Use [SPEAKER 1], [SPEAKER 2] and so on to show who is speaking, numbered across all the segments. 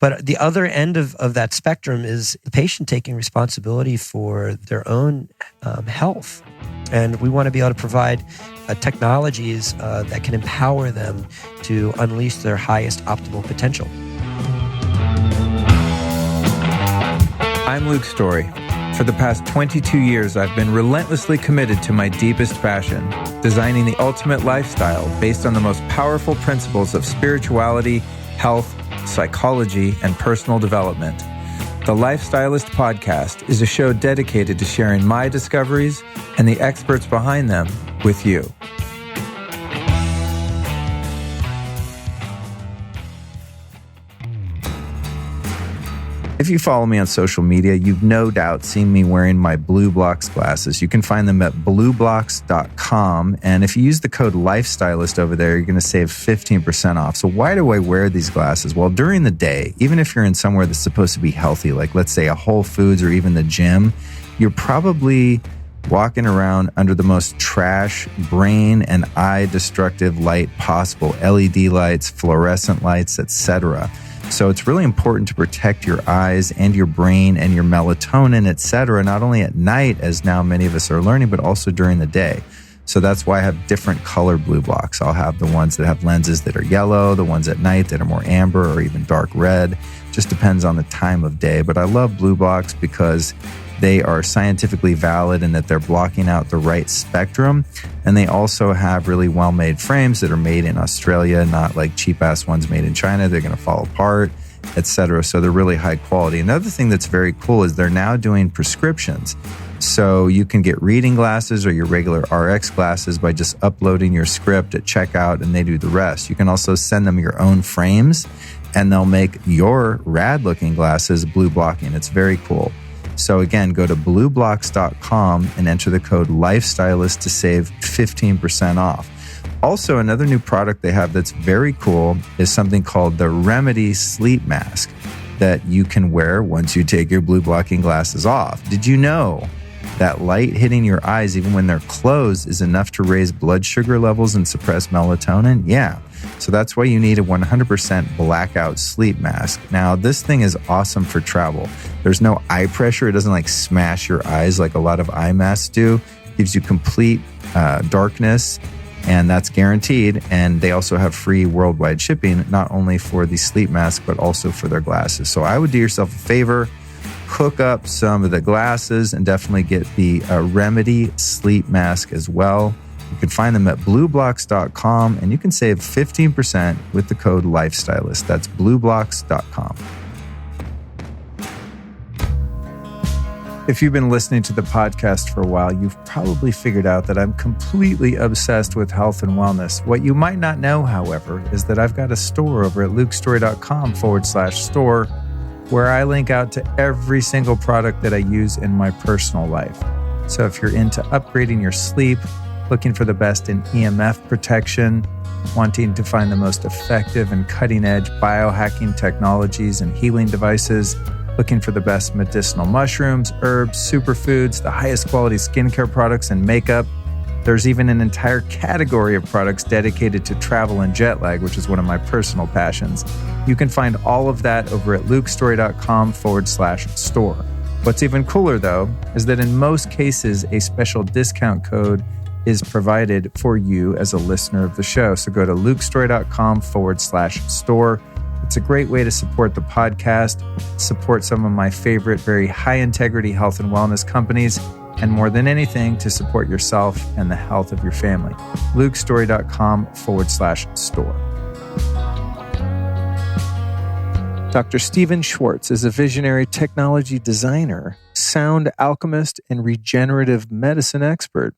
[SPEAKER 1] But the other end of that spectrum is the patient taking responsibility for their own health. And we want to be able to provide technologies that can empower them to unleash their highest optimal potential.
[SPEAKER 2] I'm Luke Story. For the past 22 years, I've been relentlessly committed to my deepest passion, designing the ultimate lifestyle based on the most powerful principles of spirituality, health, psychology, and personal development. The Lifestylist Podcast is a show dedicated to sharing my discoveries and the experts behind them with you. If you follow me on social media, you've no doubt seen me wearing my Blue Blocks glasses. You can find them at blueblocks.com. And if you use the code LIFESTYLIST over there, you're going to save 15% off. So why do I wear these glasses? Well, during the day, even if you're in somewhere that's supposed to be healthy, like let's say a Whole Foods or even the gym, you're probably walking around under the most trash, brain and eye destructive light possible. LED lights, fluorescent lights, etc. So it's really important to protect your eyes and your brain and your melatonin, etc., not only at night, as now many of us are learning, but also during the day. So that's why I have different color Blue Blocks. I'll have the ones that have lenses that are yellow, the ones at night that are more amber or even dark red. Just depends on the time of day. But I love Blue Blocks because they are scientifically valid in that they're blocking out the right spectrum. And they also have really well-made frames that are made in Australia, not like cheap-ass ones made in China. They're going to fall apart, etc. So they're really high quality. Another thing that's very cool is they're now doing prescriptions. So you can get reading glasses or your regular RX glasses by just uploading your script at checkout, and they do the rest. You can also send them your own frames, and they'll make your rad-looking glasses blue blocking. It's very cool. So again, go to blueblocks.com and enter the code LIFESTYLIST to save 15% off. Also, another new product they have that's very cool is something called the Remedy Sleep Mask that you can wear once you take your blue blocking glasses off. Did you know that light hitting your eyes, even when they're closed, is enough to raise blood sugar levels and suppress melatonin? Yeah. So that's why you need a 100% blackout sleep mask. Now, this thing is awesome for travel. There's no eye pressure. It doesn't like smash your eyes like a lot of eye masks do. It gives you complete darkness, and that's guaranteed. And they also have free worldwide shipping, not only for the sleep mask, but also for their glasses. So I would do yourself a favor, hook up some of the glasses and definitely get the Remedy sleep mask as well. You can find them at blueblocks.com, and you can save 15% with the code LIFESTYLIST. That's blueblocks.com. If you've been listening to the podcast for a while, you've probably figured out that I'm completely obsessed with health and wellness. What you might not know, however, is that I've got a store over at lukestory.com/store where I link out to every single product that I use in my personal life. So if you're into upgrading your sleep, looking for the best in EMF protection, wanting to find the most effective and cutting-edge biohacking technologies and healing devices, looking for the best medicinal mushrooms, herbs, superfoods, the highest quality skincare products and makeup. There's even an entire category of products dedicated to travel and jet lag, which is one of my personal passions. You can find all of that over at lukestory.com/store. What's even cooler, though, is that in most cases, a special discount code is provided for you as a listener of the show. So go to lukestory.com/store. It's a great way to support the podcast, support some of my favorite, very high integrity health and wellness companies, and more than anything, to support yourself and the health of your family. lukestory.com/store. Dr. Stephen Schwartz is a visionary technology designer, sound alchemist, and regenerative medicine expert.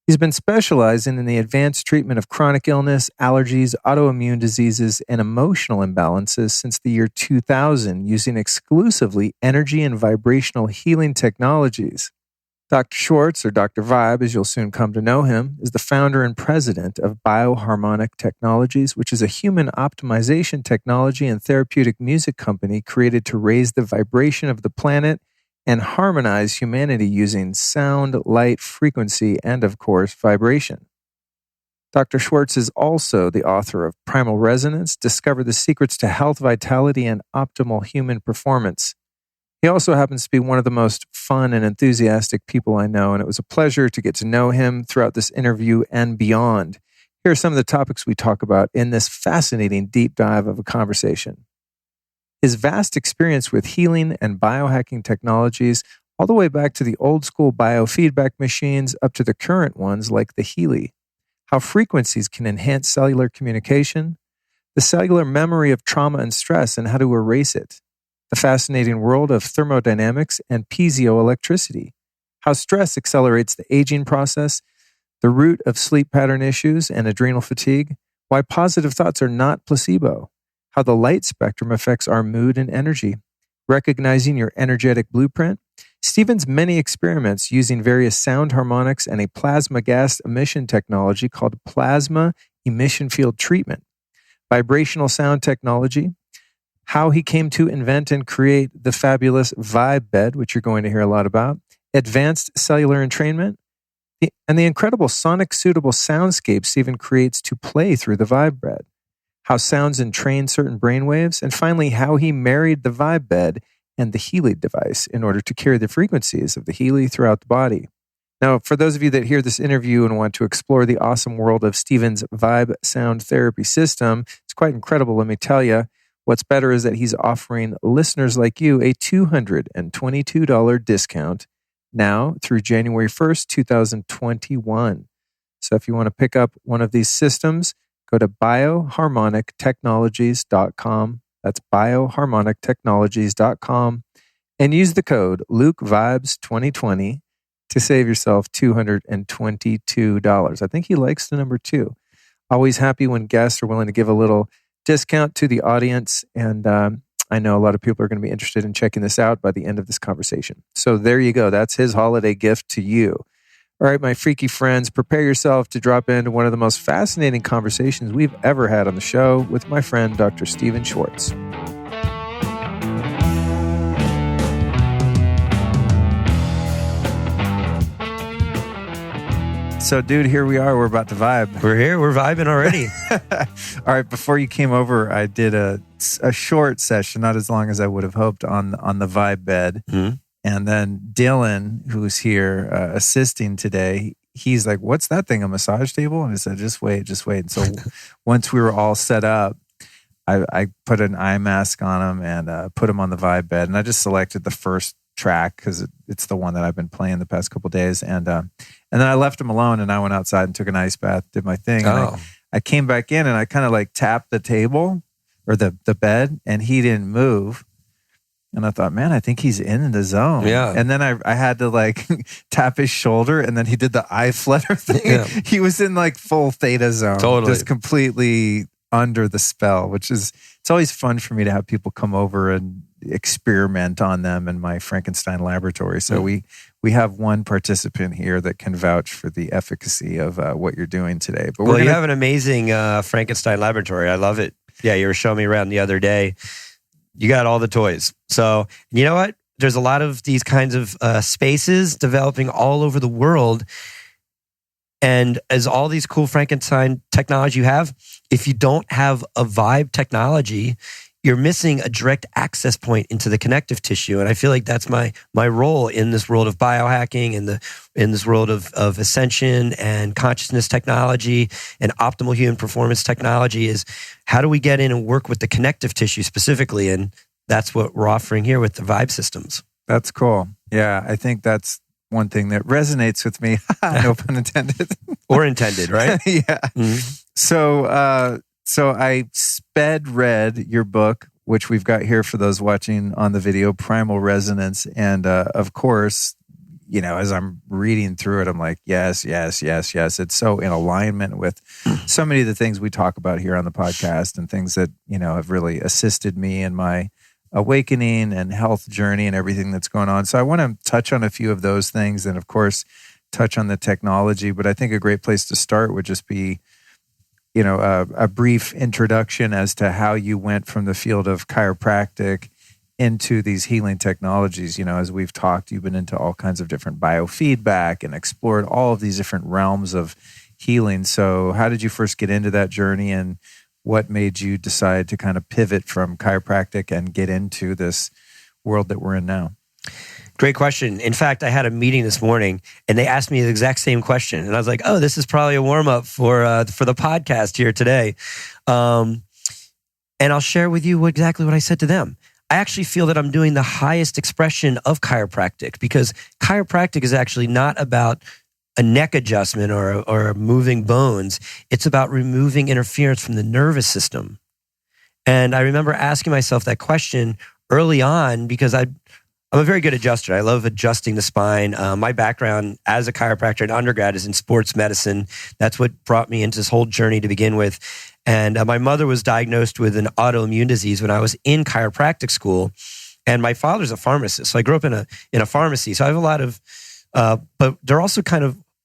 [SPEAKER 2] He's been specializing in the advanced treatment of chronic illness, allergies, autoimmune diseases, and emotional imbalances since the year 2000, using exclusively energy and vibrational healing technologies. Dr. Schwartz, or Dr. V.I.B.E, as you'll soon come to know him, is the founder and president of Bioharmonic Technologies, which is a human optimization technology and therapeutic music company created to raise the vibration of the planet and harmonize humanity using sound, light, frequency, and, of course, vibration. Dr. Schwartz is also the author of Primal Resonance, Discover the Secrets to Health, Vitality, and Optimal Human Performance. He also happens to be one of the most fun and enthusiastic people I know, and it was a pleasure to get to know him throughout this interview and beyond. Here are some of the topics we talk about in this fascinating deep dive of a conversation. His vast experience with healing and biohacking technologies, all the way back to the old school biofeedback machines up to the current ones like the Healy. How frequencies can enhance cellular communication, the cellular memory of trauma and stress and how to erase it, the fascinating world of thermodynamics and piezoelectricity, how stress accelerates the aging process, the root of sleep pattern issues and adrenal fatigue, why positive thoughts are not placebo, how the light spectrum affects our mood and energy, recognizing your energetic blueprint, Stephen's many experiments using various sound harmonics and a plasma gas emission technology called plasma emission field treatment, vibrational sound technology, how he came to invent and create the fabulous V.I.B.E Bed, which you're going to hear a lot about, advanced cellular entrainment, and the incredible sonic-suitable soundscapes Stephen creates to play through the V.I.B.E Bed, how sounds entrain certain brainwaves, and finally, how he married the V.I.B.E Bed and the Healy device in order to carry the frequencies of the Healy throughout the body. Now, for those of you that hear this interview and want to explore the awesome world of Stephen's V.I.B.E sound therapy system, it's quite incredible, let me tell you. What's better is that he's offering listeners like you a $222 discount now through January 1st, 2021. So if you want to pick up one of these systems, go to bioharmonictechnologies.com. That's bioharmonictechnologies.com and use the code LukeVibes2020 to save yourself $222. I think he likes the number 2. Always happy when guests are willing to give a little discount to the audience. And I know a lot of people are going to be interested in checking this out by the end of this conversation. So there you go. That's his holiday gift to you. All right, my freaky friends, prepare yourself to drop into one of the most fascinating conversations we've ever had on the show with my friend, Dr. Stephen Schwartz. So, dude, here we are. We're about to vibe.
[SPEAKER 1] We're here. We're vibing already.
[SPEAKER 2] All right. Before you came over, I did a short session, not as long as I would have hoped, on the V.I.B.E Bed. Mm-hmm. And then Dylan, who's here assisting today, he's like, "What's that thing? A massage table?" And I said, "Just wait." And so once we were all set up, I put an eye mask on him and put him on the V.I.B.E Bed. And I just selected the first track because it's the one that I've been playing the past couple of days. And then I left him alone and I went outside and took an ice bath, did my thing.
[SPEAKER 1] Oh.
[SPEAKER 2] And I came back in and I kind of like tapped the table or the bed and he didn't move. And I thought, man, I think he's in the zone.
[SPEAKER 1] Yeah.
[SPEAKER 2] And then I had to like tap his shoulder and then he did the eye flutter thing. Yeah. He was in like full theta zone.
[SPEAKER 1] Totally.
[SPEAKER 2] Just completely under the spell, which is, it's always fun for me to have people come over and experiment on them in my Frankenstein laboratory. So we have one participant here that can vouch for the efficacy of what you're doing today. But
[SPEAKER 1] you have an amazing Frankenstein laboratory. I love it. Yeah, you were showing me around the other day. You got all the toys. So you know what? There's a lot of these kinds of spaces developing all over the world. And as all these cool Frankenstein technology you have, if you don't have a V.I.B E technology, you're missing a direct access point into the connective tissue. And I feel like that's my role in this world of biohacking and in this world of ascension and consciousness technology and optimal human performance technology is how do we get in and work with the connective tissue specifically? And that's what we're offering here with the V.I.B E systems.
[SPEAKER 2] That's cool. Yeah, I think that's one thing that resonates with me. No pun intended.
[SPEAKER 1] Or intended, right?
[SPEAKER 2] Yeah. Mm-hmm. So I sped read your book, which we've got here for those watching on the video, Primal Resonance. And of course, you know, as I'm reading through it, I'm like, yes. It's so in alignment with so many of the things we talk about here on the podcast and things that, you know, have really assisted me in my awakening and health journey and everything that's going on. So I want to touch on a few of those things and, of course, touch on the technology. But I think a great place to start would just be, you know, a brief introduction as to how you went from the field of chiropractic into these healing technologies. You know, as we've talked, you've been into all kinds of different biofeedback and explored all of these different realms of healing. So how did you first get into that journey, and what made you decide to kind of pivot from chiropractic and get into this world that we're in now?
[SPEAKER 1] Great question. In fact, I had a meeting this morning and they asked me the exact same question. And I was like, oh, this is probably a warm-up for the podcast here today. And I'll share with you exactly what I said to them. I actually feel that I'm doing the highest expression of chiropractic, because chiropractic is actually not about a neck adjustment or moving bones. It's about removing interference from the nervous system. And I remember asking myself that question early on because I'm a very good adjuster. I love adjusting the spine. My background as a chiropractor in undergrad is in sports medicine. That's what brought me into this whole journey to begin with. And my mother was diagnosed with an autoimmune disease when I was in chiropractic school. And my father's a pharmacist. So I grew up in a pharmacy. So I have a lot of, but they're also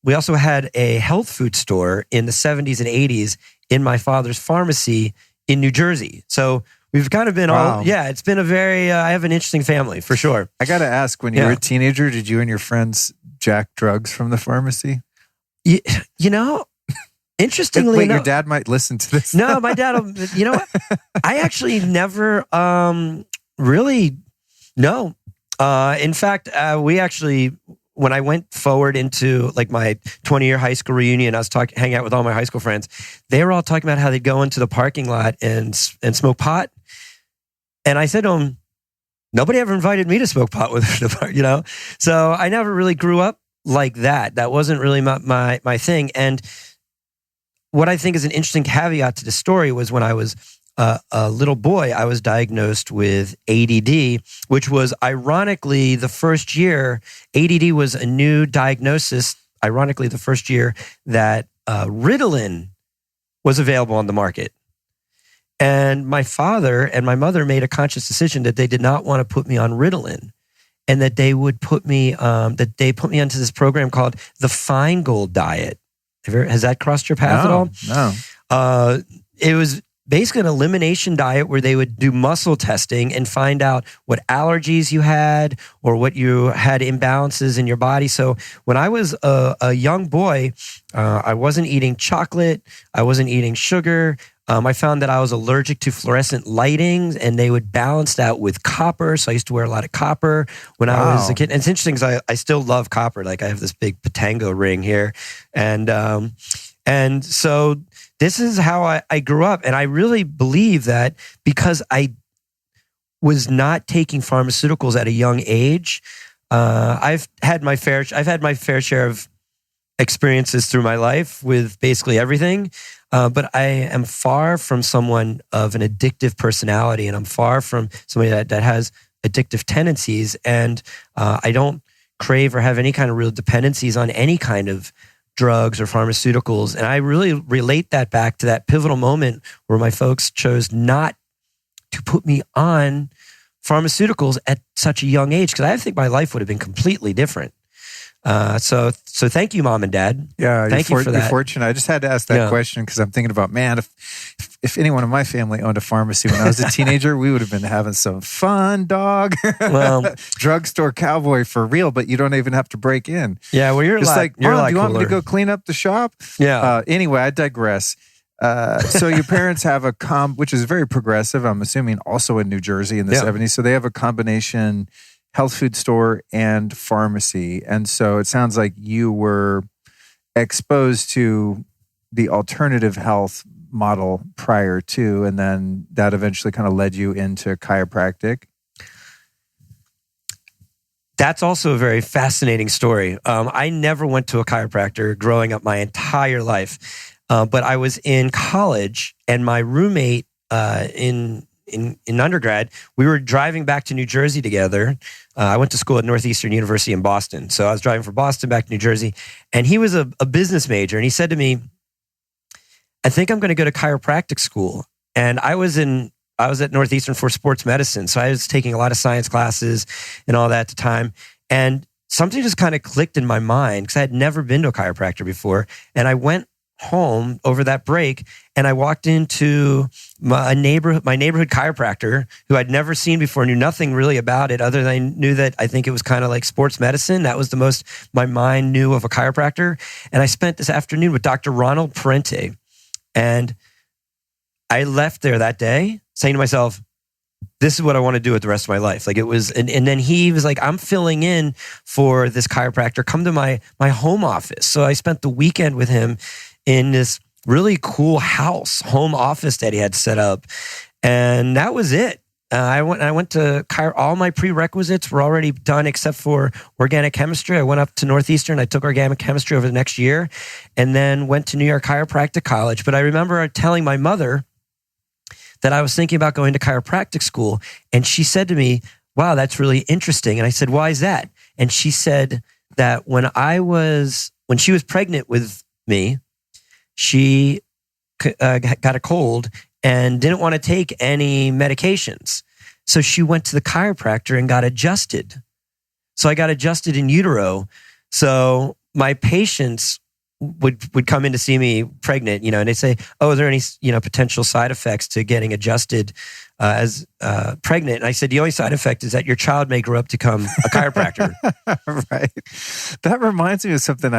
[SPEAKER 1] we also had a health food store in the 70s and 80s in my father's pharmacy in New Jersey. So we've kind of been it's been a very, I have an interesting family for sure.
[SPEAKER 2] I got to ask, when you were a teenager, did you and your friends jack drugs from the pharmacy?
[SPEAKER 1] You know, interestingly,
[SPEAKER 2] wait, your dad might listen to this.
[SPEAKER 1] No, my dad, you know what? I actually never really, no. In fact, we actually, when I went forward into like my 20-year high school reunion, I was hanging out with all my high school friends. They were all talking about how they'd go into the parking lot and smoke pot. And I said to them, nobody ever invited me to smoke pot with them, you know? So I never really grew up like that. That wasn't really my thing. And what I think is an interesting caveat to the story was when I was a little boy, I was diagnosed with ADD, which was ironically the first year. ADD was a new diagnosis, ironically the first year that Ritalin was available on the market. And my father and my mother made a conscious decision that they did not want to put me on Ritalin, and that they would put me, onto this program called the Feingold diet. Has that crossed your path at all?
[SPEAKER 2] No.
[SPEAKER 1] It was basically an elimination diet where they would do muscle testing and find out what allergies you had or what you had imbalances in your body. So when I was a young boy, I wasn't eating chocolate. I wasn't eating sugar. I found that I was allergic to fluorescent lighting, and they would balance that with copper. So I used to wear a lot of copper when I was a kid. And it's interesting because I still love copper. Like I have this big Patango ring here. And so this is how I grew up. And I really believe that because I was not taking pharmaceuticals at a young age, I've had my fair share of experiences through my life with basically everything. But I am far from someone of an addictive personality, and I'm far from somebody that has addictive tendencies. And I don't crave or have any kind of real dependencies on any kind of drugs or pharmaceuticals. And I really relate that back to that pivotal moment where my folks chose not to put me on pharmaceuticals at such a young age, because I think my life would have been completely different. So thank you, Mom and Dad.
[SPEAKER 2] Yeah,
[SPEAKER 1] thank you for that.
[SPEAKER 2] You're fortunate. I just had to ask that question because I'm thinking about, man, if anyone in my family owned a pharmacy when I was a teenager, we would have been having some fun, dog.
[SPEAKER 1] Well,
[SPEAKER 2] drugstore cowboy for real, but you don't even have to break in.
[SPEAKER 1] Yeah, well, you're
[SPEAKER 2] just
[SPEAKER 1] like, you're
[SPEAKER 2] Mom,
[SPEAKER 1] like,
[SPEAKER 2] do you want me to go clean up the shop?
[SPEAKER 1] Yeah.
[SPEAKER 2] Anyway, I digress. So your parents have a which is very progressive, I'm assuming, also in New Jersey in the 70s. So they have a combination health food store and pharmacy. And so it sounds like you were exposed to the alternative health model prior to, and then that eventually kind of led you into chiropractic.
[SPEAKER 1] That's also a very fascinating story. I never went to a chiropractor growing up my entire life. But I was in college, and my roommate in undergrad, we were driving back to New Jersey together. I went to school at Northeastern University in Boston. So I was driving from Boston back to New Jersey, and he was a business major. And he said to me, I think I'm going to go to chiropractic school. And I was at Northeastern for sports medicine. So I was taking a lot of science classes and all that at the time. And something just kind of clicked in my mind because I had never been to a chiropractor before. And I went home over that break, and I walked into my neighborhood chiropractor, who I'd never seen before, knew nothing really about it other than I knew that I think it was kind of like sports medicine. That was the most my mind knew of a chiropractor. And I spent this afternoon with Dr. Ronald Parente. And I left there that day saying to myself, this is what I want to do with the rest of my life. Like it was, and then he was like, I'm filling in for this chiropractor. Come to my home office. So I spent the weekend with him in this really cool home office that he had set up. And that was it. I went to all my prerequisites were already done except for organic chemistry. I went up to Northeastern. I took organic chemistry over the next year and then went to New York Chiropractic College. But I remember telling my mother that I was thinking about going to chiropractic school. And she said to me, wow, that's really interesting. And I said, why is that? And she said that when she was pregnant with me, she got a cold and didn't want to take any medications. So she went to the chiropractor and got adjusted. So I got adjusted in utero. So my patients would come in to see me pregnant, and they say, oh, are there any, potential side effects to getting adjusted as pregnant? And I said, the only side effect is that your child may grow up to become a chiropractor.
[SPEAKER 2] Right. That reminds me of something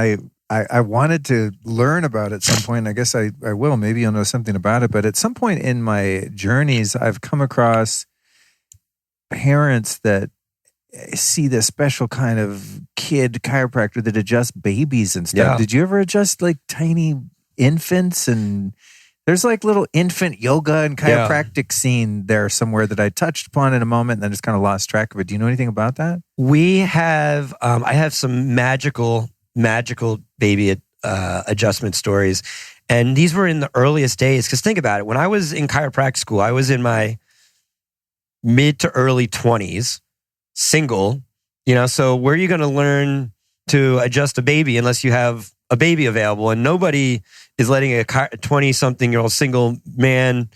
[SPEAKER 2] I wanted to learn about at some point. I guess I will. Maybe you'll know something about it. But at some point in my journeys, I've come across parents that see this special kind of kid chiropractor that adjusts babies and stuff. Yeah. Did you ever adjust like tiny infants? And there's like little infant yoga and chiropractic scene there somewhere that I touched upon in a moment and then just kind of lost track of it. Do you know anything about that?
[SPEAKER 1] We have, I have some magical baby adjustment stories. And these were in the earliest days. Because think about it. When I was in chiropractic school, I was in my mid to early 20s. Single, so where are you going to learn to adjust a baby unless you have a baby available? And nobody is letting a 20-something-year-old single man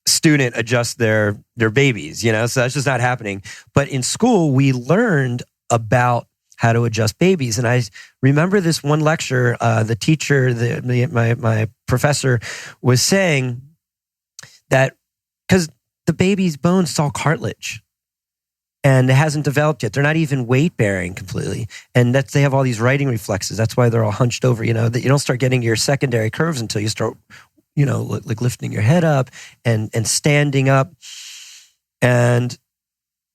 [SPEAKER 1] student adjust their babies, so that's just not happening. But in school, we learned about how to adjust babies. And I remember this one lecture, the teacher, my professor was saying that because the baby's bones, it's all cartilage. And it hasn't developed yet. They're not even weight bearing completely. And they have all these writing reflexes. That's why they're all hunched over, that you don't start getting your secondary curves until you start, like lifting your head up and standing up. And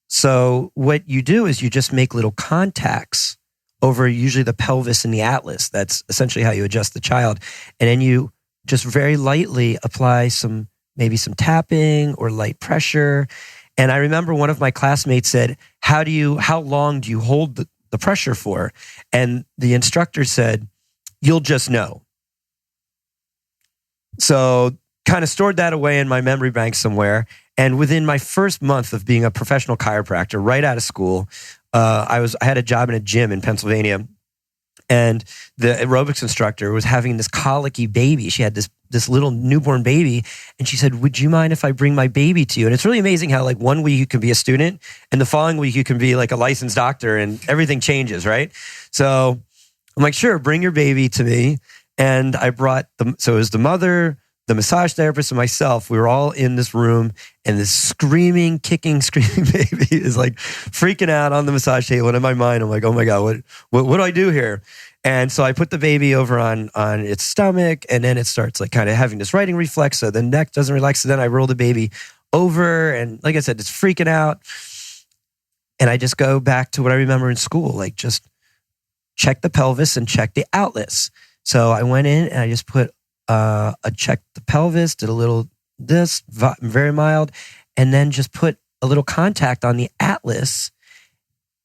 [SPEAKER 1] so what you do is you just make little contacts over usually the pelvis and the atlas. That's essentially how you adjust the child. And then you just very lightly apply maybe some tapping or light pressure. And I remember one of my classmates said, how long do you hold the pressure for? And the instructor said, you'll just know. So kind of stored that away in my memory bank somewhere. And within my first month of being a professional chiropractor, right out of school, I had a job in a gym in Pennsylvania. And the aerobics instructor was having this colicky baby. She had this little newborn baby. And she said, would you mind if I bring my baby to you? And it's really amazing how like one week you can be a student and the following week you can be like a licensed doctor and everything changes, right? So I'm like, sure, bring your baby to me. And I brought so it was the mother, the massage therapist, and myself. We were all in this room and this screaming baby is like freaking out on the massage table. And in my mind, I'm like, oh my God, what do I do here? And so I put the baby over on its stomach, and then it starts like kind of having this writing reflex. So the neck doesn't relax. So then I roll the baby over, and like I said, it's freaking out. And I just go back to what I remember in school, like just check the pelvis and check the atlas. So I went in and I just put checked the pelvis, did a little very mild, and then just put a little contact on the atlas.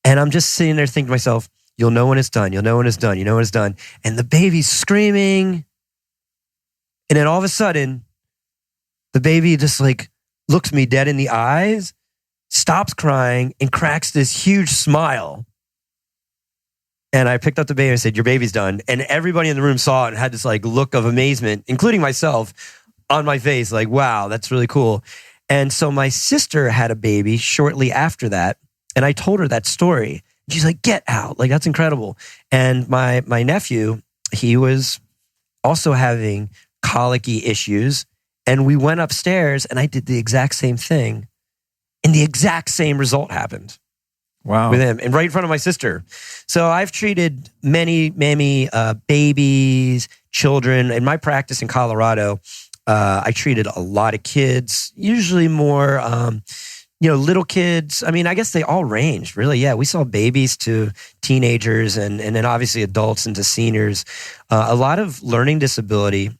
[SPEAKER 1] And I'm just sitting there thinking to myself, you'll know when it's done. You'll know when it's done. You know when it's done. And the baby's screaming. And then all of a sudden, the baby just like looks me dead in the eyes, stops crying, and cracks this huge smile. And I picked up the baby and said, your baby's done. And everybody in the room saw it and had this like look of amazement, including myself, on my face. Like, wow, that's really cool. And so my sister had a baby shortly after that. And I told her that story. She's like, get out. Like, that's incredible. And my nephew, he was also having colicky issues. And we went upstairs and I did the exact same thing. And the exact same result happened.
[SPEAKER 2] Wow.
[SPEAKER 1] With him and right in front of my sister. So I've treated many babies, children. In my practice in Colorado, I treated a lot of kids, usually more, little kids. I mean, I guess they all ranged, really. Yeah, we saw babies to teenagers and then obviously adults into seniors. A lot of learning disability,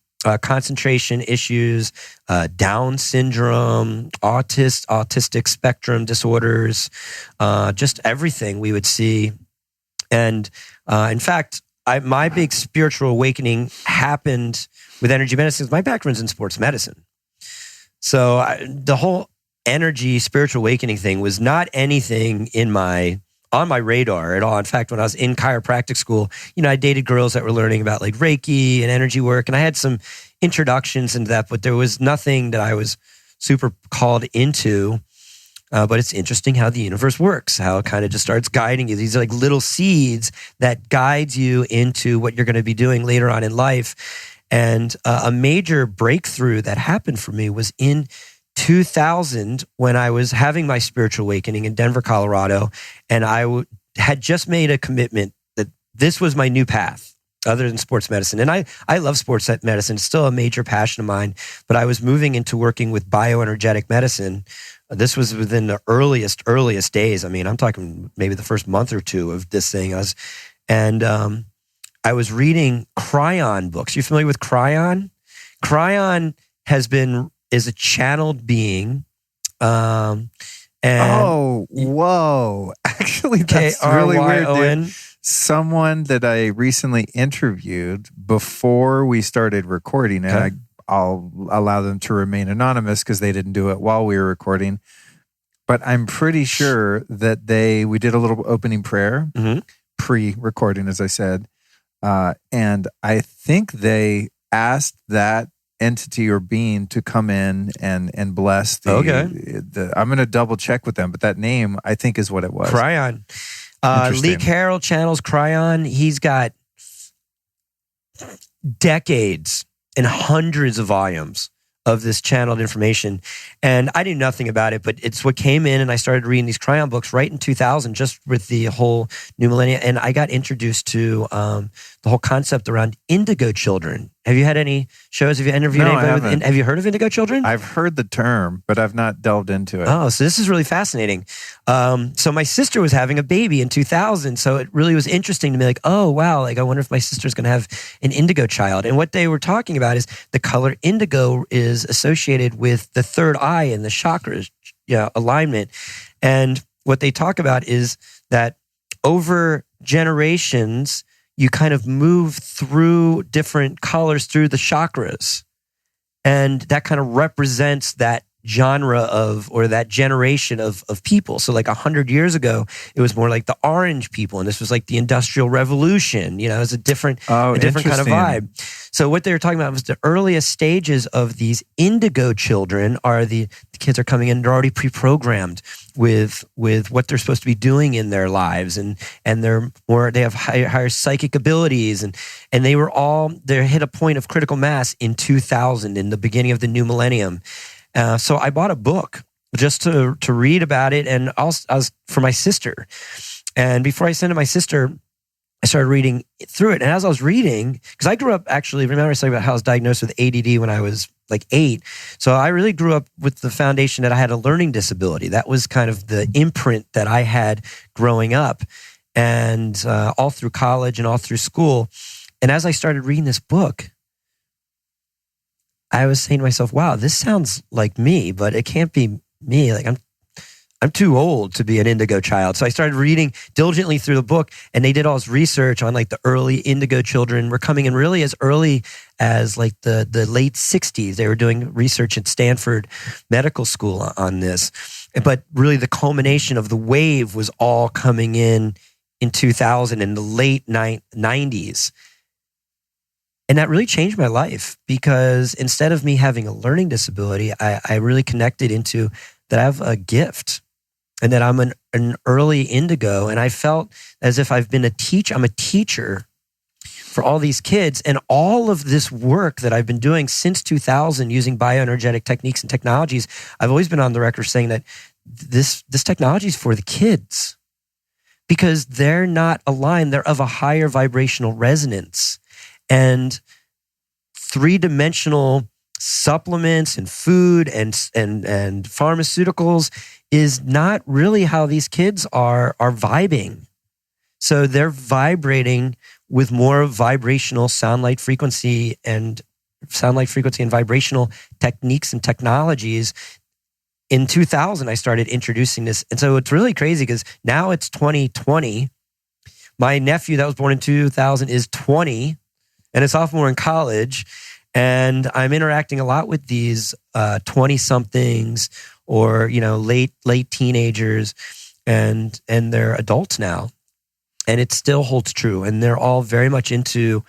[SPEAKER 1] concentration issues, Down syndrome, autistic spectrum disorders, just everything we would see. And in fact, my big spiritual awakening happened with energy medicine. My background's in sports medicine. So the whole energy spiritual awakening thing was not anything on my radar at all. In fact, when I was in chiropractic school, I dated girls that were learning about like Reiki and energy work, and I had some introductions into that, but there was nothing that I was super called into. But it's interesting how the universe works, how it kind of just starts guiding you. These are like little seeds that guides you into what you're going to be doing later on in life. And a major breakthrough that happened for me was in 2000 when I was having my spiritual awakening in Denver, Colorado, and I had just made a commitment that this was my new path other than sports medicine. And I love sports medicine. It's still a major passion of mine, but I was moving into working with bioenergetic medicine. This was within the earliest days. I mean, I'm talking maybe the first month or two of this thing. I was reading Cryon books. You familiar with Cryon? Cryon is a channeled being. Whoa.
[SPEAKER 2] Actually, that's really weird, dude. Someone that I recently interviewed before we started recording, and I'll allow them to remain anonymous because they didn't do it while we were recording. But I'm pretty sure that we did a little opening prayer, pre-recording, as I said. And I think they asked that entity or being to come in and bless the I'm going to double check with them, but that name I think is what it was.
[SPEAKER 1] Cryon. Lee Carroll channels Cryon. He's got decades and hundreds of volumes of this channeled information. And I knew nothing about it, but it's what came in, and I started reading these Cryon books right in 2000, just with the whole new millennia. And I got introduced to the whole concept around Indigo Children. Have you had any shows? Have you interviewed anybody? Have you heard of Indigo Children?
[SPEAKER 2] I've heard the term, but I've not delved into it.
[SPEAKER 1] Oh, so this is really fascinating. So my sister was having a baby in 2000. So it really was interesting to me, like, oh, wow, like I wonder if my sister's going to have an indigo child. And what they were talking about is the color indigo is associated with the third eye and the chakras alignment. And what they talk about is that over generations, you kind of move through different colors through the chakras. And that kind of represents that genre or that generation of people. So like 100 years ago, it was more like the orange people. And this was like the Industrial Revolution. It was a different kind of vibe. So what they were talking about was the earliest stages of these indigo children are the kids are coming in, they're already pre-programmed with what they're supposed to be doing in their lives. And they have higher psychic abilities. And they hit a point of critical mass in 2000, in the beginning of the new millennium. So I bought a book just to read about it, and I was for my sister. And before I sent it to my sister, I started reading through it. And as I was reading, because I grew up remember I was talking about how I was diagnosed with ADD when I was like 8. So I really grew up with the foundation that I had a learning disability. That was kind of the imprint that I had growing up, and all through college and all through school. And as I started reading this book, I was saying to myself, wow, this sounds like me, but it can't be me. Like I'm too old to be an indigo child. So I started reading diligently through the book, and they did all this research on like the early indigo children were coming in really as early as like the late 60s. They were doing research at Stanford Medical School on this. But really the culmination of the wave was all coming in 2000 in the late 90s. And that really changed my life, because instead of me having a learning disability, I really connected into that I have a gift and that I'm an early indigo. And I felt as if I've been I'm a teacher for all these kids. And all of this work that I've been doing since 2000 using bioenergetic techniques and technologies, I've always been on the record saying that this technology is for the kids because they're not aligned. They're of a higher vibrational resonance. And three-dimensional supplements and food and pharmaceuticals is not really how these kids are vibing. So they're vibrating with more vibrational sound light frequency and vibrational techniques and technologies. In 2000, I started introducing this. And so it's really crazy because now it's 2020. My nephew that was born in 2000 is 20 and a sophomore in college. And I'm interacting a lot with these 20-somethings or, late teenagers, and they're adults now. And it still holds true. And they're all very much into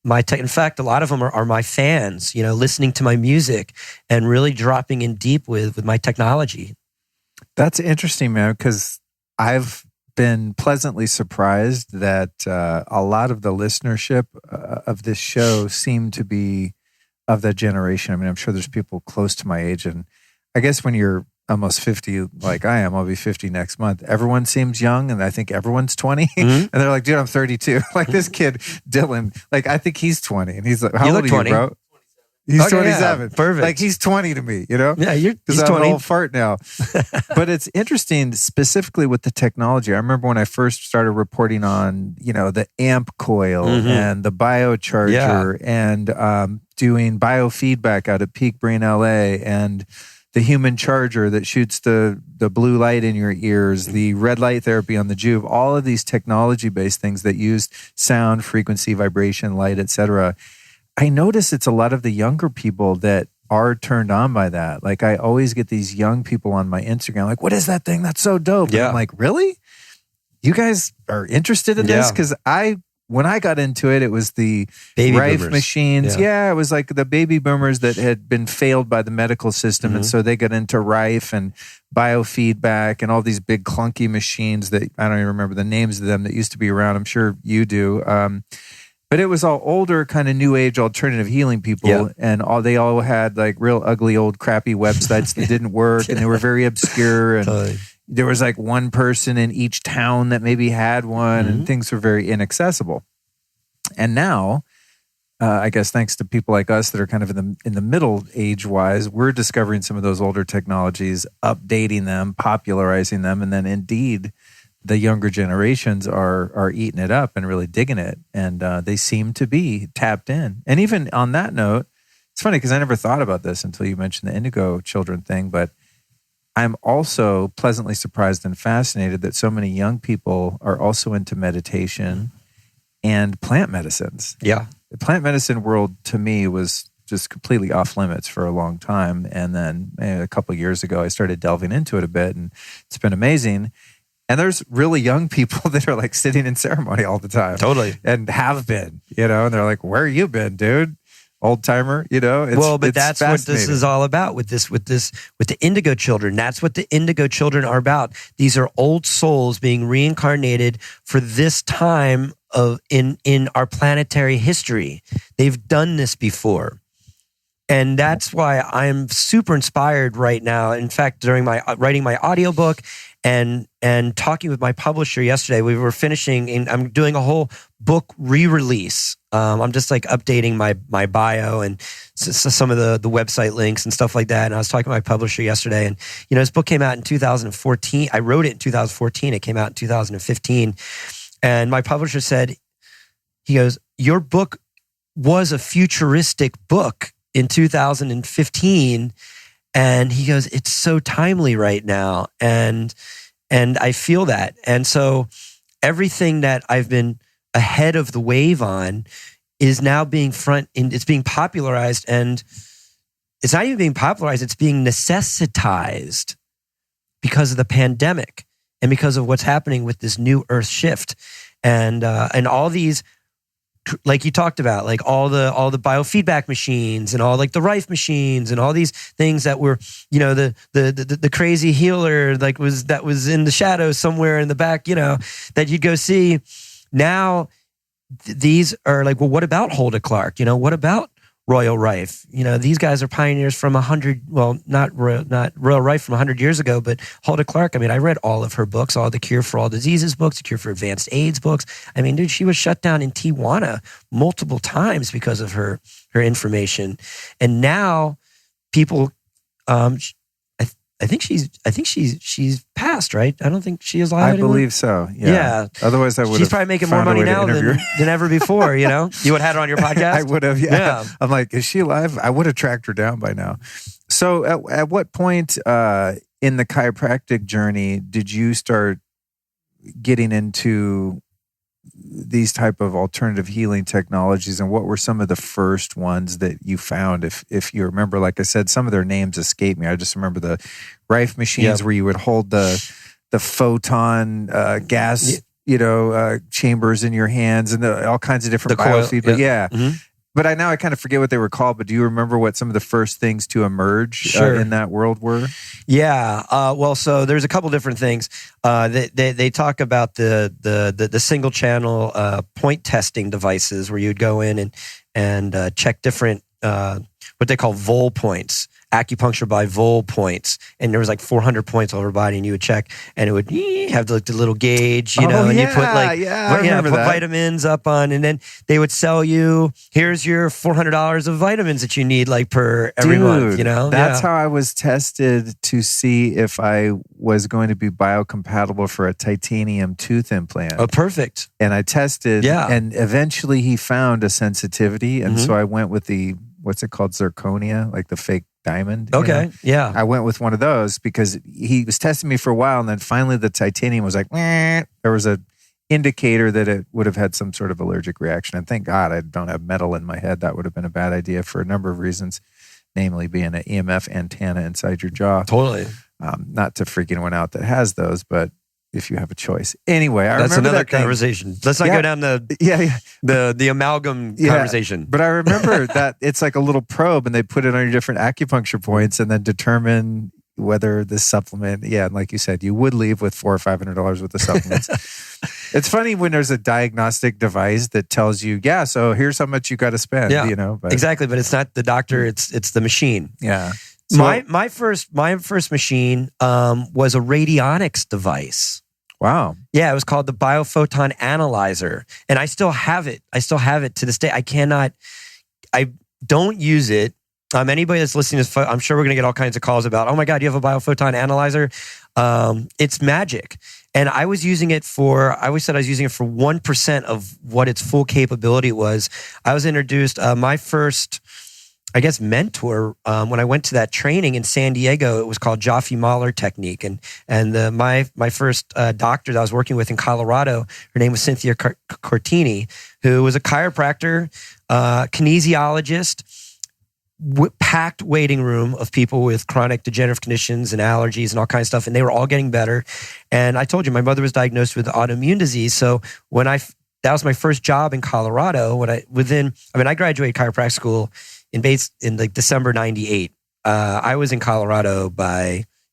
[SPEAKER 1] my tech. In fact, a lot of them are my fans, listening to my music and really dropping in deep with my technology.
[SPEAKER 2] That's interesting, man, because I've been pleasantly surprised that a lot of the listenership of this show seem to be of that generation. I mean, I'm sure there's people close to my age. And I guess when you're almost 50, like I am, I'll be 50 next month. Everyone seems young, and I think everyone's 20. Mm-hmm. And they're like, dude, I'm 32. Like this kid, Dylan, like I think he's 20. And he's like, how old are you, bro? He's 27.
[SPEAKER 1] Yeah, perfect.
[SPEAKER 2] Like he's 20 to me, Yeah,
[SPEAKER 1] he's
[SPEAKER 2] I'm
[SPEAKER 1] 20.
[SPEAKER 2] an old fart now. But it's interesting, specifically with the technology. I remember when I first started reporting on, the amp coil and the biocharger and doing biofeedback out at Peak Brain LA and the human charger that shoots the blue light in your ears, the red light therapy on the Juve, all of these technology-based things that use sound, frequency, vibration, light, etc. I notice it's a lot of the younger people that are turned on by that. Like I always get these young people on my Instagram, like, what is that thing? That's so dope. Yeah. And I'm like, really? You guys are interested in this? Because when I got into it, it was the
[SPEAKER 1] baby
[SPEAKER 2] Rife
[SPEAKER 1] boomers.
[SPEAKER 2] machines. Yeah, it was like the baby boomers that had been failed by the medical system. And so they got into Rife and biofeedback and all these big clunky machines that I don't even remember the names of them that used to be around. I'm sure you do. But it was all older, kind of new age alternative healing people. And they all had like real ugly, old, crappy websites that didn't work. And they were very obscure. And there was like one person in each town that maybe had one, and things were very inaccessible. And now, I guess thanks to people like us that are kind of in the middle age-wise, we're discovering some of those older technologies, updating them, popularizing them, and then indeed, the younger generations are eating it up and really digging it, and they seem to be tapped in. And even on that note, it's funny because I never thought about this until you mentioned the Indigo Children thing, but I'm also pleasantly surprised and fascinated that so many young people are also into meditation and plant medicines.
[SPEAKER 1] Yeah.
[SPEAKER 2] The plant medicine world to me was just completely off limits for a long time. And then a couple of years ago, I started delving into it a bit, and it's been amazing. And there's really young people that are like sitting in ceremony all the time.
[SPEAKER 1] Totally.
[SPEAKER 2] And have been, and they're like, where you been, dude? Old timer,
[SPEAKER 1] But that's what this is all about with the Indigo Children. That's what the Indigo Children are about. These are old souls being reincarnated for this time in our planetary history. They've done this before. And that's why I'm super inspired right now. In fact, during my writing my audiobook and talking with my publisher yesterday, we were finishing, and I'm doing a whole book re-release. I'm just like updating my bio and some of the website links and stuff like that. And I was talking to my publisher yesterday, and his book came out in 2014. I wrote it in 2014. It came out in 2015. And my publisher said, he goes, your book was a futuristic book in 2015. And he goes, it's so timely right now. And I feel that. And so everything that I've been ahead of the wave on is now being it's being popularized, and it's not even being popularized, it's being necessitized because of the pandemic and because of what's happening with this new earth shift. And all these, like you talked about, like all the biofeedback machines and all like the Rife machines and all these things that were, the crazy healer that was in the shadows somewhere in the back, that you'd go see. Now these are like, well, what about Hulda Clark? What about Royal Rife? These guys are pioneers from 100, well, not Royal Rife from 100 years ago, but Hulda Clark. I mean, I read all of her books, all the Cure for All Diseases books, the Cure for Advanced AIDS books. I mean, dude, she was shut down in Tijuana multiple times because of her information. And now people, I think she's passed, right? I don't think she is alive anymore.
[SPEAKER 2] I believe so. Yeah. Otherwise, I would.
[SPEAKER 1] She's probably making more money now than ever before. You would have had her on your podcast.
[SPEAKER 2] I would have. Yeah. I'm like, is she alive? I would have tracked her down by now. So, at what point in the chiropractic journey did you start getting into these type of alternative healing technologies, and what were some of the first ones that you found? If you remember, like I said, some of their names escape me. I just remember the Rife machines where you would hold the photon gas, chambers in your hands, and all kinds of different biofeedback. Yeah. Mm-hmm. But I kind of forget what they were called, but do you remember what some of the first things to emerge in that world were? Yeah.
[SPEAKER 1] Well, so there's a couple different things. They talk about the single channel point testing devices where you'd go in and check different, what they call vol points, acupuncture by vol points. And there was like 400 points all over body, and you would check, and it would have the little gauge, and you put put vitamins up on, and then they would sell you, here's your $400 of vitamins that you need like per every month,
[SPEAKER 2] That's how I was tested to see if I was going to be biocompatible for a titanium tooth implant.
[SPEAKER 1] Oh, perfect.
[SPEAKER 2] And I tested, and eventually he found a sensitivity, and so I went with the, what's it called, zirconia, like the fake diamond.
[SPEAKER 1] Okay, yeah.
[SPEAKER 2] I went with one of those because he was testing me for a while, and then finally the titanium was like, meh. There was a indicator that it would have had some sort of allergic reaction. And thank God I don't have metal in my head. That would have been a bad idea for a number of reasons, namely being an EMF antenna inside your jaw.
[SPEAKER 1] Totally.
[SPEAKER 2] Not to freak anyone out that has those, but if you have a choice. Anyway,
[SPEAKER 1] that's another conversation. Let's not go down the amalgam conversation.
[SPEAKER 2] But I remember that it's like a little probe, and they put it on your different acupuncture points and then determine whether this supplement, and like you said, you would leave with $400 or $500 worth of supplements. It's funny when there's a diagnostic device that tells you, so here's how much you got to spend, But,
[SPEAKER 1] exactly, but it's not the doctor, it's the machine.
[SPEAKER 2] Yeah.
[SPEAKER 1] So, my first machine was a radionics device.
[SPEAKER 2] Wow.
[SPEAKER 1] Yeah, it was called the Biophoton Analyzer, and I still have it. To this day. I don't use it. Anybody that's listening to this, I'm sure we're going to get all kinds of calls about, oh my God, you have a Biophoton Analyzer? It's magic. And I always said I was using it for 1% of what its full capability was. I was introduced, my first, mentor, when I went to that training in San Diego, it was called Jaffe Mahler technique. And my first doctor that I was working with in Colorado, her name was Cynthia Cortini, who was a chiropractor, kinesiologist, packed waiting room of people with chronic degenerative conditions and allergies and all kinds of stuff. And they were all getting better. And I told you, my mother was diagnosed with autoimmune disease. So that was my first job in Colorado. I graduated chiropractic school in like December 98. I was in Colorado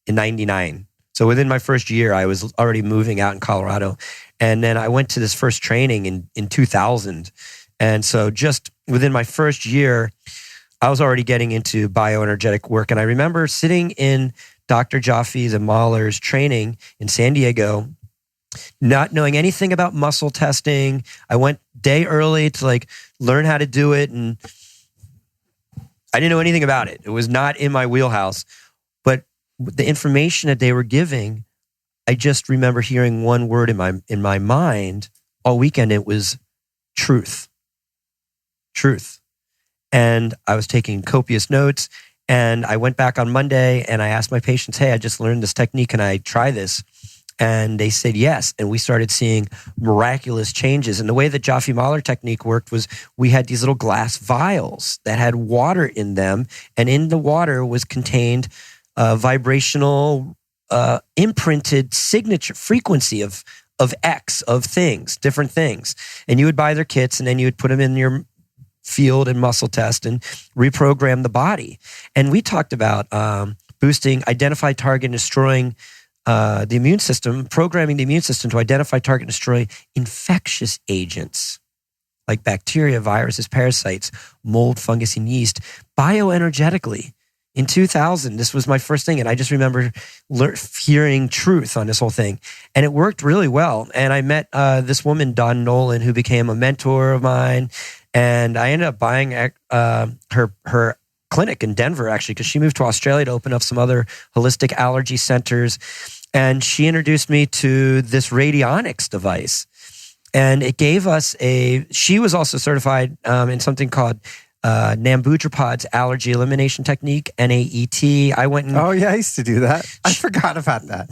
[SPEAKER 1] in 99. So within my first year, I was already moving out in Colorado. And then I went to this first training in 2000. And so just within my first year, I was already getting into bioenergetic work. And I remember sitting in Dr. Jaffe's and Mahler's training in San Diego, not knowing anything about muscle testing. I went day early to learn how to do it, and I didn't know anything about it. It was not in my wheelhouse. But the information that they were giving, I just remember hearing one word in my mind all weekend. It was truth. Truth. And I was taking copious notes, and I went back on Monday and I asked my patients, hey, I just learned this technique. Can I try this? And they said yes. And we started seeing miraculous changes. And the way that Jaffe Mahler technique worked was we had these little glass vials that had water in them. And in the water was contained vibrational imprinted signature frequency of X, of things, different things. And you would buy their kits, and then you would put them in your field and muscle test and reprogram the body. And we talked about boosting, identify, target, and destroying the immune system, programming the immune system to identify, target, and destroy infectious agents. like bacteria, viruses, parasites, mold, fungus, and yeast, bioenergetically. In 2000, this was my first thing. And I just remember hearing truth on this whole thing. And it worked really well. And I met this woman, Dawn Nolan, who became a mentor of mine. And I ended up buying her clinic in Denver, actually, because she moved to Australia to open up some other holistic allergy centers. And she introduced me to this radionics device. And it gave us she was also certified in something called Nambutropod's allergy elimination technique, NAET. I went and...
[SPEAKER 2] Oh, yeah, I used to do that. I forgot about that.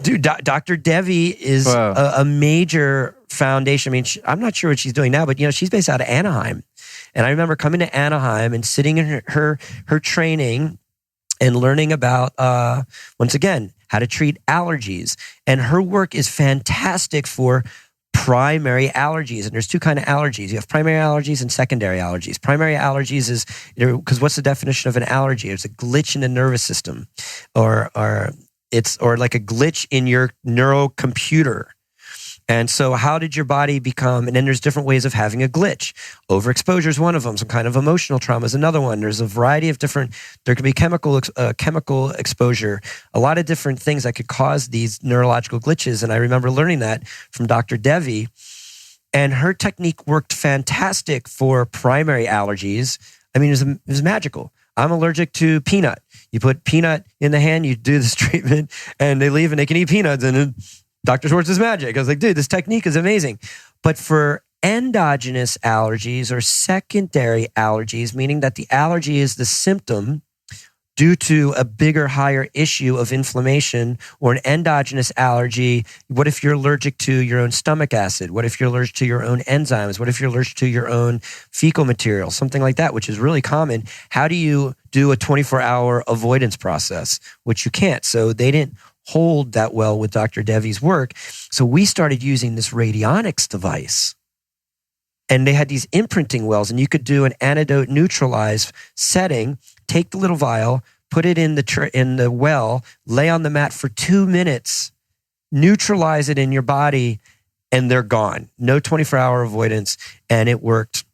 [SPEAKER 1] Dude, Dr. Devi is a major foundation. I mean, I'm not sure what she's doing now, but she's based out of Anaheim. And I remember coming to Anaheim and sitting in her training and learning about, once again, how to treat allergies. And her work is fantastic for primary allergies. And there's two kinds of allergies. You have primary allergies and secondary allergies. Primary allergies is, because what's the definition of an allergy? It's a glitch in the nervous system, or like a glitch in your neurocomputer. And so how did your body become, and then there's different ways of having a glitch. Overexposure is one of them. Some kind of emotional trauma is another one. There's a variety of different, there can be chemical exposure, a lot of different things that could cause these neurological glitches. And I remember learning that from Dr. Devi. And her technique worked fantastic for primary allergies. I mean, it was magical. I'm allergic to peanut. You put peanut in the hand, you do this treatment, and they leave and they can eat peanuts, and Dr. Schwartz is magic. I was like, dude, this technique is amazing. But for endogenous allergies or secondary allergies, meaning that the allergy is the symptom due to a bigger, higher issue of inflammation, or an endogenous allergy, what if you're allergic to your own stomach acid? What if you're allergic to your own enzymes? What if you're allergic to your own fecal material? Something like that, which is really common. How do you do a 24-hour avoidance process? Which you can't. So they didn't hold that well with Dr. Devi's work. So we started using this radionics device. And they had these imprinting wells, and you could do an antidote neutralized setting, take the little vial, put it in the well, lay on the mat for 2 minutes, neutralize it in your body, and they're gone. No 24-hour avoidance. And it worked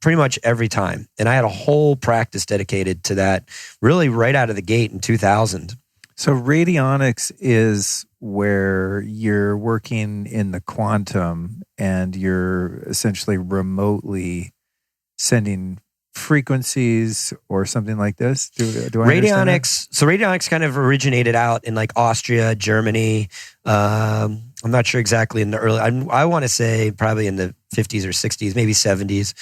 [SPEAKER 1] pretty much every time. And I had a whole practice dedicated to that, really right out of the gate in 2000.
[SPEAKER 2] So radionics is where you're working in the quantum and you're essentially remotely sending frequencies or something like this. Do I
[SPEAKER 1] radionics? So radionics kind of originated out in like Austria, Germany. I'm not sure exactly in the early. I want to say probably in the 50s or 60s, maybe 70s.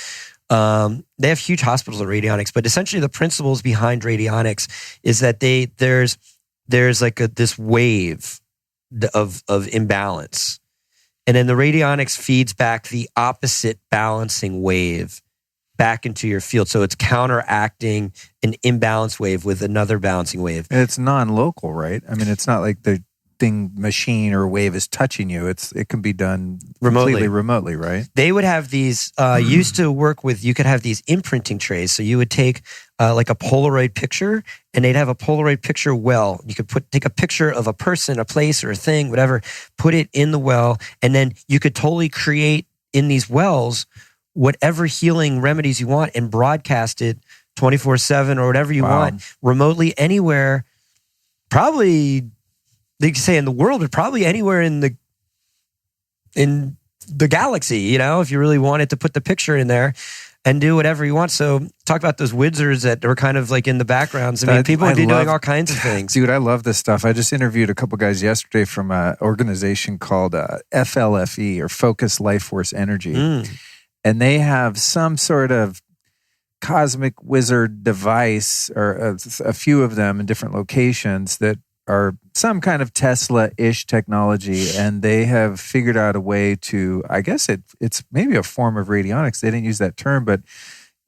[SPEAKER 1] They have huge hospitals of radionics, but essentially the principles behind radionics is that there's like this wave of imbalance. And then the radionics feeds back the opposite balancing wave back into your field. So it's counteracting an imbalanced wave with another balancing wave.
[SPEAKER 2] And it's non-local, right? I mean, it's not like the machine or wave is touching you. It can be done completely remotely, right?
[SPEAKER 1] They would have these, used to work with, you could have these imprinting trays. So you would take like a Polaroid picture, and they'd have a Polaroid picture well. You could take a picture of a person, a place, or a thing, whatever, put it in the well, and then you could totally create in these wells whatever healing remedies you want and broadcast it 24/7 or whatever you want remotely anywhere. Probably, they could say in the world, or probably anywhere in the galaxy, if you really wanted to put the picture in there and do whatever you want. So talk about those wizards that were kind of like in the backgrounds. I mean, people would be doing all kinds of things.
[SPEAKER 2] Dude, I love this stuff. I just interviewed a couple guys yesterday from an organization called FLFE, or Focus Life Force Energy. And they have some sort of cosmic wizard device, or a few of them in different locations, that are some kind of Tesla-ish technology, and they have figured out a way to, I guess it's maybe a form of radionics. They didn't use that term, but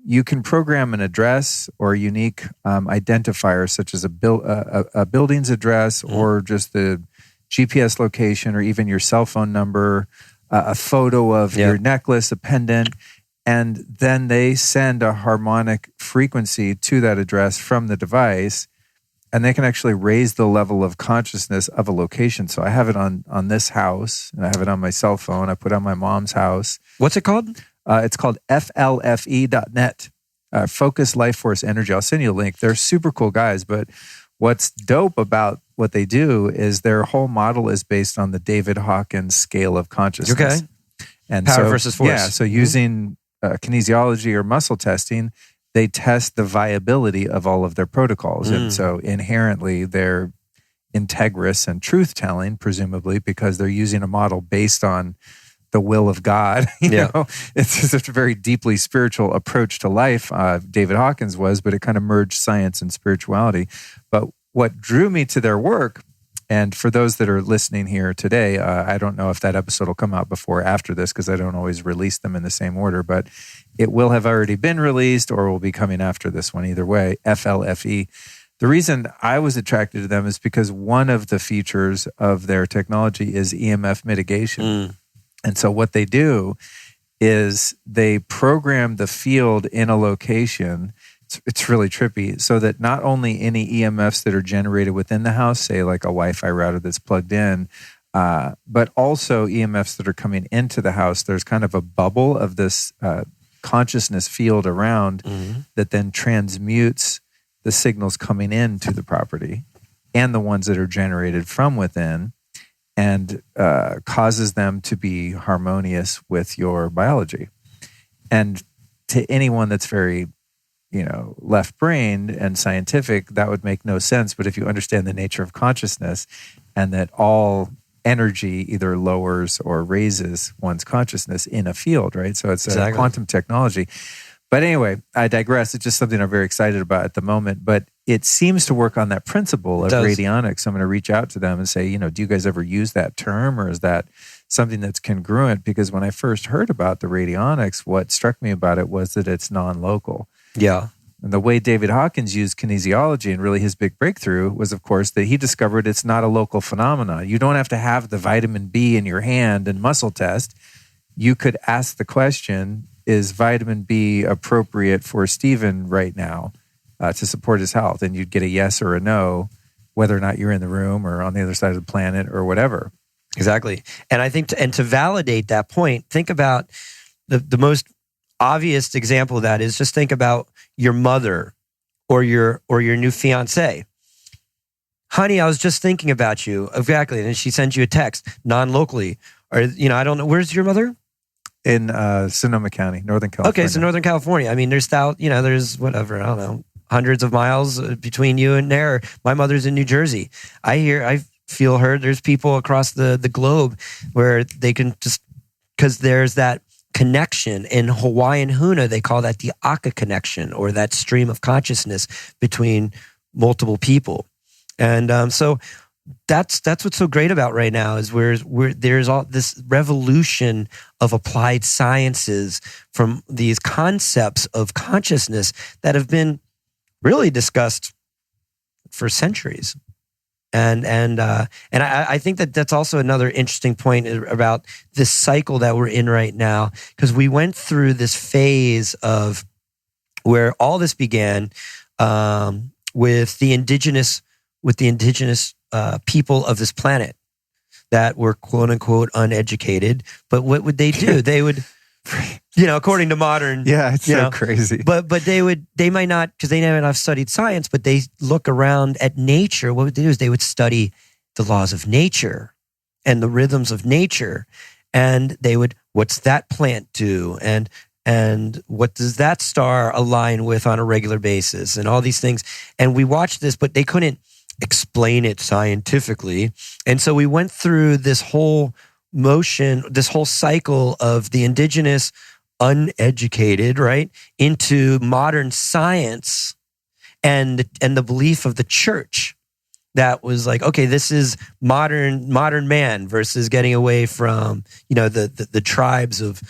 [SPEAKER 2] you can program an address or a unique identifier, such as a building's address, or just the GPS location, or even your cell phone number, a photo of your necklace, a pendant, and then they send a harmonic frequency to that address from the device. And they can actually raise the level of consciousness of a location. So I have it on this house, and I have it on my cell phone. I put it on my mom's house.
[SPEAKER 1] What's it called?
[SPEAKER 2] It's called flfe.net. Focus Life Force Energy. I'll send you a link. They're super cool guys, but what's dope about what they do is their whole model is based on the David Hawkins scale of consciousness.
[SPEAKER 1] Okay.
[SPEAKER 2] And
[SPEAKER 1] Power
[SPEAKER 2] so,
[SPEAKER 1] versus force.
[SPEAKER 2] Yeah, so using kinesiology or muscle testing, they test the viability of all of their protocols. And so inherently they're integrous and truth-telling, presumably, because they're using a model based on the will of God. You know, it's just a very deeply spiritual approach to life. David Hawkins was, but it kind of merged science and spirituality. But what drew me to their work, and for those that are listening here today, I don't know if that episode will come out before or after this because I don't always release them in the same order, but it will have already been released or will be coming after this one. Either way, FLFE. The reason I was attracted to them is because one of the features of their technology is EMF mitigation. And so what they do is they program the field in a location. It's really trippy, so that not only any EMFs that are generated within the house, say like a Wi-Fi router that's plugged in, but also EMFs that are coming into the house. There's kind of a bubble of this consciousness field around that then transmutes the signals coming into the property and the ones that are generated from within, and causes them to be harmonious with your biology. And to anyone that's very, left-brained and scientific, that would make no sense. But if you understand the nature of consciousness and that all energy either lowers or raises one's consciousness in a field, right? So it's a quantum technology. But anyway, I digress. It's just something I'm very excited about at the moment. But it seems to work on that principle of radionics. I'm going to reach out to them and say, do you guys ever use that term, or is that something that's congruent? Because when I first heard about the radionics, what struck me about it was that it's non-local.
[SPEAKER 1] Yeah.
[SPEAKER 2] And the way David Hawkins used kinesiology, and really his big breakthrough, was, of course, that he discovered it's not a local phenomenon. You don't have to have the vitamin B in your hand and muscle test. You could ask the question, is vitamin B appropriate for Stephen right now to support his health? And you'd get a yes or a no, whether or not you're in the room or on the other side of the planet or whatever.
[SPEAKER 1] Exactly. And I think, to validate that point, think about the most obvious example of that is just think about your mother or your new fiance. Honey, I was just thinking about you. Exactly. And she sends you a text non-locally. Or, I don't know. Where's your mother?
[SPEAKER 2] In Sonoma County, Northern California.
[SPEAKER 1] Okay, so Northern California. I mean, there's whatever, I don't know, hundreds of miles between you and there. My mother's in New Jersey. I feel her. There's people across the globe where they can just, because there's that connection. In Hawaiian Huna, they call that the Aka connection, or that stream of consciousness between multiple people. And so that's what's so great about right now is where there's all this revolution of applied sciences from these concepts of consciousness that have been really discussed for centuries. And I think that's also another interesting point about this cycle that we're in right now, because we went through this phase of where all this began with the indigenous people of this planet that were quote unquote uneducated. But what would they do? They would, according to modern,
[SPEAKER 2] it's so crazy.
[SPEAKER 1] But they might not, because they never have studied science, but they look around at nature. What would they do is they would study the laws of nature and the rhythms of nature. And they would, what's that plant do? And what does that star align with on a regular basis? And all these things. And we watched this, but they couldn't explain it scientifically. And so we went through this whole motion, this whole cycle of the indigenous uneducated, right, into modern science and the belief of the church that was like, okay, this is modern man versus getting away from, the tribes of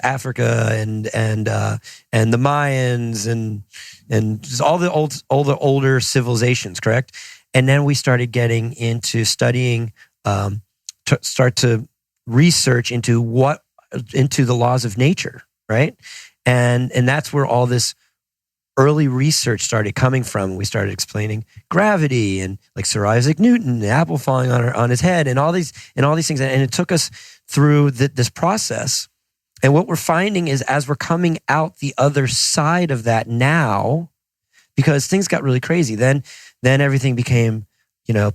[SPEAKER 1] Africa and the Mayans and just all the older civilizations, correct? And then we started getting into studying, start to research into the laws of nature, right? And that's where all this early research started coming from. We started explaining gravity and like Sir Isaac Newton, the apple falling on his head, and all these things. And it took us through this process And what we're finding is as we're coming out the other side of that now, because things got really crazy, then everything became,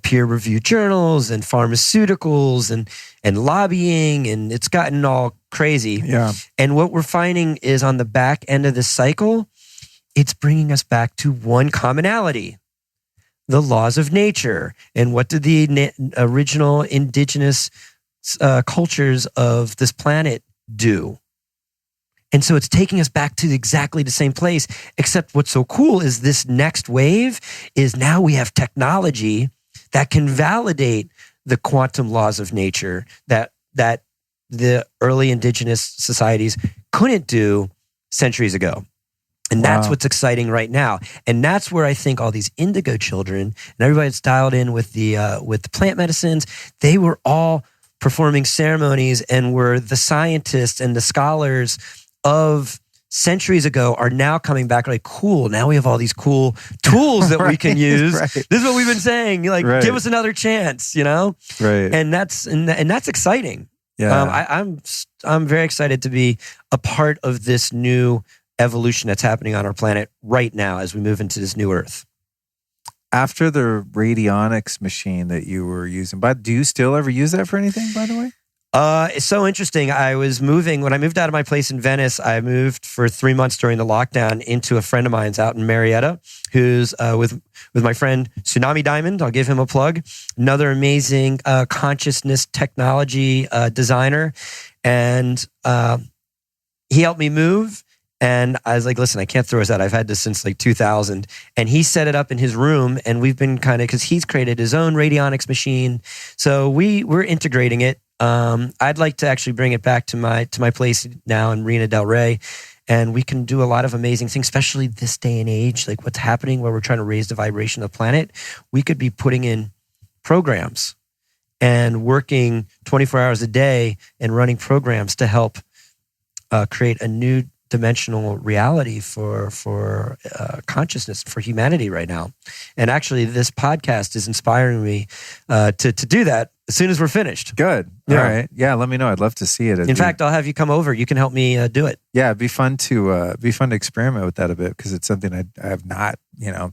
[SPEAKER 1] peer-reviewed journals and pharmaceuticals and lobbying, and it's gotten all crazy.
[SPEAKER 2] Yeah.
[SPEAKER 1] And what we're finding is on the back end of this cycle, it's bringing us back to one commonality: the laws of nature. And what did the original indigenous cultures of this planet do? And so it's taking us back to exactly the same place, except what's so cool is this next wave is now we have technology that can validate the quantum laws of nature that the early indigenous societies couldn't do centuries ago. And that's what's exciting right now. And that's where I think all these indigo children and everybody that's dialed in with the plant medicines, they were all performing ceremonies and were the scientists and the scholars of centuries ago are now coming back like, cool, now we have all these cool tools that we can use.
[SPEAKER 2] Right.
[SPEAKER 1] This is what we've been saying, give us another chance,
[SPEAKER 2] Right.
[SPEAKER 1] And that's exciting.
[SPEAKER 2] Yeah.
[SPEAKER 1] I'm very excited to be a part of this new evolution that's happening on our planet right now as we move into this new Earth.
[SPEAKER 2] After the radionics machine that you were using, but do you still ever use that for anything, by the way?
[SPEAKER 1] It's so interesting. When I moved out of my place in Venice, I moved for 3 months during the lockdown into a friend of mine's out in Marietta, who's with my friend Tsunami Diamond. I'll give him a plug. Another amazing consciousness technology designer. And he helped me move. And I was like, listen, I can't throw this out. I've had this since 2000. And he set it up in his room. And we've been because he's created his own radionics machine. So we're integrating it. I'd like to actually bring it back to my place now in Marina del Rey. And we can do a lot of amazing things, especially this day and age, like what's happening where we're trying to raise the vibration of the planet. We could be putting in programs and working 24 hours a day and running programs to help create a new dimensional reality for consciousness, for humanity right now. And actually, this podcast is inspiring me to do that as soon as we're finished.
[SPEAKER 2] Good.
[SPEAKER 1] Yeah.
[SPEAKER 2] All right. Yeah, let me know. I'd love to see it.
[SPEAKER 1] In fact, I'll have you come over. You can help me do it.
[SPEAKER 2] Yeah, it'd be fun to experiment with that a bit because it's something I have not,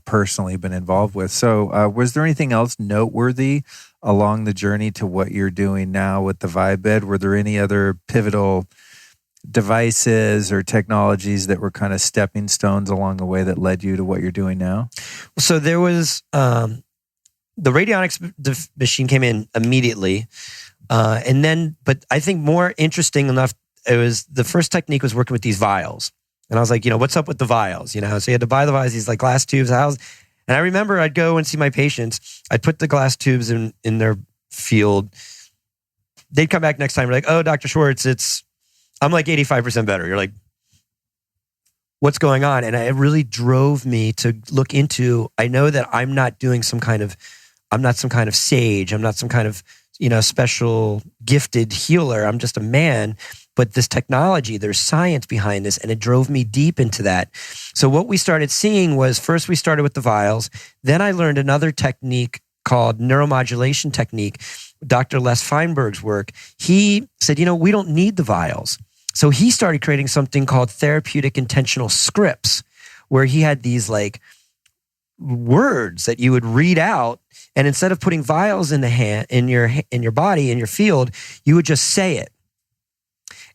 [SPEAKER 2] personally been involved with. So, was there anything else noteworthy along the journey to what you're doing now with the V.I.B.E Bed? Were there any other pivotal devices or technologies that were kind of stepping stones along the way that led you to what you're doing now?
[SPEAKER 1] So there was the radionics machine came in immediately, but I think more interesting enough, it was the first technique was working with these vials, and I was like, what's up with the vials? So you had to buy the vials, these glass tubes. And I remember I'd go and see my patients. I'd put the glass tubes in their field. They'd come back next time, like, oh, Dr. Schwartz, I'm 85% better. You're like, what's going on? And it really drove me to look into, I know that I'm not some kind of sage. I'm not some kind of, special gifted healer. I'm just a man. But this technology, there's science behind this. And it drove me deep into that. So what we started seeing was first we started with the vials. Then I learned another technique called neuromodulation technique. Dr. Les Feinberg's work. He said, we don't need the vials. So he started creating something called therapeutic intentional scripts, where he had these words that you would read out, and instead of putting vials in your body, in your field, you would just say it.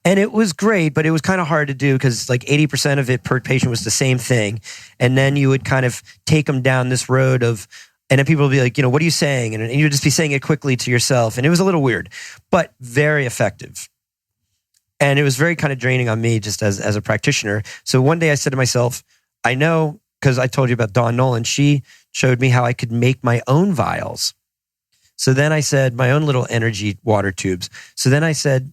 [SPEAKER 1] And it was great, but it was kind of hard to do because 80% of it per patient was the same thing. And then you would kind of take them down this road of, and then people would be like, what are you saying? And you'd just be saying it quickly to yourself. And it was a little weird, but very effective. And it was very kind of draining on me just as a practitioner. So one day I said to myself, I know, because I told you about Dawn Nolan, she showed me how I could make my own vials. So then I said, my own little energy water tubes. So then I said,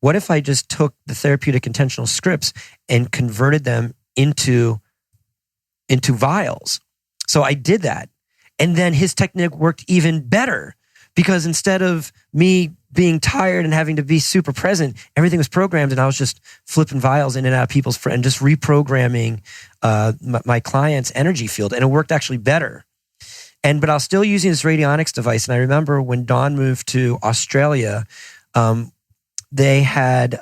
[SPEAKER 1] what if I just took the therapeutic intentional scripts and converted them into vials? So I did that. And then his technique worked even better because instead of me being tired and having to be super present, everything was programmed and I was just flipping vials in and out of people's and just reprogramming my client's energy field. And it worked actually better. But I was still using this radionics device. And I remember when Dawn moved to Australia, they had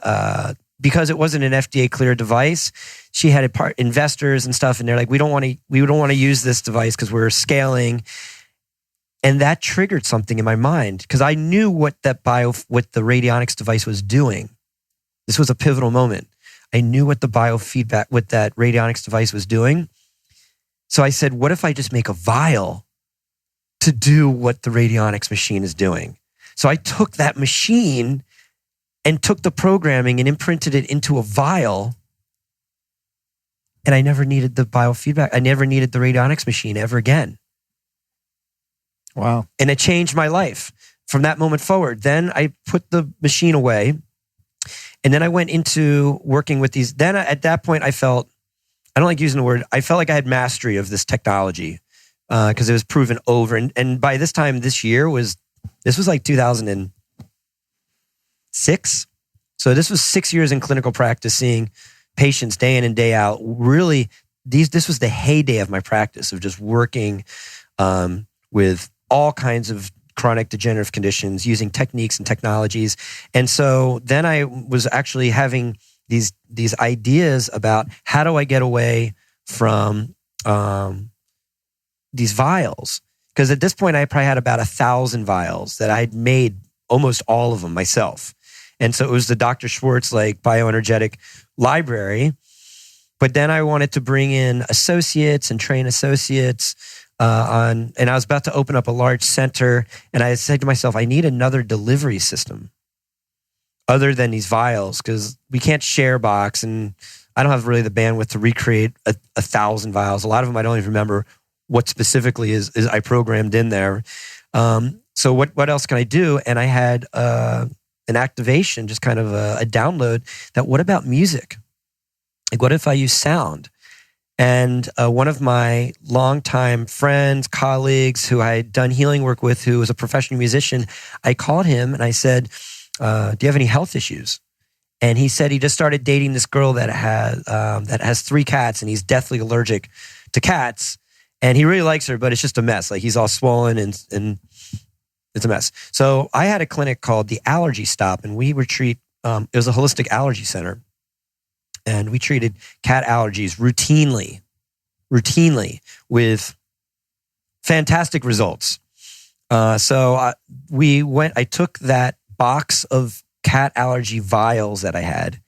[SPEAKER 1] because it wasn't an FDA cleared device, she had investors and stuff, and they're like, we don't want to use this device because we're scaling. And that triggered something in my mind because I knew what the radionics device was doing. This was a pivotal moment. I knew what the biofeedback, what that radionics device was doing. So I said, what if I just make a vial to do what the radionics machine is doing? So I took that machine and took the programming and imprinted it into a vial. And I never needed the biofeedback. I never needed the radionics machine ever again.
[SPEAKER 2] Wow.
[SPEAKER 1] And it changed my life from that moment forward. Then I put the machine away. And then I went into working with these. Then at that point, I felt, I don't like using the word, I felt like I had mastery of this technology because it was proven over. And by this time this year this was like 2006. So this was 6 years in clinical practice, seeing patients day in and day out. Really, this was the heyday of my practice of just working with all kinds of chronic degenerative conditions, using techniques and technologies. And so then I was actually having these ideas about how do I get away from these vials? Because at this point, I probably had about 1,000 vials that I had made almost all of them myself. And so it was the Dr. Schwartz, like Bioenergetic library. But then I wanted to bring in associates and train associates and I was about to open up a large center. And I said to myself, I need another delivery system other than these vials because we can't share box. And I don't have really the bandwidth to recreate 1,000 vials. A lot of them I don't even remember what specifically is I programmed in there. So what else can I do? And I had an activation, just kind of a download that what about music? Like what if I use sound? And one of my longtime friends, colleagues who I had done healing work with, who was a professional musician, I called him and I said, do you have any health issues? And he said he just started dating this girl that has 3 cats and he's deathly allergic to cats. And he really likes her, but it's just a mess. Like he's all swollen and it's a mess. So I had a clinic called the Allergy Stop, and we would treat, it was a holistic allergy center. And we treated cat allergies routinely with fantastic results. I took that box of cat allergy vials that I had,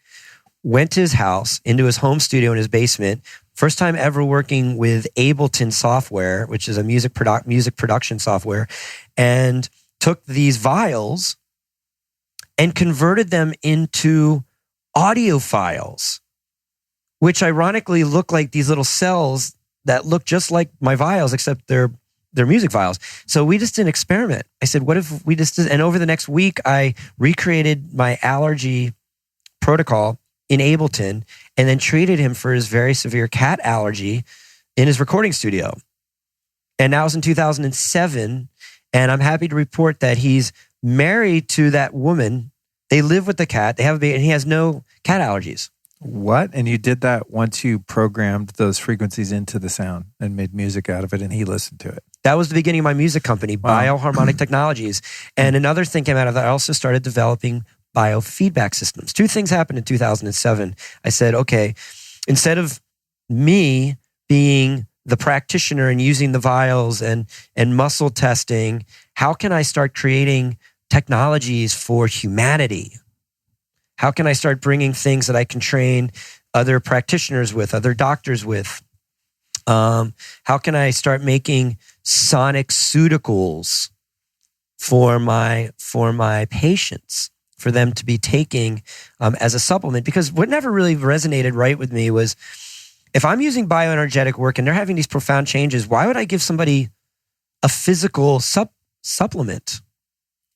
[SPEAKER 1] went to his house, into his home studio in his basement. First time ever working with Ableton software, which is a music production software, and took these vials and converted them into audio files, which ironically look like these little cells that look just like my vials, except they're music files. So we just did an experiment. I said, what if we just did, and over the next week, I recreated my allergy protocol in Ableton and then treated him for his very severe cat allergy in his recording studio. And that was in 2007. And I'm happy to report that he's married to that woman. They live with the cat. They have a baby, and he has no cat allergies.
[SPEAKER 2] What? And you did that once you programmed those frequencies into the sound and made music out of it, and he listened to it.
[SPEAKER 1] That was the beginning of my music company,
[SPEAKER 2] Wow.
[SPEAKER 1] Bioharmonic Technologies. And another thing came out of that. I also started developing biofeedback systems. 2 things happened in 2007. I said, okay, instead of me being the practitioner and using the vials and muscle testing, how can I start creating technologies for humanity? How can I start bringing things that I can train other practitioners with, other doctors with? How can I start making sonic pseuticals for my patients, for them to be taking as a supplement? Because what never really resonated right with me was, if I'm using bioenergetic work and they're having these profound changes, why would I give somebody a physical supplement?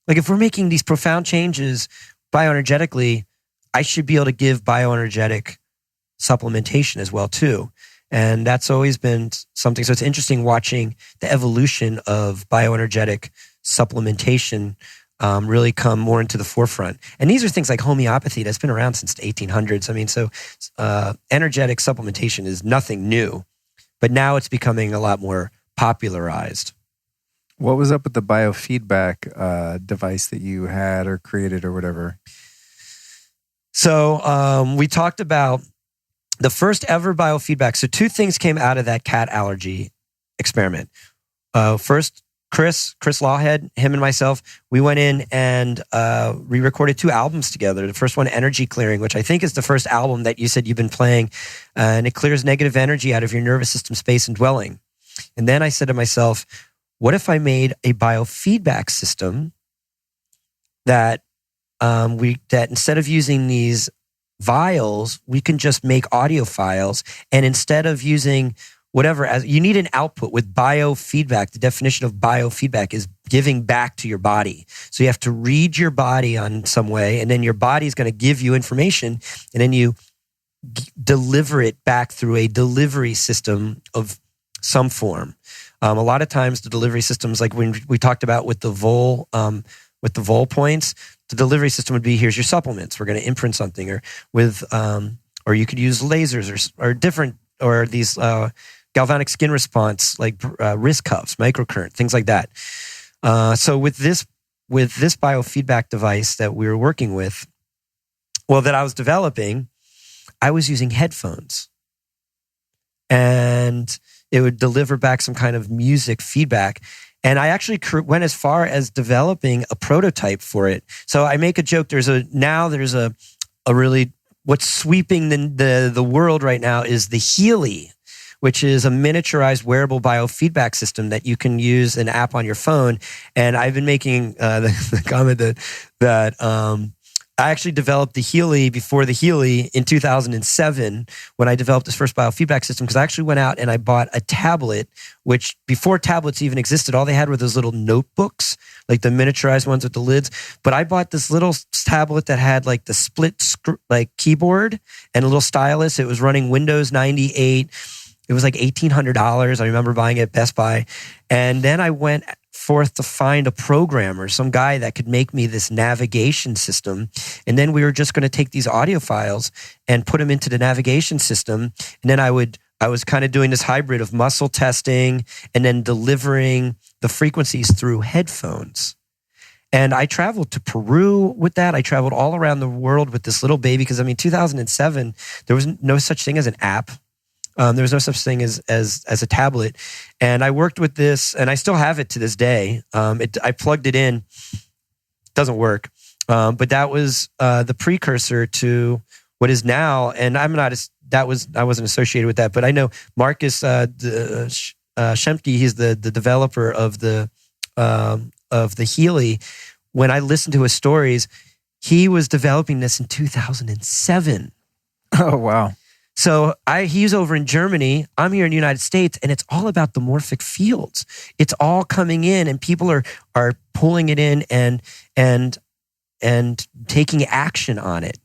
[SPEAKER 1] Like if we're making these profound changes bioenergetically, I should be able to give bioenergetic supplementation as well too. And that's always been something. So it's interesting watching the evolution of bioenergetic supplementation really come more into the forefront. And these are things like homeopathy that's been around since the 1800s. I mean, so energetic supplementation is nothing new, but now it's becoming a lot more popularized.
[SPEAKER 2] What was up with the biofeedback device that you had or created or whatever?
[SPEAKER 1] So we talked about the first ever biofeedback. So 2 things came out of that cat allergy experiment. First, Chris Lawhead, him and myself, we went in and we recorded 2 albums together. The first one, Energy Clearing, which I think is the first album that you said you've been playing, and it clears negative energy out of your nervous system, space, and dwelling. And then I said to myself, what if I made a biofeedback system that that instead of using these vials, we can just make audio files, and instead of using whatever, as you need an output with biofeedback. The definition of biofeedback is giving back to your body. So you have to read your body on some way, and then your body is going to give you information, and then you deliver it back through a delivery system of some form. A lot of times the delivery systems, like when we talked about with the vol points, the delivery system would be, here's your supplements. We're going to imprint something, or with, or you could use lasers or different, or these galvanic skin response, like wrist cuffs, microcurrent, things like that. So with this biofeedback device that we were working with, that I was developing, I was using headphones, and it would deliver back some kind of music feedback. And I actually went as far as developing a prototype for it. So I make a joke. There's a really, what's sweeping the world right now is the Healy, which is a miniaturized wearable biofeedback system that you can use an app on your phone. And I've been making the comment that I actually developed the Healy before the Healy in 2007 when I developed this first biofeedback system, because I actually went out and I bought a tablet, which before tablets even existed, all they had were those little notebooks, like the miniaturized ones with the lids. But I bought this little tablet that had like the split keyboard and a little stylus. It was running Windows 98. It was like $1,800. I remember buying it at Best Buy. And then I went forth to find a programmer, some guy that could make me this navigation system. And then we were just going to take these audio files and put them into the navigation system. And then I was kind of doing this hybrid of muscle testing and then delivering the frequencies through headphones. And I traveled to Peru with that. I traveled all around the world with this little baby, because 2007, there was no such thing as an app. There was no such thing as a tablet. And I worked with this, and I still have it to this day. I plugged it in. It doesn't work. But that was the precursor to what is now, and I wasn't associated with that, but I know Marcus Schemke, he's the developer of the Healy. When I listened to his stories, he was developing this in 2007.
[SPEAKER 2] Oh, wow.
[SPEAKER 1] So he's over in Germany, I'm here in the United States, and it's all about the morphic fields. It's all coming in, and people are pulling it in and taking action on it.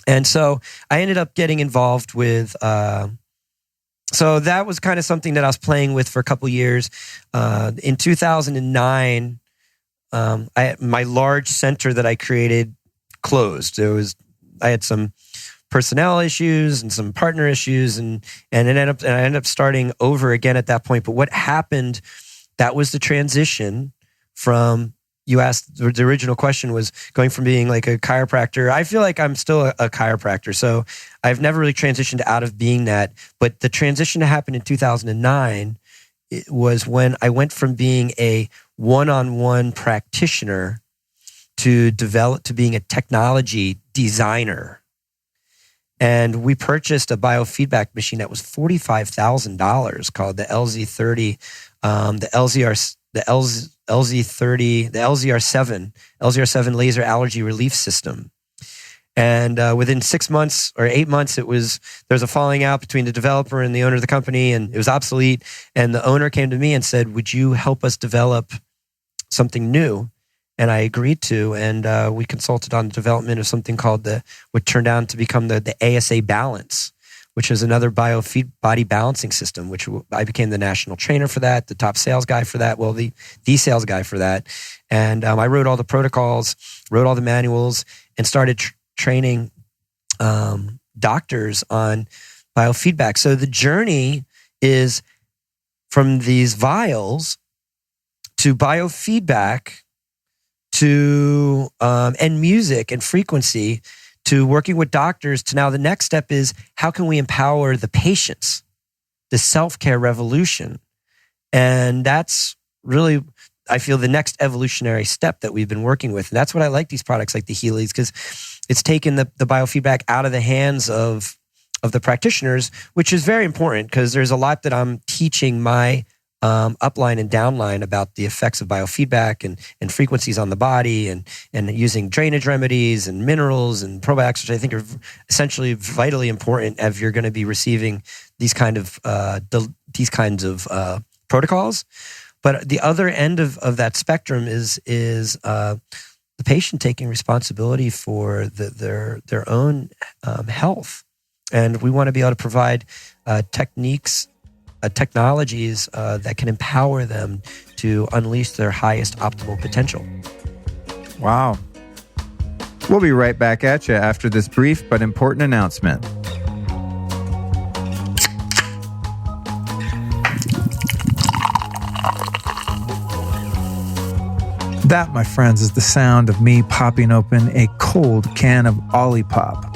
[SPEAKER 1] And so I ended up getting involved with, so that was kind of something that I was playing with for a couple years. In 2009, my large center that I created closed. I had some personnel issues and some partner issues, and I ended up starting over again at that point. But what happened, that was the transition from, you asked, the original question was going from being like a chiropractor. I feel like I'm still a chiropractor, so I've never really transitioned out of being that. But the transition that happened in 2009 was when I went from being a one-on-one practitioner to being a technology designer. And we purchased a biofeedback machine that was $45,000 called the LZ30, the LZR7 laser allergy relief system. And within 6 months or 8 months, there was a falling out between the developer and the owner of the company, and it was obsolete. And the owner came to me and said, "Would you help us develop something new?" And I agreed to, and we consulted on the development of something called what turned out to become the ASA Balance, which is another body balancing system, which I became the national trainer for that, the top sales guy for that, the sales guy for that. And I wrote all the protocols, wrote all the manuals, and started training doctors on biofeedback. So the journey is from these vials to biofeedback to and music and frequency to working with doctors to now the next step is how can we empower the patients, the self-care revolution? And that's really, I feel, the next evolutionary step that we've been working with. And that's what I like these products like the Healy's, because it's taken the biofeedback out of the hands of the practitioners, which is very important because there's a lot that I'm teaching my upline and downline about the effects of biofeedback and frequencies on the body and using drainage remedies and minerals and probiotics, which I think are essentially vitally important if you're going to be receiving these kinds of protocols. But the other end of that spectrum is the patient taking responsibility for their own health. And we want to be able to provide techniques, technologies that can empower them to unleash their highest optimal potential.
[SPEAKER 2] Wow. We'll be right back at you after this brief but important announcement. That, my friends, is the sound of me popping open a cold can of Olipop.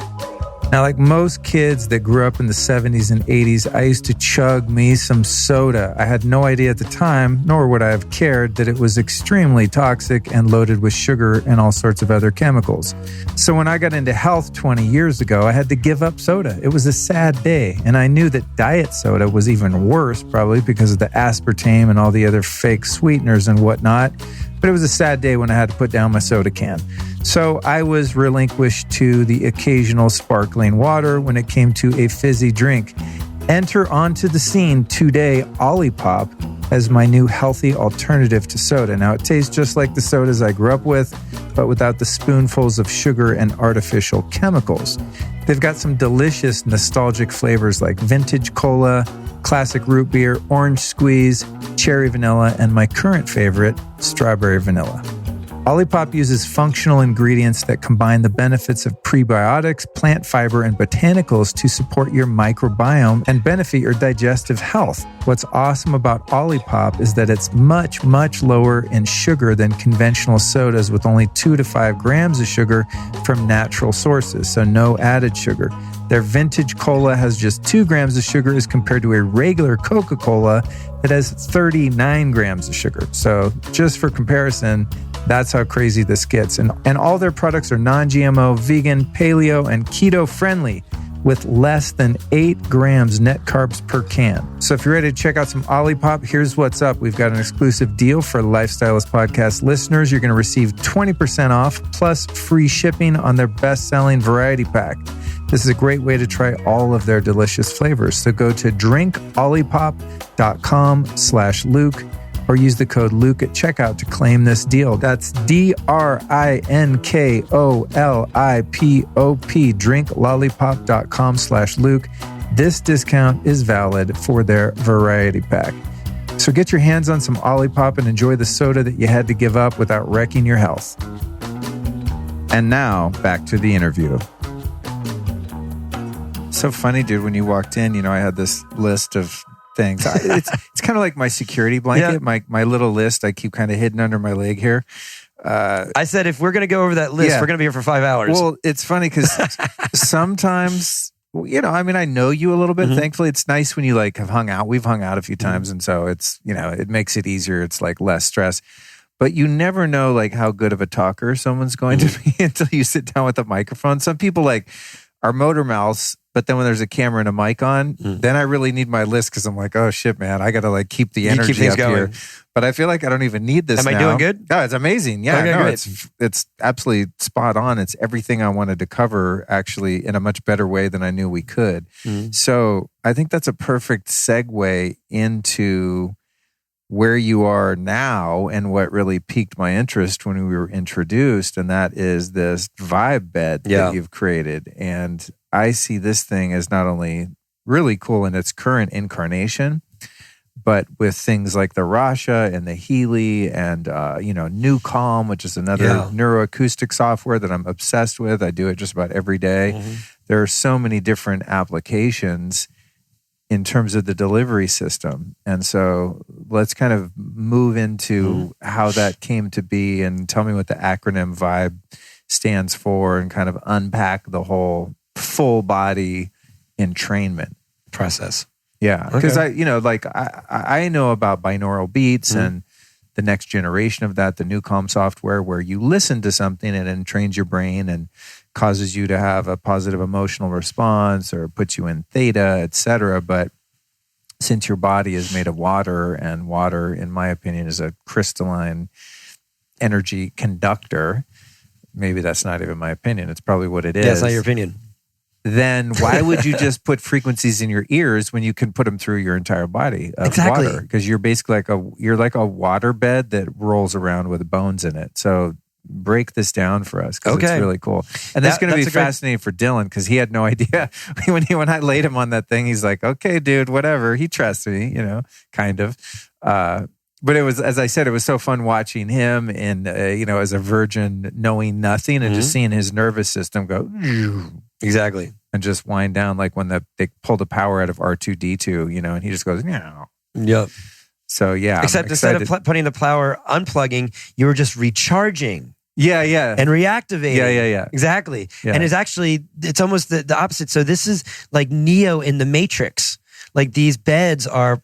[SPEAKER 2] Now, like most kids that grew up in the 70s and 80s, I used to chug me some soda. I had no idea at the time, nor would I have cared, that it was extremely toxic and loaded with sugar and all sorts of other chemicals. So when I got into health 20 years ago, I had to give up soda. It was a sad day, and I knew that diet soda was even worse, probably because of the aspartame and all the other fake sweeteners and whatnot. But it was a sad day when I had to put down my soda can. So I was relinquished to the occasional sparkling water when it came to a fizzy drink. Enter onto the scene today Olipop as my new healthy alternative to soda. Now, it tastes just like the sodas I grew up with, but without the spoonfuls of sugar and artificial chemicals. They've got some delicious nostalgic flavors like vintage cola, classic root beer, orange squeeze, cherry vanilla, and my current favorite, strawberry vanilla. Olipop uses functional ingredients that combine the benefits of prebiotics, plant fiber, and botanicals to support your microbiome and benefit your digestive health. What's awesome about Olipop is that it's much, much lower in sugar than conventional sodas with only 2 to 5 grams of sugar from natural sources, so no added sugar. Their vintage cola has just 2 grams of sugar as compared to a regular Coca-Cola that has 39 grams of sugar. So just for comparison, that's how crazy this gets. And all their products are non-GMO, vegan, paleo, and keto friendly with less than 8 grams net carbs per can. So if you're ready to check out some Olipop, here's what's up. We've got an exclusive deal for Lifestylist Podcast listeners. You're going to receive 20% off plus free shipping on their best-selling variety pack. This is a great way to try all of their delicious flavors. So go to drinkolipop.com/Luke or use the code Luke at checkout to claim this deal. That's DRINKOLIPOP, drinklollipop.com/Luke. This discount is valid for their variety pack. So get your hands on some Olipop and enjoy the soda that you had to give up without wrecking your health. And now, back to the interview. So funny, dude, when you walked in, I had this list of things. It's kind of like my security blanket, my little list I keep kind of hidden under my leg here.
[SPEAKER 1] I said, if we're going to go over that list, we're going to be here for 5 hours.
[SPEAKER 2] Well, it's funny because sometimes, I know you a little bit. Mm-hmm. Thankfully, it's nice when you have hung out. We've hung out a few times. And so it's, it makes it easier. It's less stress. But you never know how good of a talker someone's going to be until you sit down with a microphone. Some people are motor mouths, but then when there's a camera and a mic on, then I really need my list because I'm oh shit, man, I got to keep the energy keep up going. Here. But I feel like I don't even need this now.
[SPEAKER 1] Am I doing good?
[SPEAKER 2] Oh, it's amazing. Yeah,
[SPEAKER 1] okay,
[SPEAKER 2] it's absolutely spot on. It's everything I wanted to cover actually in a much better way than I knew we could. Mm-hmm. So I think that's a perfect segue into where you are now and what really piqued my interest when we were introduced, and that is this V.I.B.E Bed that you've created. And I see this thing as not only really cool in its current incarnation, but with things like the Rasha and the Healy and, New Calm, which is another neuroacoustic software that I'm obsessed with. I do it just about every day. Mm-hmm. There are so many different applications in terms of the delivery system. And so let's kind of move into how that came to be and tell me what the acronym V.I.B.E stands for and kind of unpack the whole full body entrainment
[SPEAKER 1] process.
[SPEAKER 2] Yeah, because I know about binaural beats and the next generation of that, the new Calm software, where you listen to something and it entrains your brain and causes you to have a positive emotional response or puts you in theta, etc. But since your body is made of water, and water, in my opinion, is a crystalline energy conductor, maybe that's not even my opinion. It's probably what it is.
[SPEAKER 1] That's not your opinion.
[SPEAKER 2] Then why would you just put frequencies in your ears when you can put them through your entire body of water? Because you're basically like a water bed that rolls around with bones in it. So break this down for us, because it's really cool. And that's going to be fascinating for Dylan, because he had no idea. when I laid him on that thing, he's like, okay, dude, whatever. He trusts me, kind of. But it was, as I said, it was so fun watching him and, as a virgin, knowing nothing and just seeing his nervous system go.
[SPEAKER 1] Exactly.
[SPEAKER 2] And just wind down, like when they pull the power out of R2-D2, and he just goes, no.
[SPEAKER 1] Yep.
[SPEAKER 2] So, yeah.
[SPEAKER 1] Except instead of putting the power, unplugging, you were just recharging.
[SPEAKER 2] Yeah.
[SPEAKER 1] And reactivating.
[SPEAKER 2] Yeah.
[SPEAKER 1] Exactly.
[SPEAKER 2] Yeah.
[SPEAKER 1] And it's almost the opposite. So this is like Neo in the Matrix. Like these beds are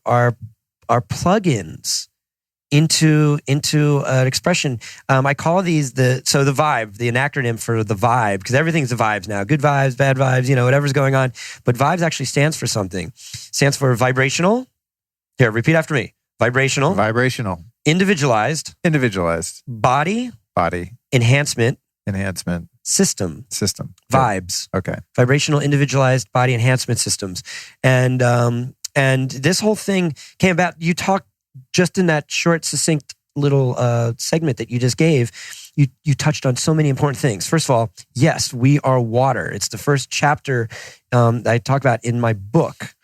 [SPEAKER 1] plugins into an expression. I call these the V.I.B.E, the acronym for the V.I.B E, because everything's the vibes now. Good vibes, bad vibes, whatever's going on. But vibes actually stands for something. Stands for vibrational. Here, repeat after me. Vibrational. Individualized. Body. Enhancement. System. Vibes.
[SPEAKER 2] Okay.
[SPEAKER 1] Vibrational, individualized body enhancement systems. And this whole thing came about. You talked just in that short, succinct little segment that you just gave. You touched on so many important things. First of all, yes, we are water. It's the first chapter that I talk about in my book.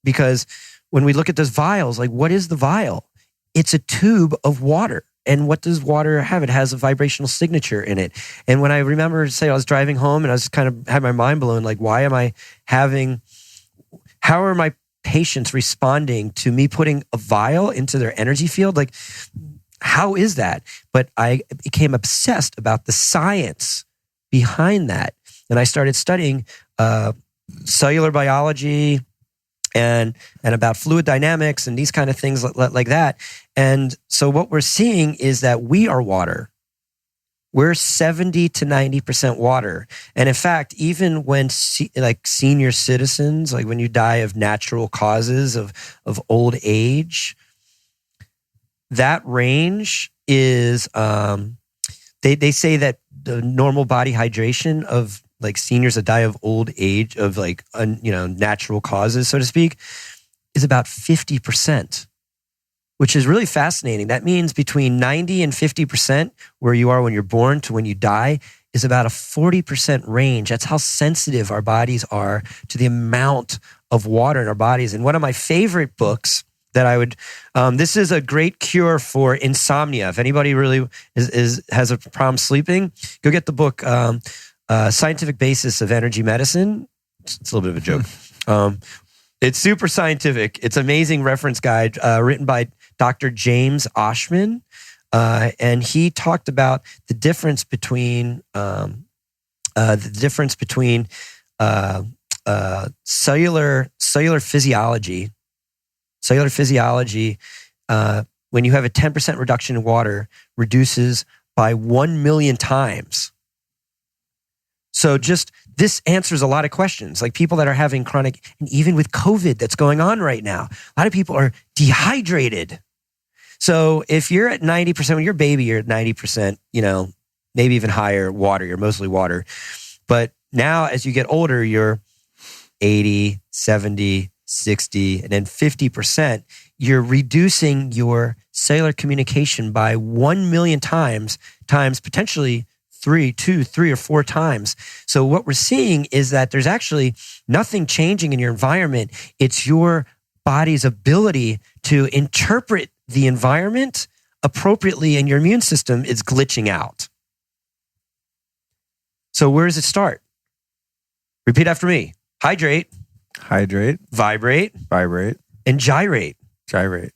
[SPEAKER 1] Because when we look at those vials, like, what is the vial? It's a tube of water. And what does water have? It has a vibrational signature in it. And when I remember, I was driving home and I was kind of had my mind blown, like, how are my patients responding to me putting a vial into their energy field? Like, how is that? But I became obsessed about the science behind that. And I started studying cellular biology and about fluid dynamics and these kind of things like that. And so what we're seeing is that we are water. We're 70 to 90% water. And in fact, even when senior citizens, like when you die of natural causes of old age, that range is, they say that the normal body hydration of like seniors that die of old age of natural causes, so to speak, is about 50%. Which is really fascinating. That means between 90 and 50% where you are when you're born to when you die is about a 40% range. That's how sensitive our bodies are to the amount of water in our bodies. And one of my favorite books that I would, this is a great cure for insomnia. If anybody really has a problem sleeping, go get the book, Scientific Basis of Energy Medicine. It's a little bit of a joke. It's super scientific. It's an amazing reference guide written by Dr. James Oshman, and he talked about the difference between cellular physiology. Cellular physiology, when you have a 10% reduction in water, reduces by 1 million times. So just this answers a lot of questions. Like people that are having chronic, and even with COVID that's going on right now, a lot of people are dehydrated. So if you're at 90%, when you're a baby, you're at 90%, maybe even higher water. You're mostly water. But now as you get older, you're 80, 70, 60, and then 50%. You're reducing your cellular communication by 1 million times potentially 3 or 4 times. So what we're seeing is that there's actually nothing changing in your environment. It's your body's ability to interpret the environment appropriately, and your immune system is glitching out. So where does it start? Repeat after me. Hydrate. Vibrate.
[SPEAKER 2] Vibrate.
[SPEAKER 1] And gyrate.
[SPEAKER 2] Gyrate.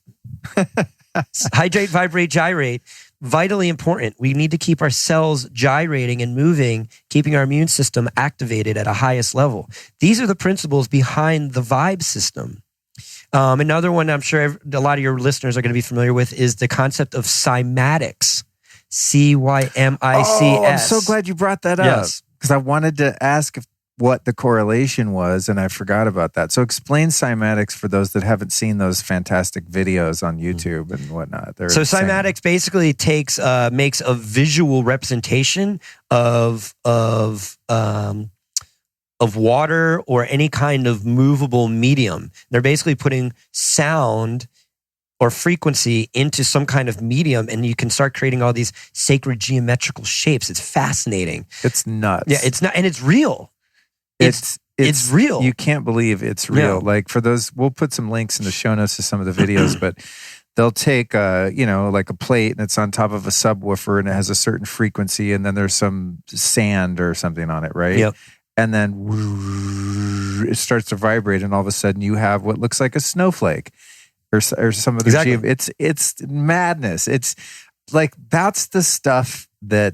[SPEAKER 1] Hydrate, vibrate, gyrate vitally important. We need to keep our cells gyrating and moving, keeping our immune system activated at a highest level. These are the principles behind the V.I.B.E system. Another one I'm sure a lot of your listeners are going to be familiar with is the concept of cymatics. Cymics.
[SPEAKER 2] Oh, I'm so glad you brought that up.
[SPEAKER 1] Yes.
[SPEAKER 2] Because I wanted to ask what the correlation was, and I forgot about that. So explain cymatics for those that haven't seen those fantastic videos on YouTube and whatnot. They're
[SPEAKER 1] so
[SPEAKER 2] insane.
[SPEAKER 1] cymatics basically makes a visual representation of water or any kind of movable medium. They're basically putting sound or frequency into some kind of medium, and you can start creating all these sacred geometrical shapes. It's fascinating.
[SPEAKER 2] It's nuts.
[SPEAKER 1] Yeah, it's not, and it's real. It's real.
[SPEAKER 2] You can't believe it's real.
[SPEAKER 1] Yeah.
[SPEAKER 2] Like for those, we'll put some links in the show notes to some of the videos, but they'll take like a plate and it's on top of a subwoofer and it has a certain frequency, and then there's some sand or something on it, right?
[SPEAKER 1] Yep.
[SPEAKER 2] And then it starts to vibrate, and all of a sudden you have what looks like a snowflake or some of the
[SPEAKER 1] Exactly.
[SPEAKER 2] It's madness. It's like that's the stuff that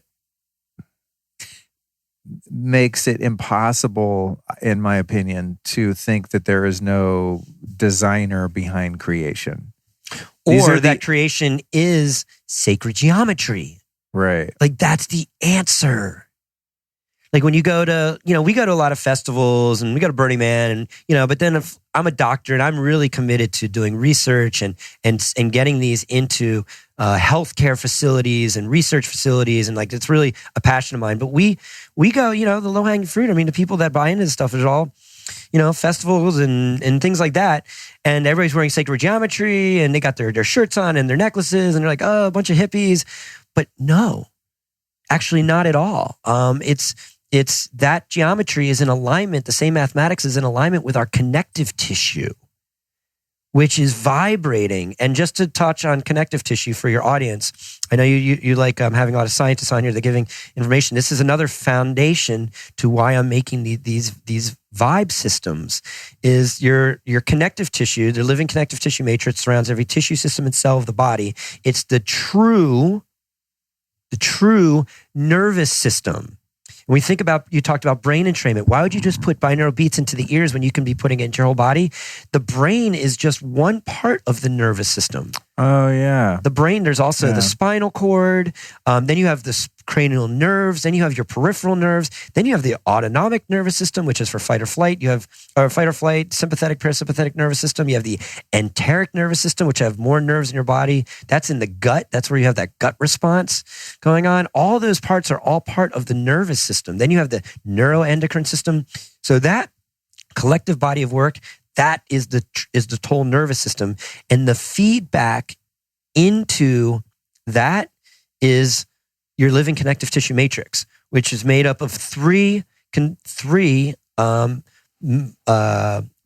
[SPEAKER 2] makes it impossible, in my opinion, to think that there is no designer behind creation.
[SPEAKER 1] Or that creation is sacred geometry.
[SPEAKER 2] Right.
[SPEAKER 1] Like that's the answer. Like when you go to, we go to a lot of festivals and we go to Burning Man and, but then if I'm a doctor and I'm really committed to doing research and getting these into healthcare facilities and research facilities, and like it's really a passion of mine. But we go, the low hanging fruit. I mean, the people that buy into this stuff is all, festivals and things like that. And everybody's wearing sacred geometry and they got their shirts on and their necklaces and they're like, oh, a bunch of hippies. But no, actually not at all. It's that geometry is in alignment. The same mathematics is in alignment with our connective tissue, which is vibrating. And just to touch on connective tissue for your audience, I know you like having a lot of scientists on here. They're giving information. This is another foundation to why I'm making these V.I.B.E systems. Is your connective tissue, the living connective tissue matrix surrounds every tissue system and cell of the body. It's the true nervous system. When we think about, you talked about brain entrainment. Why would you just put binaural beats into the ears when you can be putting it into your whole body? The brain is just one part of the nervous system.
[SPEAKER 2] Oh, yeah.
[SPEAKER 1] The brain, there's also the spinal cord. Then you have the cranial nerves. Then you have your peripheral nerves. Then you have the autonomic nervous system, which is for fight or flight. You have fight or flight, sympathetic, parasympathetic nervous system. You have the enteric nervous system, which have more nerves in your body. That's in the gut. That's where you have that gut response going on. All those parts are all part of the nervous system. Then you have the neuroendocrine system. So that collective body of work, that is the whole nervous system. And the feedback into that is your living connective tissue matrix, which is made up of three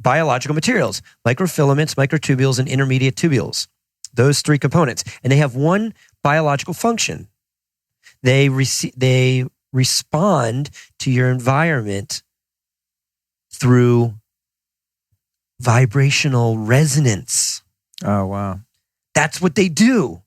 [SPEAKER 1] biological materials: microfilaments, microtubules, and intermediate tubules. Those three components. And they have one biological function. They respond to your environment through vibrational resonance.
[SPEAKER 2] Oh, wow.
[SPEAKER 1] That's what they do.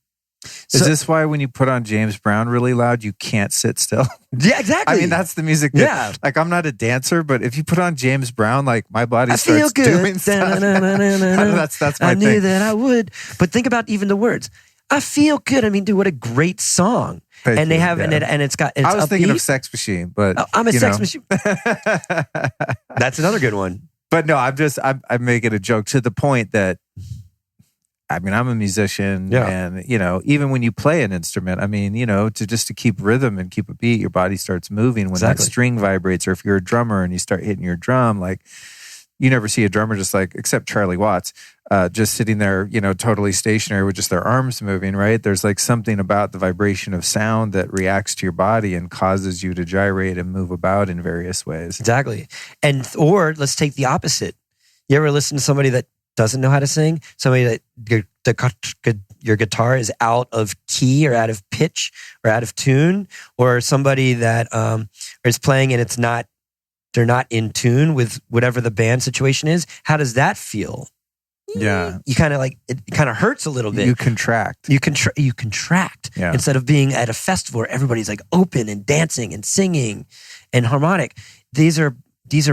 [SPEAKER 2] Is this why when you put on James Brown really loud, you can't sit still?
[SPEAKER 1] Yeah, exactly.
[SPEAKER 2] I mean, that's the music that, like, I'm not a dancer, but if you put on James Brown, like, my body starts doing stuff. That's my thing.
[SPEAKER 1] I knew that I would. But think about even the words. I feel good. I mean, dude, what a great song.
[SPEAKER 2] Thank
[SPEAKER 1] they
[SPEAKER 2] you,
[SPEAKER 1] have,
[SPEAKER 2] yeah.
[SPEAKER 1] and it's got, it's
[SPEAKER 2] I was
[SPEAKER 1] upbeat.
[SPEAKER 2] thinking of Sex Machine, but
[SPEAKER 1] I'm a sex machine. That's another good one.
[SPEAKER 2] But no, I'm making a joke to the point that, I mean, I'm a musician, and even when you play an instrument, I mean, to keep rhythm and keep a beat, your body starts moving when that string vibrates. Or if you're a drummer and you start hitting your drum, like you never see a drummer just like, except Charlie Watts, just sitting there, totally stationary with just their arms moving. Right? There's like something about the vibration of sound that reacts to your body and causes you to gyrate and move about in various ways.
[SPEAKER 1] Exactly. Or let's take the opposite. You ever listen to somebody that doesn't know how to sing, somebody that your guitar is out of key or out of pitch or out of tune, or somebody that is playing and they're not in tune with whatever the band situation is? How does that feel?
[SPEAKER 2] you
[SPEAKER 1] kind of like, it kind of hurts a little bit.
[SPEAKER 2] You contract.
[SPEAKER 1] You contract instead of being at a festival where everybody's like open and dancing and singing and harmonic. These are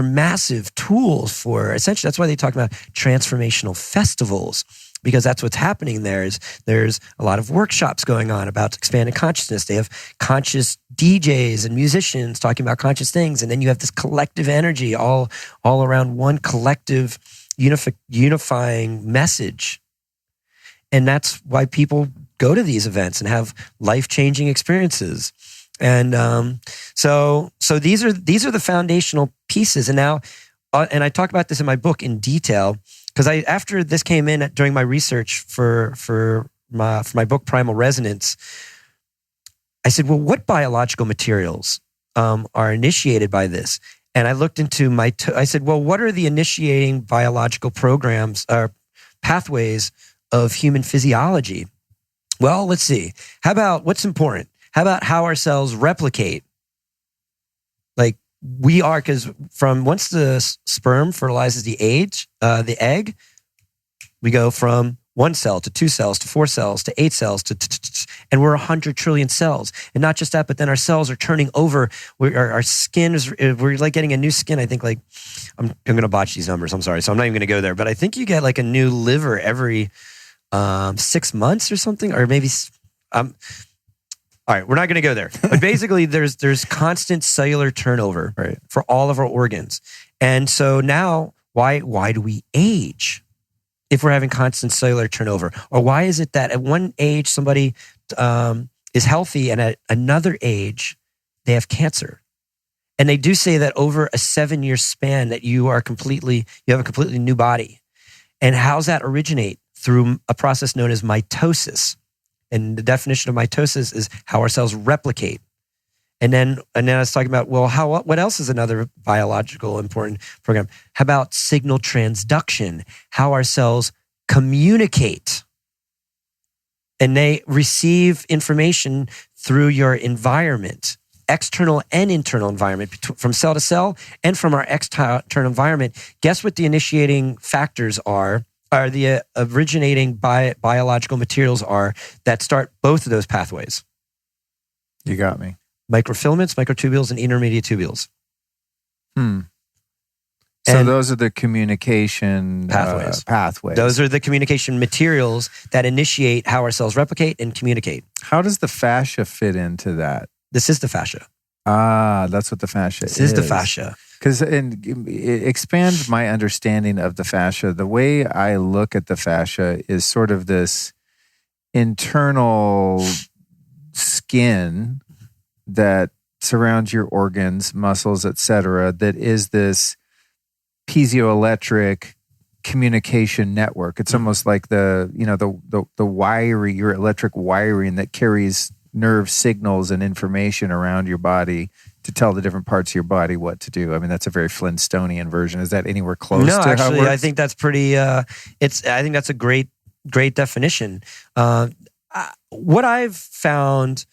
[SPEAKER 1] massive tools for, essentially, that's why they talk about transformational festivals, because that's what's happening there. There's a lot of workshops going on about expanded consciousness. They have conscious DJs and musicians talking about conscious things. And then you have this collective energy all around one collective unifying message. And that's why people go to these events and have life-changing experiences. And so these are the foundational pieces. And now, and I talk about this in my book in detail, because after this came in during my research for my book Primal Resonance, I said, well, what biological materials are initiated by this? And I looked into I said, well, what are the initiating biological programs or pathways of human physiology? Well, let's see. How about what's important? How about how our cells replicate? Like we are, because from once the sperm fertilizes the egg, we go from 1 cell to 2 cells to 4 cells to 8 cells and we're 100 trillion cells. And not just that, but then our cells are turning over. Our skin we're like getting a new skin. I think like, I'm going to botch these numbers. I'm sorry. So I'm not even going to go there, but I think you get like a new liver every 6 months or something, or maybe, all right, we're not going to go there. But basically, there's constant cellular turnover for all of our organs. And so now, why do we age if we're having constant cellular turnover? Or why is it that at one age, somebody is healthy and at another age, they have cancer? And they do say that over a 7-year span that you have a completely new body. And how's that originate? Through a process known as mitosis. And the definition of mitosis is how our cells replicate. And then I was talking about, well, what else is another biological important program? How about signal transduction? How our cells communicate. And they receive information through your environment, external and internal environment, from cell to cell and from our external environment. Guess what the initiating factors are the originating biological materials are that start both of those pathways?
[SPEAKER 2] You got me.
[SPEAKER 1] Microfilaments, microtubules, and intermediate tubules.
[SPEAKER 2] So those are the communication pathways.
[SPEAKER 1] Those are the communication materials that initiate how our cells replicate and communicate.
[SPEAKER 2] How does the fascia fit into that?
[SPEAKER 1] This is the fascia.
[SPEAKER 2] That's what the fascia is.
[SPEAKER 1] This is the fascia.
[SPEAKER 2] Because expand my understanding of the fascia. The way I look at the fascia is sort of this internal skin that surrounds your organs, muscles, etc. That is this piezoelectric communication network. It's almost like the wiring, your electric wiring that carries nerve signals and information around your body to tell the different parts of your body what to do. I mean, that's a very Flintstonian version. Is that anywhere close to
[SPEAKER 1] actually,
[SPEAKER 2] how it works?
[SPEAKER 1] I think that's pretty, I think that's a great definition. What I've found,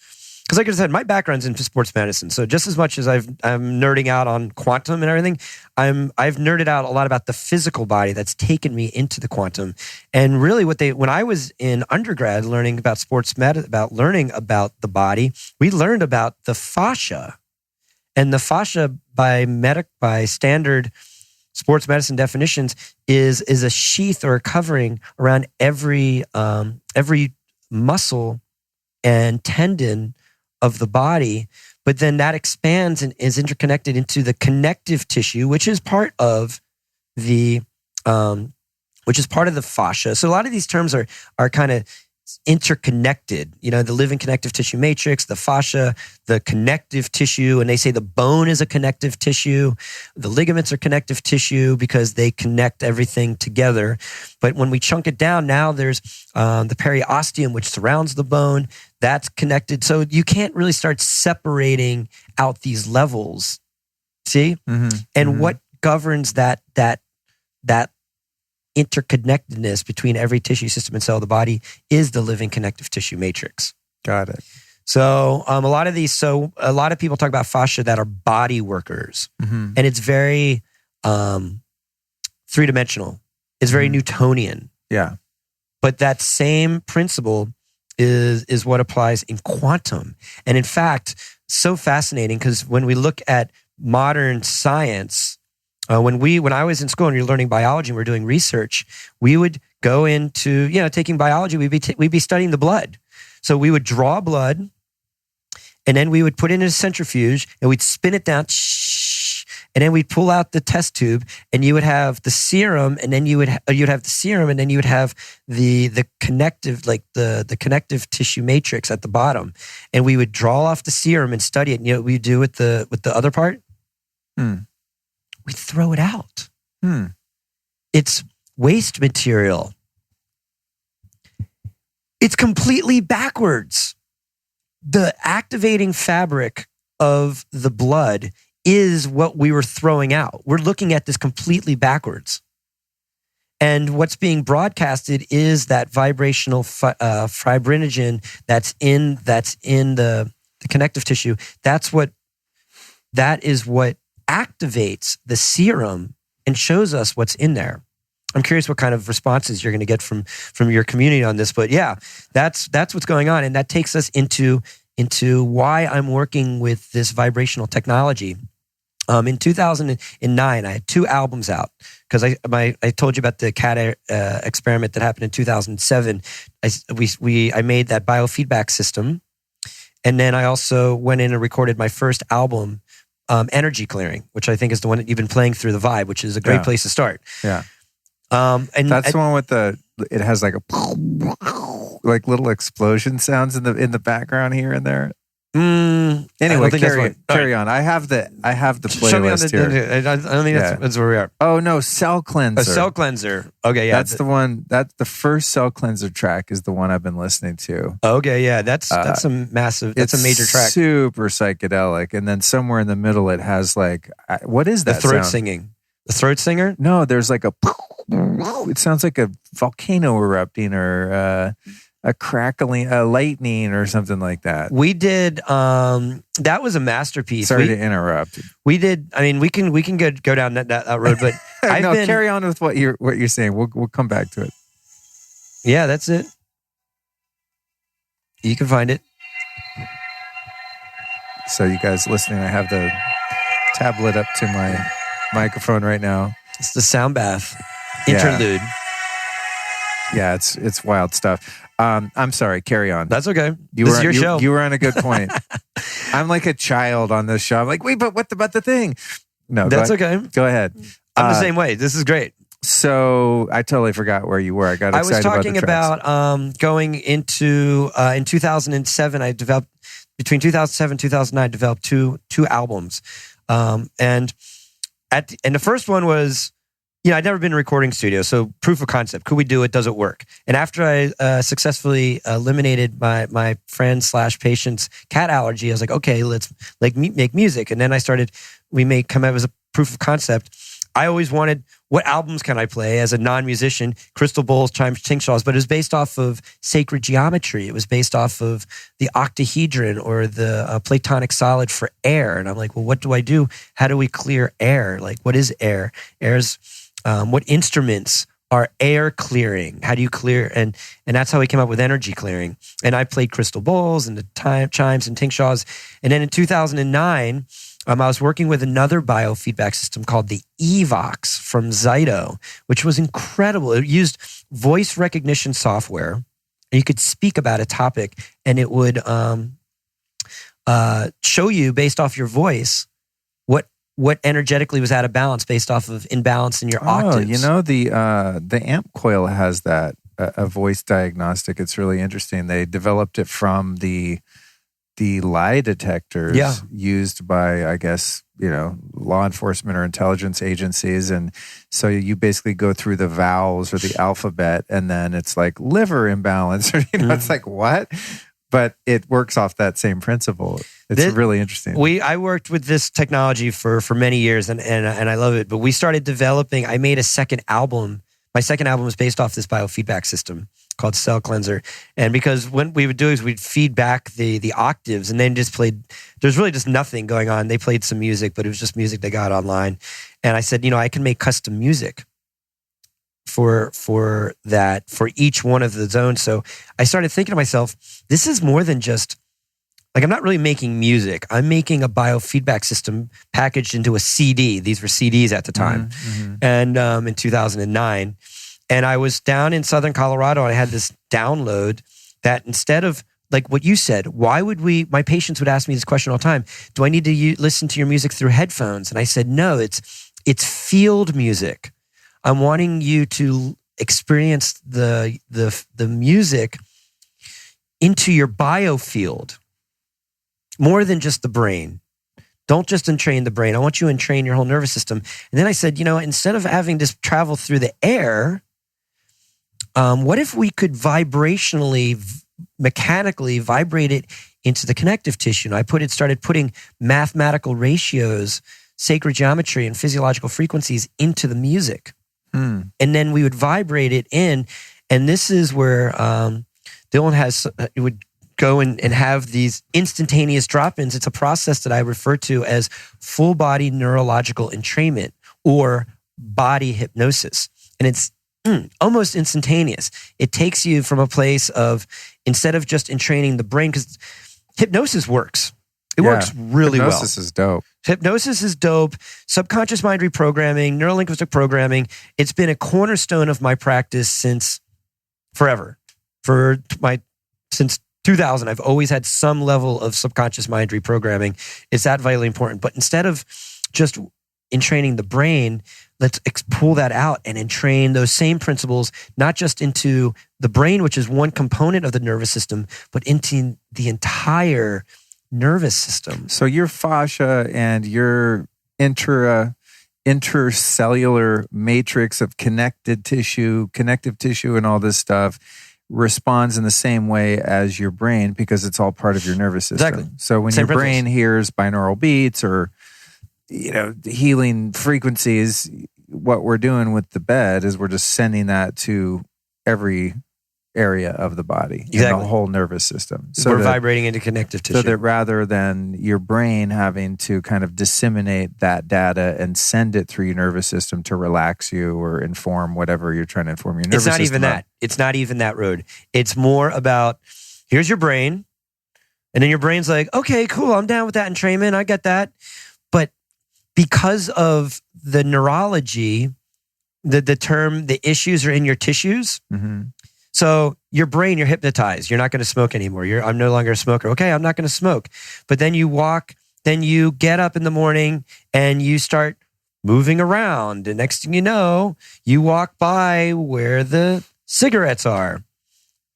[SPEAKER 1] because like I said, my background's in sports medicine. So just as much as I'm nerding out on quantum and everything, I've nerded out a lot about the physical body that's taken me into the quantum. And really when I was in undergrad learning about sports med, learning about the body, we learned about the fascia. And the fascia by standard sports medicine definitions is a sheath or a covering around every muscle and tendon of the body, but then that expands and is interconnected into the connective tissue, which is part of the fascia. So a lot of these terms are kind of interconnected. You know, the living connective tissue matrix, the fascia, the connective tissue, and they say the bone is a connective tissue. The ligaments are connective tissue because they connect everything together. But when we chunk it down, now there's the periosteum, which surrounds the bone. That's connected. So you can't really start separating out these levels. See? Mm-hmm. And what governs that interconnectedness between every tissue system and cell of the body is the living connective tissue matrix.
[SPEAKER 2] Got it.
[SPEAKER 1] So a lot of people talk about fascia that are body workers, and it's very three-dimensional. It's very Newtonian.
[SPEAKER 2] Yeah.
[SPEAKER 1] But that same principle is what applies in quantum. And in fact, so fascinating, because when we look at modern science, when I was in school and you're learning biology and we're doing research, we would go into, taking biology, we'd be studying the blood. So we would draw blood, and then we would put it in a centrifuge and we'd spin it down, and then we'd pull out the test tube, and you would have the serum, and then you'd have the serum, and then you would have the connective, like the connective tissue matrix at the bottom, and we would draw off the serum and study it. And you know what we do with the other part? We throw it out. It's waste material. It's completely backwards. The activating fabric of the blood is what we were throwing out. We're looking at this completely backwards. And what's being broadcasted is that vibrational fibrinogen that's in the connective tissue. That is what activates the serum and shows us what's in there. I'm curious what kind of responses you're going to get from your community on this, but yeah, that's what's going on, and that takes us into why I'm working with this vibrational technology. In 2009, I had 2 albums out because I told you about the cat experiment that happened in 2007. I made that biofeedback system, and then I also went in and recorded my first album, Energy Clearing, which I think is the one that you've been playing through the V.I.B.E, which is a great place to start.
[SPEAKER 2] Yeah. And that's the one with it has like like little explosion sounds in the background here and there. Anyway, carry on. I have the playlist here.
[SPEAKER 1] I don't think that's where we are.
[SPEAKER 2] Oh no, Cell Cleanser.
[SPEAKER 1] A Cell Cleanser. Okay, yeah.
[SPEAKER 2] That's the one. That's the first Cell Cleanser track is the one I've been listening to.
[SPEAKER 1] Okay, yeah. That's a massive. That's a major track.
[SPEAKER 2] Super psychedelic, and then somewhere in the middle it has like what is that?
[SPEAKER 1] The throat
[SPEAKER 2] sound?
[SPEAKER 1] singing. The throat singer?
[SPEAKER 2] No, there's like it sounds like a volcano erupting or a crackling, a lightning or something like that.
[SPEAKER 1] We did, that was a masterpiece.
[SPEAKER 2] Sorry to interrupt.
[SPEAKER 1] We did, I mean, we can go down that road, but
[SPEAKER 2] carry on with what you're saying. We'll come back to it.
[SPEAKER 1] Yeah, that's it. You can find it.
[SPEAKER 2] So you guys listening, I have the tablet up to my microphone right now.
[SPEAKER 1] It's the sound bath interlude.
[SPEAKER 2] Yeah, it's wild stuff. I'm sorry, carry on.
[SPEAKER 1] That's okay. This is your show.
[SPEAKER 2] You were on a good point. I'm like a child on this show. I'm like, wait, but what about the thing? No,
[SPEAKER 1] that's okay.
[SPEAKER 2] Go ahead.
[SPEAKER 1] I'm the same way. This is great.
[SPEAKER 2] So I totally forgot where you were. I got excited about the tracks.
[SPEAKER 1] I was talking about going into in 2007. I developed between 2007 and 2009. Developed two albums, and the first one was, I'd never been in a recording studio, so proof of concept. Could we do it? Does it work? And after I successfully eliminated my friend/patient's cat allergy, I was like, okay, let's make music. And then come out as a proof of concept. I always wanted, what albums can I play as a non-musician? Crystal bowls, chimes, tingshaws, but it was based off of sacred geometry. It was based off of the octahedron or the platonic solid for air. And I'm like, well, what do I do? How do we clear air? Like, what is air? Air's what instruments are air clearing? How do you clear? And that's how we came up with energy clearing. And I played crystal bowls and the chimes and tingshaws. And then in 2009, I was working with another biofeedback system called the Evox from Zyto, which was incredible. It used voice recognition software. And you could speak about a topic, and it would show you based off your voice what energetically was out of balance based off of imbalance in your octaves.
[SPEAKER 2] The amp coil has that, a voice diagnostic. It's really interesting. They developed it from the lie detectors used by, I guess, law enforcement or intelligence agencies. And so you basically go through the vowels or the alphabet, and then it's like liver imbalance, or, it's like, what? But it works off that same principle. It's really interesting.
[SPEAKER 1] I worked with this technology for many years, and I love it. But we started developing, I made a second album. My second album was based off this biofeedback system called Cell Cleanser. And because what we would do is we'd feed back the octaves, and then just played, there's really just nothing going on. They played some music, but it was just music they got online. And I said, I can make custom music for that, for each one of the zones. So I started thinking to myself, this is more than just, like, I'm not really making music. I'm making a biofeedback system packaged into a CD. These were CDs at the time. And in 2009. And I was down in Southern Colorado, and I had this download that instead of, like what you said, why would my patients would ask me this question all the time. Do I need to listen to your music through headphones? And I said, no, it's field music. I'm wanting you to experience the music into your biofield. More than just the brain. Don't just entrain the brain. I want you to entrain your whole nervous system. And then I said, instead of having this travel through the air, what if we could vibrationally, mechanically vibrate it into the connective tissue? And I started putting mathematical ratios, sacred geometry, and physiological frequencies into the music. And then we would vibrate it in. And this is where Dylan would go and have these instantaneous drop-ins. It's a process that I refer to as full body neurological entrainment or body hypnosis. And it's almost instantaneous. It takes you from a place of, instead of just entraining the brain, because hypnosis works. It works really well.
[SPEAKER 2] Hypnosis is dope.
[SPEAKER 1] Hypnosis is dope. Subconscious mind reprogramming, neurolinguistic programming. It's been a cornerstone of my practice since forever. Since 2000, I've always had some level of subconscious mind reprogramming. It's that vitally important. But instead of just entraining the brain, let's pull that out and entrain those same principles, not just into the brain, which is one component of the nervous system, but into the entire nervous system.
[SPEAKER 2] So your fascia and your intercellular matrix of connective tissue and all this stuff responds in the same way as your brain because it's all part of your nervous system.
[SPEAKER 1] Exactly.
[SPEAKER 2] So when your brain hears binaural beats or healing frequencies, what we're doing with the bed is we're just sending that to every area of the body, and the whole nervous system.
[SPEAKER 1] So we're vibrating into connective tissue.
[SPEAKER 2] So that rather than your brain having to kind of disseminate that data and send it through your nervous system to relax you or inform whatever you're trying to inform your nervous system.
[SPEAKER 1] It's not even that. It's not even that road. It's more about, here's your brain, and then your brain's like, okay, cool, I'm down with that entrainment, I get that. But because of the neurology, the term, the issues are in your tissues. So your brain, you're hypnotized. You're not going to smoke anymore. I'm no longer a smoker. Okay, I'm not going to smoke. But then you get up in the morning and you start moving around. And next thing you know, you walk by where the cigarettes are.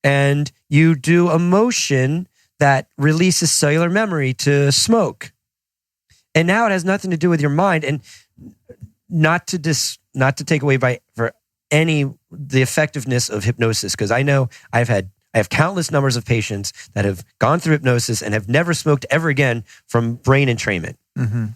[SPEAKER 1] And you do a motion that releases cellular memory to smoke. And now it has nothing to do with your mind. And not to take away the effectiveness of hypnosis, because I know I have countless numbers of patients that have gone through hypnosis and have never smoked ever again from brain entrainment.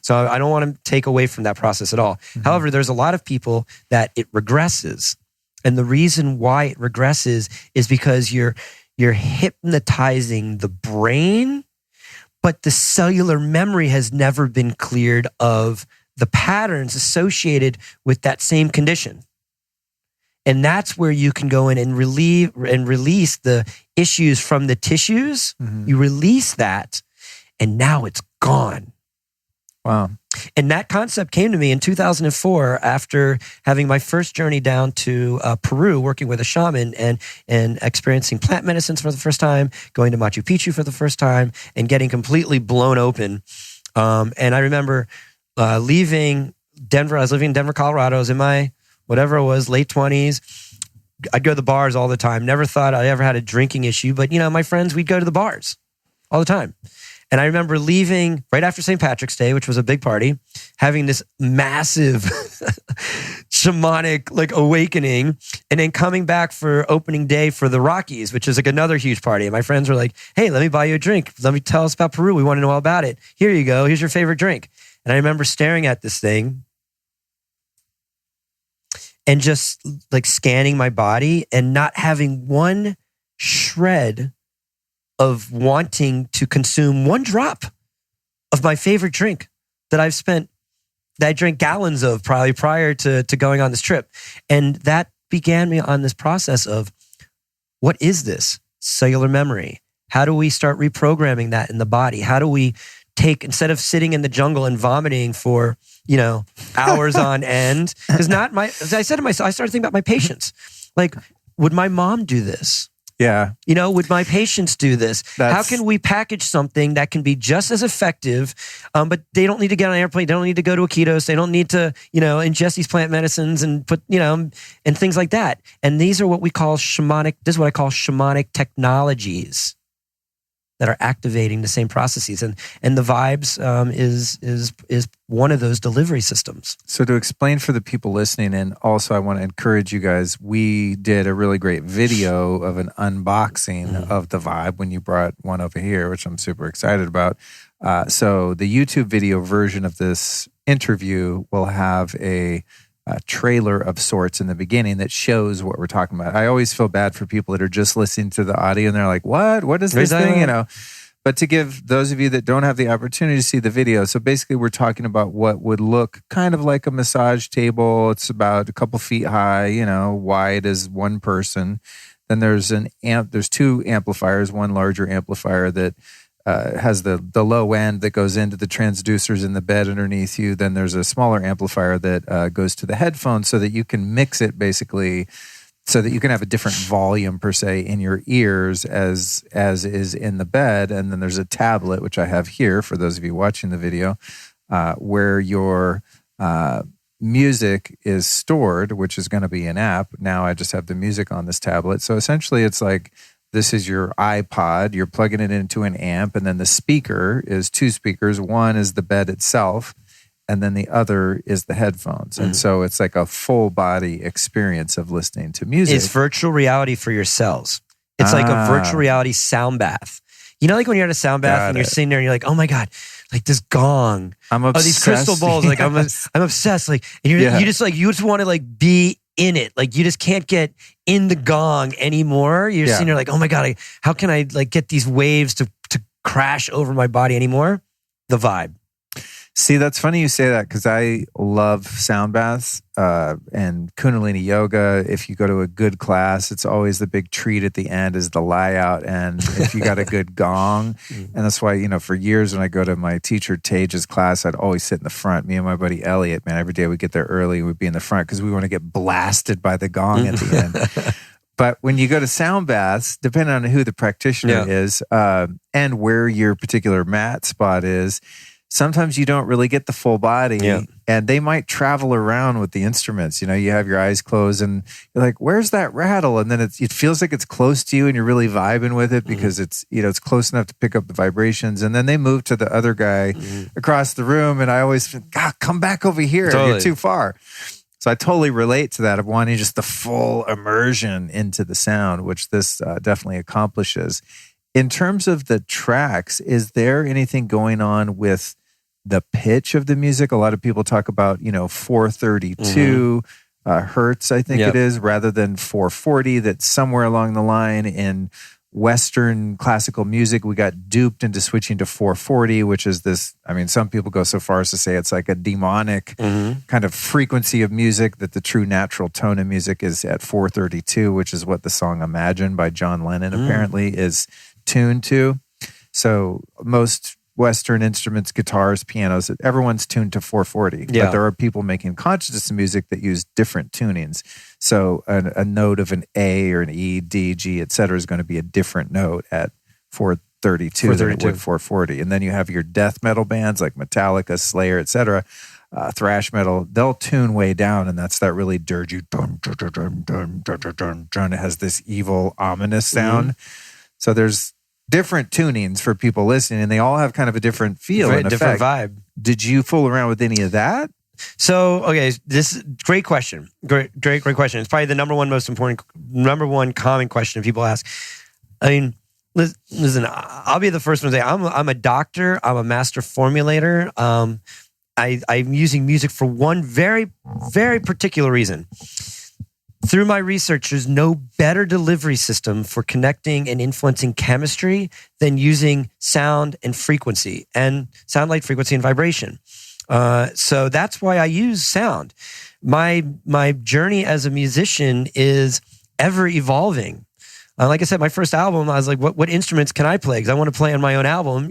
[SPEAKER 1] So I don't want to take away from that process at all. However, there's a lot of people that it regresses. And the reason why it regresses is because you're hypnotizing the brain, but the cellular memory has never been cleared of the patterns associated with that same condition. And that's where you can go in and release the issues from the tissues. You release that, and now it's gone.
[SPEAKER 2] Wow.
[SPEAKER 1] And that concept came to me in 2004 after having my first journey down to Peru, working with a shaman and experiencing plant medicines for the first time, going to Machu Picchu for the first time, and getting completely blown open. And I remember leaving Denver. I was living in Denver, Colorado. I was in my, whatever it was, late 20s. I'd go to the bars all the time. Never thought I ever had a drinking issue, but my friends, we'd go to the bars all the time. And I remember leaving right after St. Patrick's Day, which was a big party, having this massive shamanic awakening, and then coming back for opening day for the Rockies, which is another huge party. And my friends were like, hey, let me buy you a drink. Let me tell us about Peru. We want to know all about it. Here you go. Here's your favorite drink. And I remember staring at this thing and just scanning my body and not having one shred of wanting to consume one drop of my favorite drink that I drank gallons of probably prior to going on this trip. And that began me on this process of, what is this cellular memory? How do we start reprogramming that in the body? How do we take, instead of sitting in the jungle and vomiting for, hours on end? Because as I said to myself, I started thinking about my patients. Like, would my mom do this?
[SPEAKER 2] Yeah.
[SPEAKER 1] Would my patients do this? How can we package something that can be just as effective, but they don't need to get on an airplane. They don't need to go to a ketos. They don't need to, ingest these plant medicines and put, and things like that. And these are what we call shamanic. This is what I call shamanic technologies that are activating the same processes. And the V.I.B.E is one of those delivery systems.
[SPEAKER 2] So to explain for the people listening, and also I want to encourage you guys, we did a really great video of an unboxing of the V.I.B.E when you brought one over here, which I'm super excited about. So the YouTube video version of this interview will have a trailer of sorts in the beginning that shows what we're talking about. I always feel bad for people that are just listening to the audio and they're like, what is this thing? But to give those of you that don't have the opportunity to see the video, so basically we're talking about what would look kind of like a massage table. It's about a couple feet high, wide as one person. Then there's there's two amplifiers, one larger amplifier that has the low end that goes into the transducers in the bed underneath you. Then there's a smaller amplifier that goes to the headphones so that you can mix it basically, so that you can have a different volume per se in your ears as is in the bed. And then there's a tablet, which I have here for those of you watching the video, where your music is stored, which is going to be an app. Now I just have the music on this tablet. So essentially it's like, this is your iPod, you're plugging it into an amp, and then the speaker is two speakers. One is the bed itself, and then the other is the headphones. And so it's like a full body experience of listening to music.
[SPEAKER 1] It's virtual reality for your cells. It's like a virtual reality sound bath. Like when you're at a sound bath and you're sitting there and you're like, oh my God, like this gong.
[SPEAKER 2] I'm obsessed.
[SPEAKER 1] Oh, these crystal balls. Like I'm obsessed. Like, and you just want to like be in it. Like you just can't get in the gong anymore. You're sitting there like, oh my God, how can I like get these waves to crash over my body anymore? The V.I.B.E.
[SPEAKER 2] See, that's funny you say that because I love sound baths and Kundalini yoga. If you go to a good class, it's always the big treat at the end is the lie out. And if you got a good gong, and that's why, for years when I go to my teacher Tage's class, I'd always sit in the front. Me and my buddy Elliot, man, every day we'd get there early and we'd be in the front because we want to get blasted by the gong at the end. But when you go to sound baths, depending on who the practitioner is and where your particular mat spot is, sometimes you don't really get the full body and they might travel around with the instruments. You have your eyes closed and you're like, where's that rattle? And then it feels like it's close to you and you're really vibing with it because it's, it's close enough to pick up the vibrations. And then they move to the other guy across the room. And I always think, God, come back over here. Totally. You're too far. So I totally relate to that of wanting just the full immersion into the sound, which this definitely accomplishes. In terms of the tracks, is there anything going on with the pitch of the music? A lot of people talk about, 432 hertz, I think it is, rather than 440, that somewhere along the line in Western classical music, we got duped into switching to 440, which is this, some people go so far as to say it's like a demonic kind of frequency of music, that the true natural tone of music is at 432, which is what the song Imagine by John Lennon apparently is tuned to. So most Western instruments, guitars, pianos, everyone's tuned to 440. But there are people making conscious music that use different tunings. So a note of an A or an E, D, G, et cetera, is going to be a different note at 432 than it would 440. And then you have your death metal bands like Metallica, Slayer, et cetera, thrash metal. They'll tune way down, and that's that really dirgy dun, dun, dun, dun, dun, dun, dun, dun, dun. It has this evil, ominous sound. So there's different tunings for people listening, and they all have kind of a different feel and
[SPEAKER 1] different
[SPEAKER 2] effect.
[SPEAKER 1] vibe.
[SPEAKER 2] Did you fool around with any of that?
[SPEAKER 1] So, okay, this is great question. Great question. It's probably the number one common question people ask. Listen, I'll be the first one to say I'm a doctor. I'm a master formulator. I'm using music for one very, very particular reason. Through my research, there's no better delivery system for connecting and influencing chemistry than using sound and frequency, and sound, light, frequency, and vibration. So that's why I use sound. My journey as a musician is ever evolving. Like I said, my first album, I was like, what instruments can I play? Because I want to play on my own album,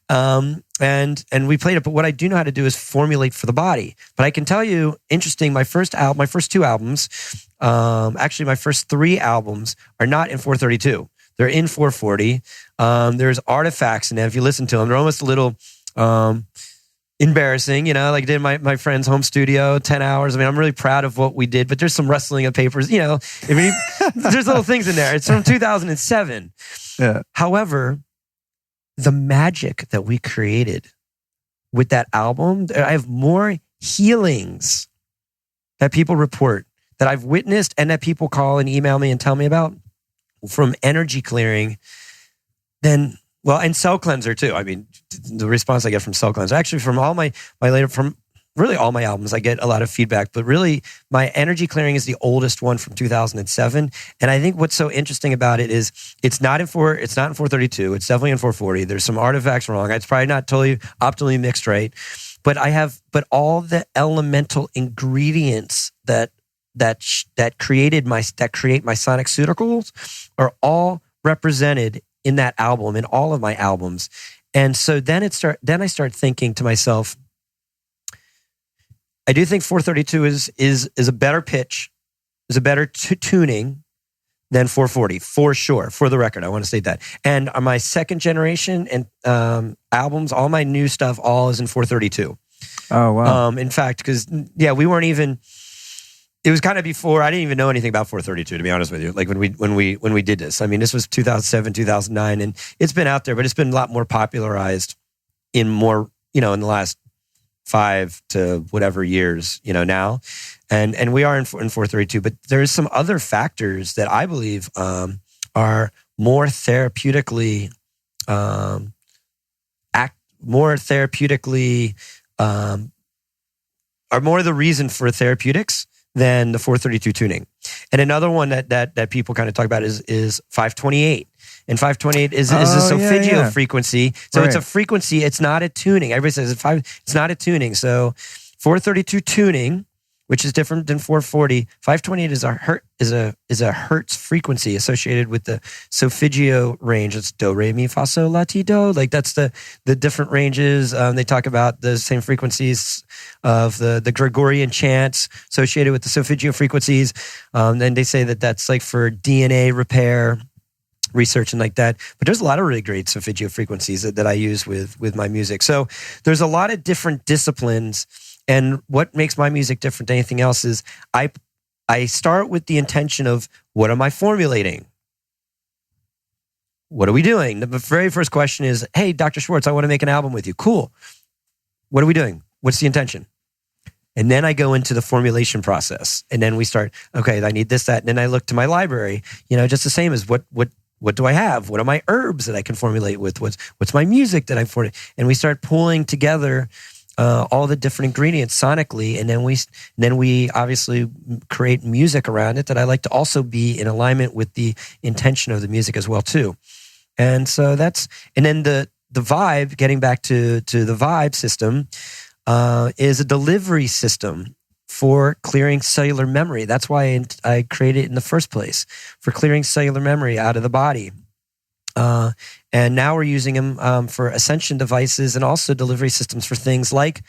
[SPEAKER 1] and we played it. But what I do know how to do is formulate for the body. But I can tell you, interesting, my first two albums, actually my first 3 albums are not in 432. They're in 440. There's artifacts in them. If you listen to them, they're almost a little embarrassing, like I did my friend's home studio, 10 hours. I mean, I'm really proud of what we did, but there's some rustling of papers, there's little things in there. It's from 2007.
[SPEAKER 2] Yeah.
[SPEAKER 1] However, the magic that we created with that album, I have more healings that people report, that I've witnessed, and that people call and email me and tell me about from energy clearing than, and cell cleanser too. I mean, the response I get from cell cleanser, actually from all my later, from really all my albums, I get a lot of feedback, but really my energy clearing is the oldest one from 2007. And I think what's so interesting about it is it's not in 432. It's definitely in 440. There's some artifacts wrong. It's probably not totally optimally mixed right. But all the elemental ingredients that create my sonic suticals are all represented in that album, in all of my albums. And so then I start thinking to myself, I do think 432 is a better pitch, is a better tuning than 440, for sure. For the record, I want to state that. And my second generation and albums, all my new stuff, all is in 432.
[SPEAKER 2] Oh wow!
[SPEAKER 1] In fact, because we weren't even. It was kind of before. I didn't even know anything about 432, to be honest with you. Like when we did this. I mean, this was 2007, 2009, and it's been out there, but it's been a lot more popularized in more, in the last 5 to whatever years, now. And we are in 432, but there's some other factors that I believe are more therapeutically are more the reason for therapeutics than the 432 tuning. And another one that people kind of talk about is 528. And 528 is a solfeggio frequency. So It's a frequency. It's not a tuning. Everybody says it's not a tuning. So 432 tuning, which is different than 440. 528 is a hertz frequency associated with the solfeggio range. It's do, re, mi, fa, sol, la, ti, do. Like that's the different ranges. They talk about the same frequencies of the Gregorian chants associated with the solfeggio frequencies. Then they say that that's like for DNA repair research and like that. But there's a lot of really great solfeggio frequencies that I use with my music. So there's a lot of different disciplines. And what makes my music different than anything else is I start with the intention of, what am I formulating? What are we doing? The very first question is, hey, Dr. Schwartz, I want to make an album with you. Cool. What are we doing? What's the intention? And then I go into the formulation process. And then we start, okay, I need this, that. And then I look to my library, just the same as what do I have? What are my herbs that I can formulate with? What's my music that I formulate? And we start pulling together all the different ingredients sonically, and then we obviously create music around it that I like to also be in alignment with the intention of the music as well too. And so and then the V.I.B E, getting back to the V.I.B E system, is a delivery system for clearing cellular memory. That's why I created it in the first place, for clearing cellular memory out of the body. And now we're using them for ascension devices and also delivery systems for things like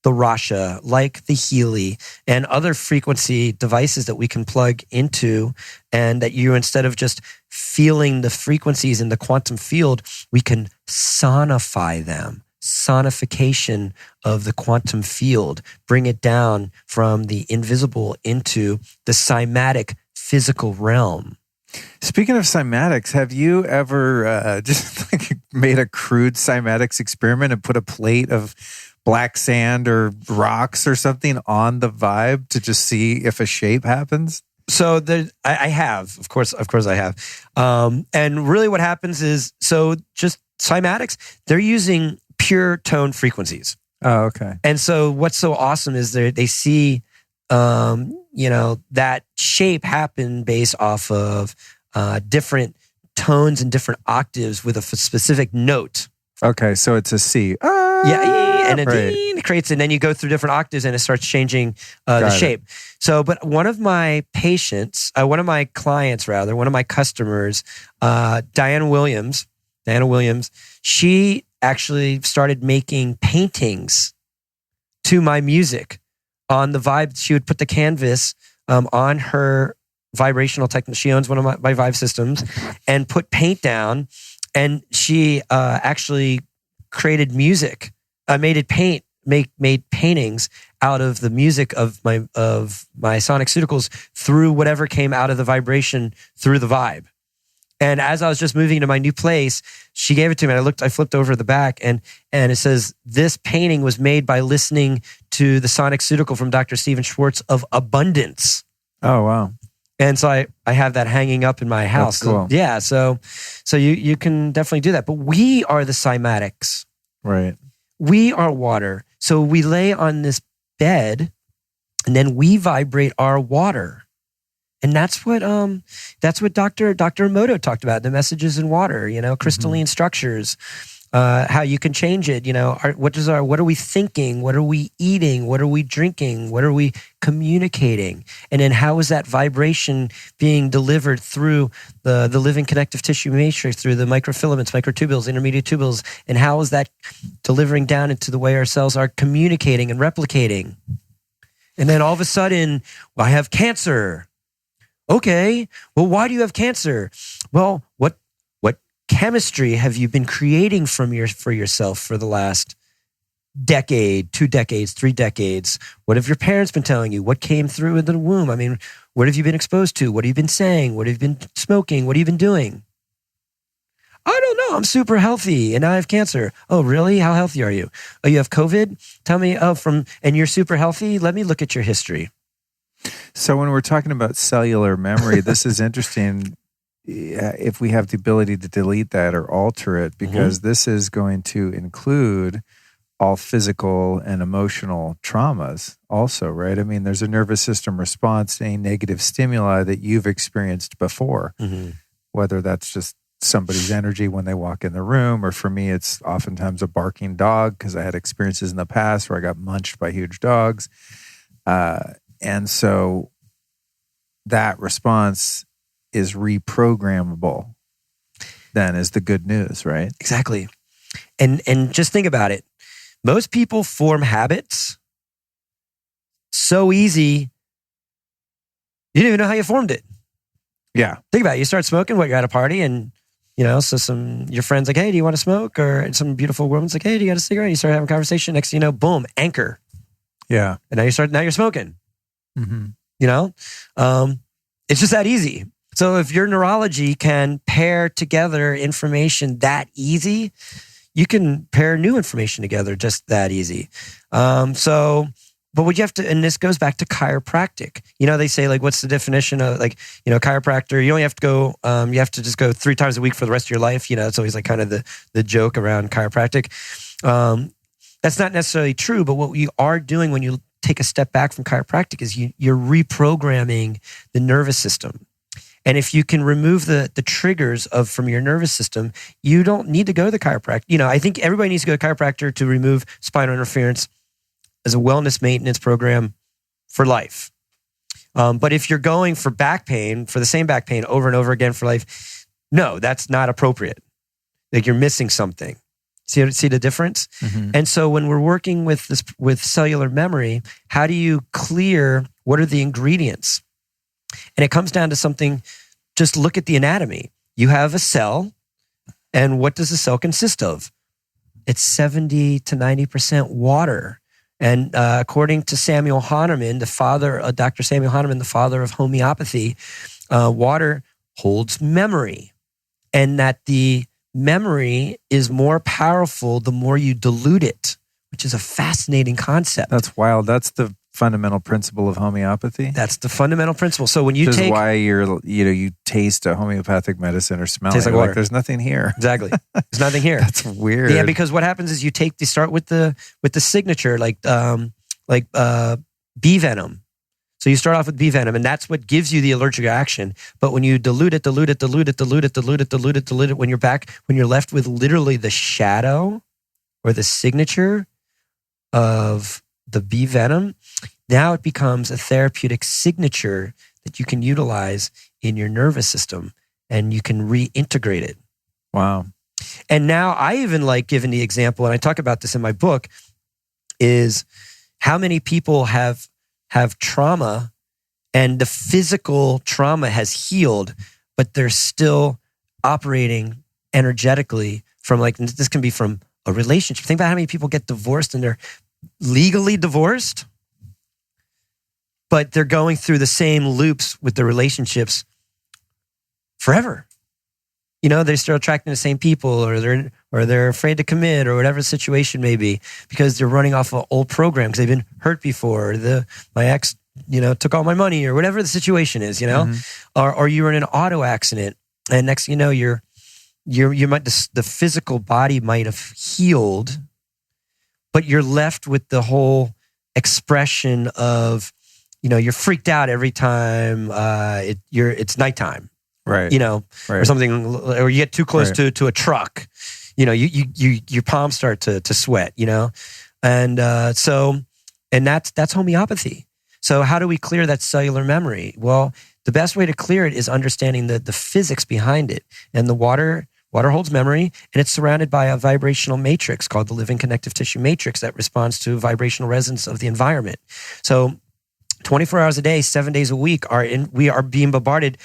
[SPEAKER 1] the Rasha, like the Healy, and other frequency devices that we can plug into, and that you, instead of just feeling the frequencies in the quantum field, we can sonify them. Sonification of the quantum field, bring it down from the invisible into the cymatic physical realm.
[SPEAKER 2] Speaking of cymatics, have you ever just made a crude cymatics experiment and put a plate of black sand or rocks or something on the V.I.B E to just see if a shape happens?
[SPEAKER 1] So I have, of course I have. And really what happens is, so just cymatics, they're using pure tone frequencies.
[SPEAKER 2] Oh, okay.
[SPEAKER 1] And so what's so awesome is they see that shape happen based off of different tones and different octaves with a specific note.
[SPEAKER 2] Okay, so it's a C.
[SPEAKER 1] Yeah, and then it creates, and then you go through different octaves and it starts changing the shape. So, but one of my clients, one of my customers, Diana Williams, she actually started making paintings to my music on the V.I.B.E. She would put the canvas on her vibrational technique. She owns one of my V.I.B.E. systems, and put paint down. And she actually created music. Made paintings out of the music of my sonic suticals through whatever came out of the vibration through the V.I.B.E. And as I was just moving to my new place, she gave it to me. And I flipped over the back, and it says, this painting was made by listening to the sonic sutical from Dr. Stephen Schwartz of abundance.
[SPEAKER 2] Oh, wow.
[SPEAKER 1] And so I have that hanging up in my house.
[SPEAKER 2] That's cool.
[SPEAKER 1] Yeah. So you can definitely do that. But we are the cymatics.
[SPEAKER 2] Right.
[SPEAKER 1] We are water. So we lay on this bed, and then we vibrate our water. And that's what Dr. Emoto talked about, the messages in water, crystalline structures, how you can change it. What are we thinking? What are we eating? What are we drinking? What are we communicating? And then how is that vibration being delivered through the living connective tissue matrix, through the microfilaments, microtubules, intermediate tubules, and how is that delivering down into the way our cells are communicating and replicating? And then all of a sudden, I have cancer. Okay, well, why do you have cancer? Well, what chemistry have you been creating for yourself for the last decade, 2 decades, 3 decades? What have your parents been telling you? What came through in the womb? I mean, what have you been exposed to? What have you been saying? What have you been smoking? What have you been doing? I don't know. I'm super healthy and now I have cancer. Oh, really? How healthy are you? Oh, you have COVID? Tell me, and you're super healthy? Let me look at your history.
[SPEAKER 2] So when we're talking about cellular memory, this is interesting if we have the ability to delete that or alter it, because this is going to include all physical and emotional traumas also, right? I mean, there's a nervous system response to any negative stimuli that you've experienced before, whether that's just somebody's energy when they walk in the room, or for me, it's oftentimes a barking dog because I had experiences in the past where I got munched by huge dogs. And so that response is reprogrammable, then, is the good news, right?
[SPEAKER 1] Exactly. And just think about it. Most people form habits so easy, you didn't even know how you formed it.
[SPEAKER 2] Yeah.
[SPEAKER 1] Think about it. You start smoking, you're at a party, and so your friend's like, hey, do you want to smoke? Or some beautiful woman's like, hey, do you got a cigarette? You start having a conversation. Next thing you know, boom, anchor.
[SPEAKER 2] Yeah.
[SPEAKER 1] And now you're smoking. It's just that easy. So if your neurology can pair together information that easy, you can pair new information together just that easy. But what you have to, and this goes back to chiropractic. They say, like, what's the definition of, chiropractor? You only have to go, you have to just go 3 times a week for the rest of your life. It's always like kind of the joke around chiropractic. That's not necessarily true, but what you are doing when you take a step back from chiropractic is you're reprogramming the nervous system. And if you can remove the triggers from your nervous system, you don't need to go to the chiropractor. I think everybody needs to go to the chiropractor to remove spinal interference as a wellness maintenance program for life. But if you're going for back pain, for the same back pain over and over again for life, no, that's not appropriate. Like, you're missing something. See the difference? And so when we're working with cellular memory, how do you clear, what are the ingredients? And it comes down to something, just look at the anatomy. You have a cell, and what does the cell consist of? It's 70 to 90% water. And according to Samuel Hahnemann, Dr. Samuel Hahnemann, the father of homeopathy, water holds memory. And that the memory is more powerful the more you dilute it, which is a fascinating concept.
[SPEAKER 2] That's wild. That's the fundamental principle of homeopathy.
[SPEAKER 1] That's the fundamental principle. So when you
[SPEAKER 2] This is why you taste a homeopathic medicine or smell it, like there's nothing here.
[SPEAKER 1] Exactly. There's nothing here.
[SPEAKER 2] That's weird.
[SPEAKER 1] Yeah, because what happens is you start with the signature, like bee venom. So you start off with bee venom, and that's what gives you the allergic reaction. But when you dilute it, when you're left with literally the shadow or the signature of the bee venom, now it becomes a therapeutic signature that you can utilize in your nervous system, and you can reintegrate it.
[SPEAKER 2] Wow.
[SPEAKER 1] And now I even like giving the example, and I talk about this in my book, is how many people have trauma and the physical trauma has healed, but they're still operating energetically from, like, this can be from a relationship. Think about how many people get divorced and they're legally divorced, but they're going through the same loops with the relationships forever. You know, they're still attracting the same people, or they're afraid to commit, or whatever the situation may be, because they're running off an old program because they've been hurt before. My ex, took all my money, or whatever the situation is, or you were in an auto accident, and next, you might, the physical body might have healed, but you're left with the whole expression of, you're freaked out every time it's nighttime.
[SPEAKER 2] Right.
[SPEAKER 1] Or something, or you get too close to a truck, your palms start to sweat, and that's homeopathy. So how do we clear that cellular memory? Well, the best way to clear it is understanding the physics behind it. And the water holds memory, and it's surrounded by a vibrational matrix called the living connective tissue matrix that responds to vibrational resonance of the environment. So 24 hours a day, 7 days a week, we are being bombarded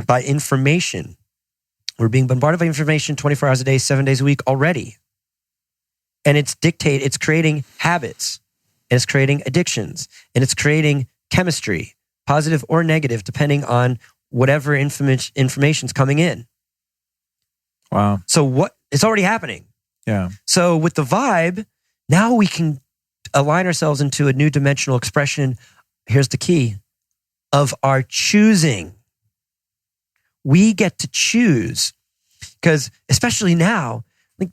[SPEAKER 1] by information. We're being bombarded by information 24 hours a day, 7 days a week already. And it's creating habits, and it's creating addictions, and it's creating chemistry, positive or negative, depending on whatever information's coming in.
[SPEAKER 2] Wow.
[SPEAKER 1] So it's already happening.
[SPEAKER 2] Yeah.
[SPEAKER 1] So with the V.I.B.E, now we can align ourselves into a new dimensional expression. Here's the key, of our choosing. We get to choose, because especially now, like,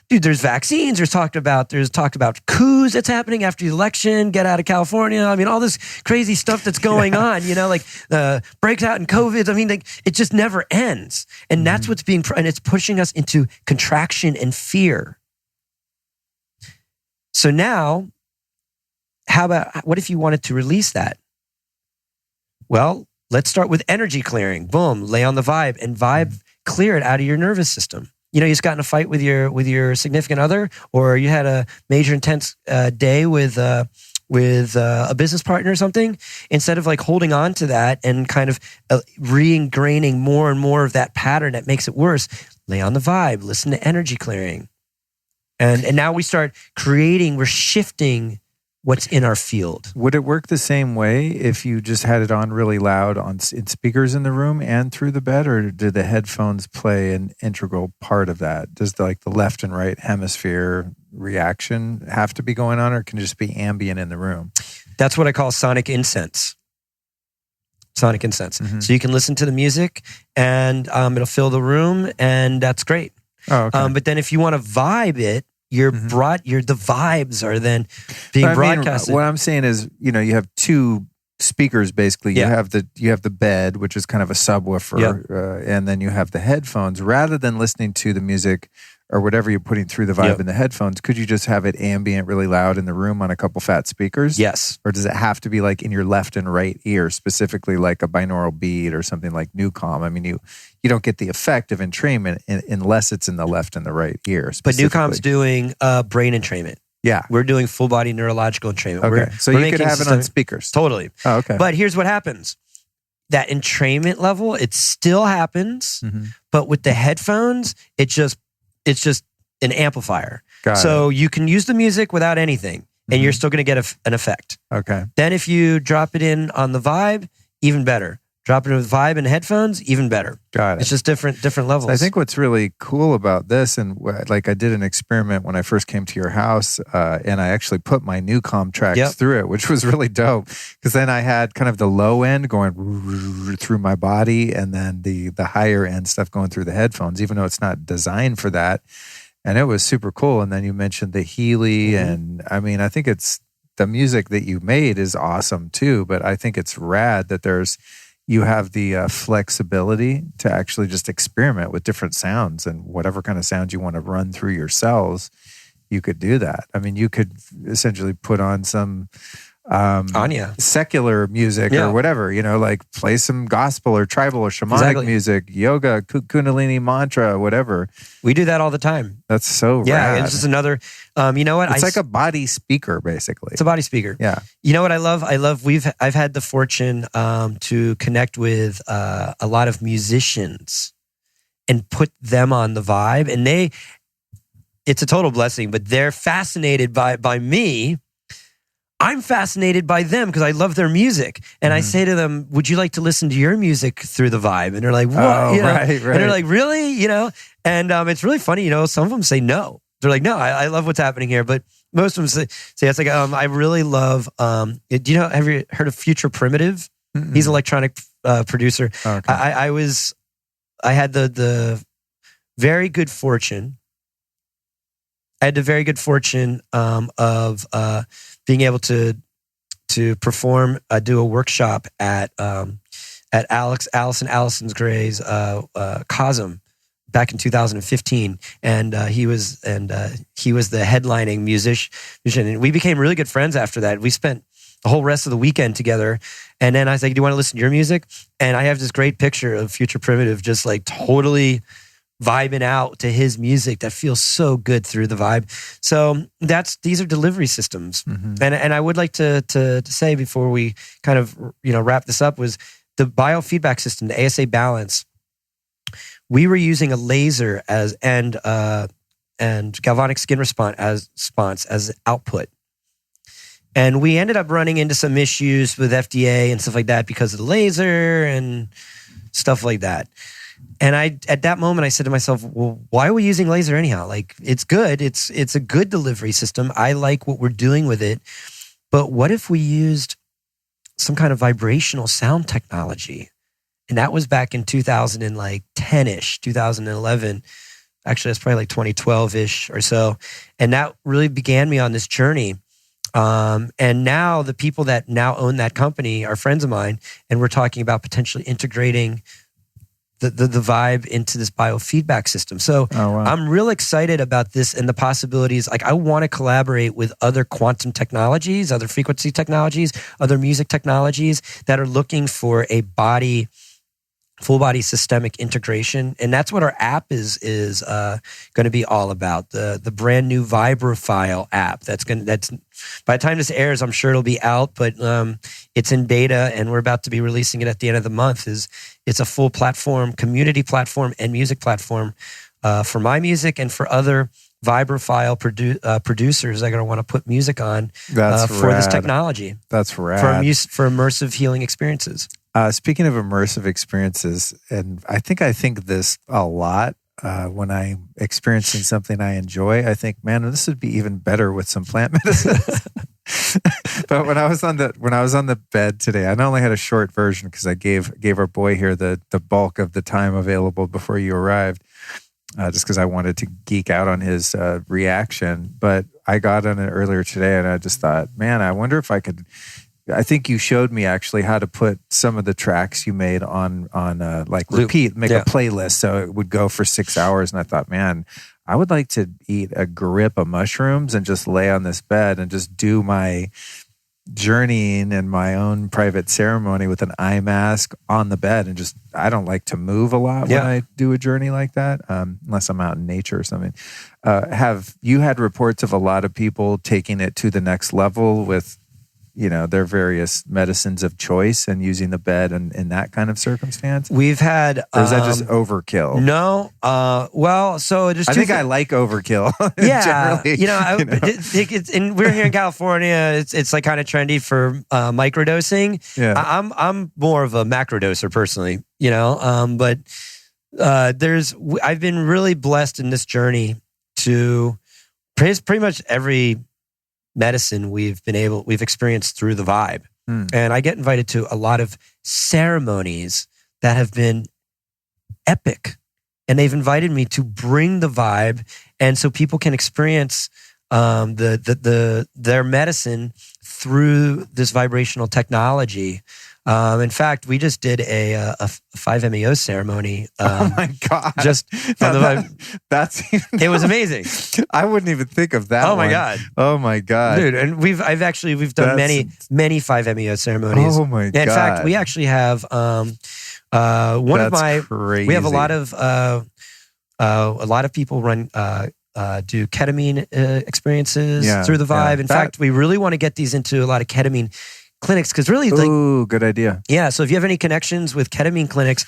[SPEAKER 1] dude, there's vaccines. There's talk about coups that's happening after the election. Get out of California. I mean, all this crazy stuff that's going on. Breaks out in COVID. I mean, like, it just never ends, and that's what's and it's pushing us into contraction and fear. So now, what if you wanted to release that? Well, let's start with energy clearing. Boom, lay on the V.I.B.E, and V.I.B.E clear it out of your nervous system. You just got in a fight with your significant other, or you had a major intense day with a business partner or something. Instead of like holding on to that and kind of re-ingraining more and more of that pattern that makes it worse, lay on the V.I.B E, listen to energy clearing. And now we're shifting what's in our field.
[SPEAKER 2] Would it work the same way if you just had it on really loud in speakers in the room and through the bed, or do the headphones play an integral part of that? Does the left and right hemisphere reaction have to be going on, or can it just be ambient in the room?
[SPEAKER 1] That's what I call sonic incense. Sonic incense. Mm-hmm. So you can listen to the music, and it'll fill the room, and that's great.
[SPEAKER 2] Oh, okay.
[SPEAKER 1] But then if you want to vibe it, the vibes are then being broadcasted.
[SPEAKER 2] What I'm saying is, you have two speakers basically.
[SPEAKER 1] Yeah.
[SPEAKER 2] You have the bed, which is kind of a subwoofer, and then you have the headphones. Rather than listening to the music or whatever you're putting through the V.I.B.E in the headphones, could you just have it ambient, really loud in the room on a couple fat speakers?
[SPEAKER 1] Yes.
[SPEAKER 2] Or does it have to be like in your left and right ear, specifically like a binaural beat or something like NuCalm? I mean, you don't get the effect of entrainment unless it's in the left and the right ear.
[SPEAKER 1] But NuCalm's doing brain entrainment.
[SPEAKER 2] Yeah.
[SPEAKER 1] We're doing full body neurological entrainment.
[SPEAKER 2] Okay. So you could have it on speakers.
[SPEAKER 1] Totally.
[SPEAKER 2] Oh, okay.
[SPEAKER 1] But here's what happens. That entrainment level, it still happens, but with the headphones, it's just an amplifier. So you can use the music without anything, and you're still going to get an effect.
[SPEAKER 2] Okay.
[SPEAKER 1] Then if you drop it in on the V.I.B.E, even better. Drop it with V.I.B.E and headphones, even better.
[SPEAKER 2] Got it.
[SPEAKER 1] It's just different levels.
[SPEAKER 2] So I think what's really cool about this, and like I did an experiment when I first came to your house, and I actually put my NuCalm tracks through it, which was really dope, because then I had kind of the low end going through my body, and then the higher end stuff going through the headphones, even though it's not designed for that. And it was super cool. And then you mentioned the Healy, and I mean, I think it's the music that you made is awesome too, but I think it's rad that you have the flexibility to actually just experiment with different sounds and whatever kind of sounds you want to run through your cells. you could do that. I mean, you could essentially put on some
[SPEAKER 1] Anya.
[SPEAKER 2] secular music or whatever, like play some gospel or tribal or shamanic music, yoga, kundalini mantra, whatever.
[SPEAKER 1] We do that all the time.
[SPEAKER 2] That's so
[SPEAKER 1] Yeah,
[SPEAKER 2] rad.
[SPEAKER 1] it's just another, you know what?
[SPEAKER 2] It's like a body speaker, basically.
[SPEAKER 1] It's a body speaker.
[SPEAKER 2] Yeah.
[SPEAKER 1] You know what I love? I've had the fortune to connect with a lot of musicians and put them on the vibe, and it's a total blessing, but they're fascinated by me. I'm fascinated by them because I love their music. And I say to them, would you like to listen to your music through the vibe? And they're like, what?
[SPEAKER 2] Right.
[SPEAKER 1] And they're like, really? And it's really funny, some of them say no. They're like, no, I love what's happening here. But most of them say it's like, I really love, have you heard of Future Primitive? Mm-mm. He's an electronic producer. Oh, okay. I had the very good fortune. I had the very good fortune of being able to perform, do a workshop at Allison Gray's Cosm back in 2015, and he was the headlining musician, and we became really good friends after that. We spent the whole rest of the weekend together, and then I was like, "Do you want to listen to your music?" And I have this great picture of Future Primitive just like totally vibing out to his music that feels so good through the vibe. So these are delivery systems. Mm-hmm. And I would like to say before we kind of wrap this up was the biofeedback system, the ASA balance. We were using a laser and galvanic skin response as output. And we ended up running into some issues with FDA and stuff like that because of the laser and stuff like that. And at that moment, I said to myself, well, why are we using laser anyhow? Like, it's good. It's a good delivery system. I like what we're doing with it. But what if we used some kind of vibrational sound technology? And that was back in 2010-ish, 2011. Actually, that's probably like 2012-ish or so. And that really began me on this journey. And now the people that now own that company are friends of mine. And we're talking about potentially integrating the vibe into this biofeedback system. So I'm real excited about this and the possibilities. Like, I want to collaborate with other quantum technologies, other frequency technologies, other music technologies that are looking for a full body systemic integration. And that's what our app is going to be all about. The brand new Vibrofile app that's by the time this airs, I'm sure it'll be out, but it's in beta and we're about to be releasing it at the end of the month. It's a full platform, community platform and music platform for my music and for other Vibrofile producers that are going to want to put music on for this technology.
[SPEAKER 2] That's rad.
[SPEAKER 1] For immersive healing experiences.
[SPEAKER 2] Speaking of immersive experiences, and I think this a lot when I'm experiencing something I enjoy. I think, man, this would be even better with some plant medicine. But when I was on the bed today, I not only had a short version because I gave our boy here the bulk of the time available before you arrived, just because I wanted to geek out on his reaction. But I got on it earlier today, and I just thought, man, I wonder if I could. I think you showed me actually how to put some of the tracks you made on like repeat, make a playlist so it would go for 6 hours. And I thought, man, I would like to eat a grip of mushrooms and just lay on this bed and just do my journeying in my own private ceremony with an eye mask on the bed. And just, I don't like to move a lot when I do a journey like that, unless I'm out in nature or something. Have you had reports of a lot of people taking it to the next level with their various medicines of choice and using the bed in that kind of circumstance?
[SPEAKER 1] We've had...
[SPEAKER 2] Or is that just overkill?
[SPEAKER 1] No. So just...
[SPEAKER 2] I think I like overkill.
[SPEAKER 1] Yeah.
[SPEAKER 2] Generally,
[SPEAKER 1] and we're here in California. It's like kind of trendy for microdosing.
[SPEAKER 2] Yeah.
[SPEAKER 1] I'm more of a macrodoser personally, but I've been really blessed in this journey to pretty much every medicine we've experienced through the vibe. And I get invited to a lot of ceremonies that have been epic, and they've invited me to bring the vibe, and so people can experience their medicine through this vibrational technology. In fact, we just did a 5-MeO ceremony.
[SPEAKER 2] Oh my God.
[SPEAKER 1] Just on the Vibe. It was amazing.
[SPEAKER 2] I wouldn't even think of that.
[SPEAKER 1] Oh my God.
[SPEAKER 2] Oh my God.
[SPEAKER 1] Dude, and we've done many 5-MeO ceremonies.
[SPEAKER 2] Oh my God.
[SPEAKER 1] In fact, we actually have
[SPEAKER 2] crazy.
[SPEAKER 1] We have a lot of people do ketamine experiences through the Vibe.
[SPEAKER 2] Yeah.
[SPEAKER 1] In fact, we really want to get these into a lot of ketamine clinics because really,
[SPEAKER 2] good idea.
[SPEAKER 1] Yeah. So if you have any connections with ketamine clinics,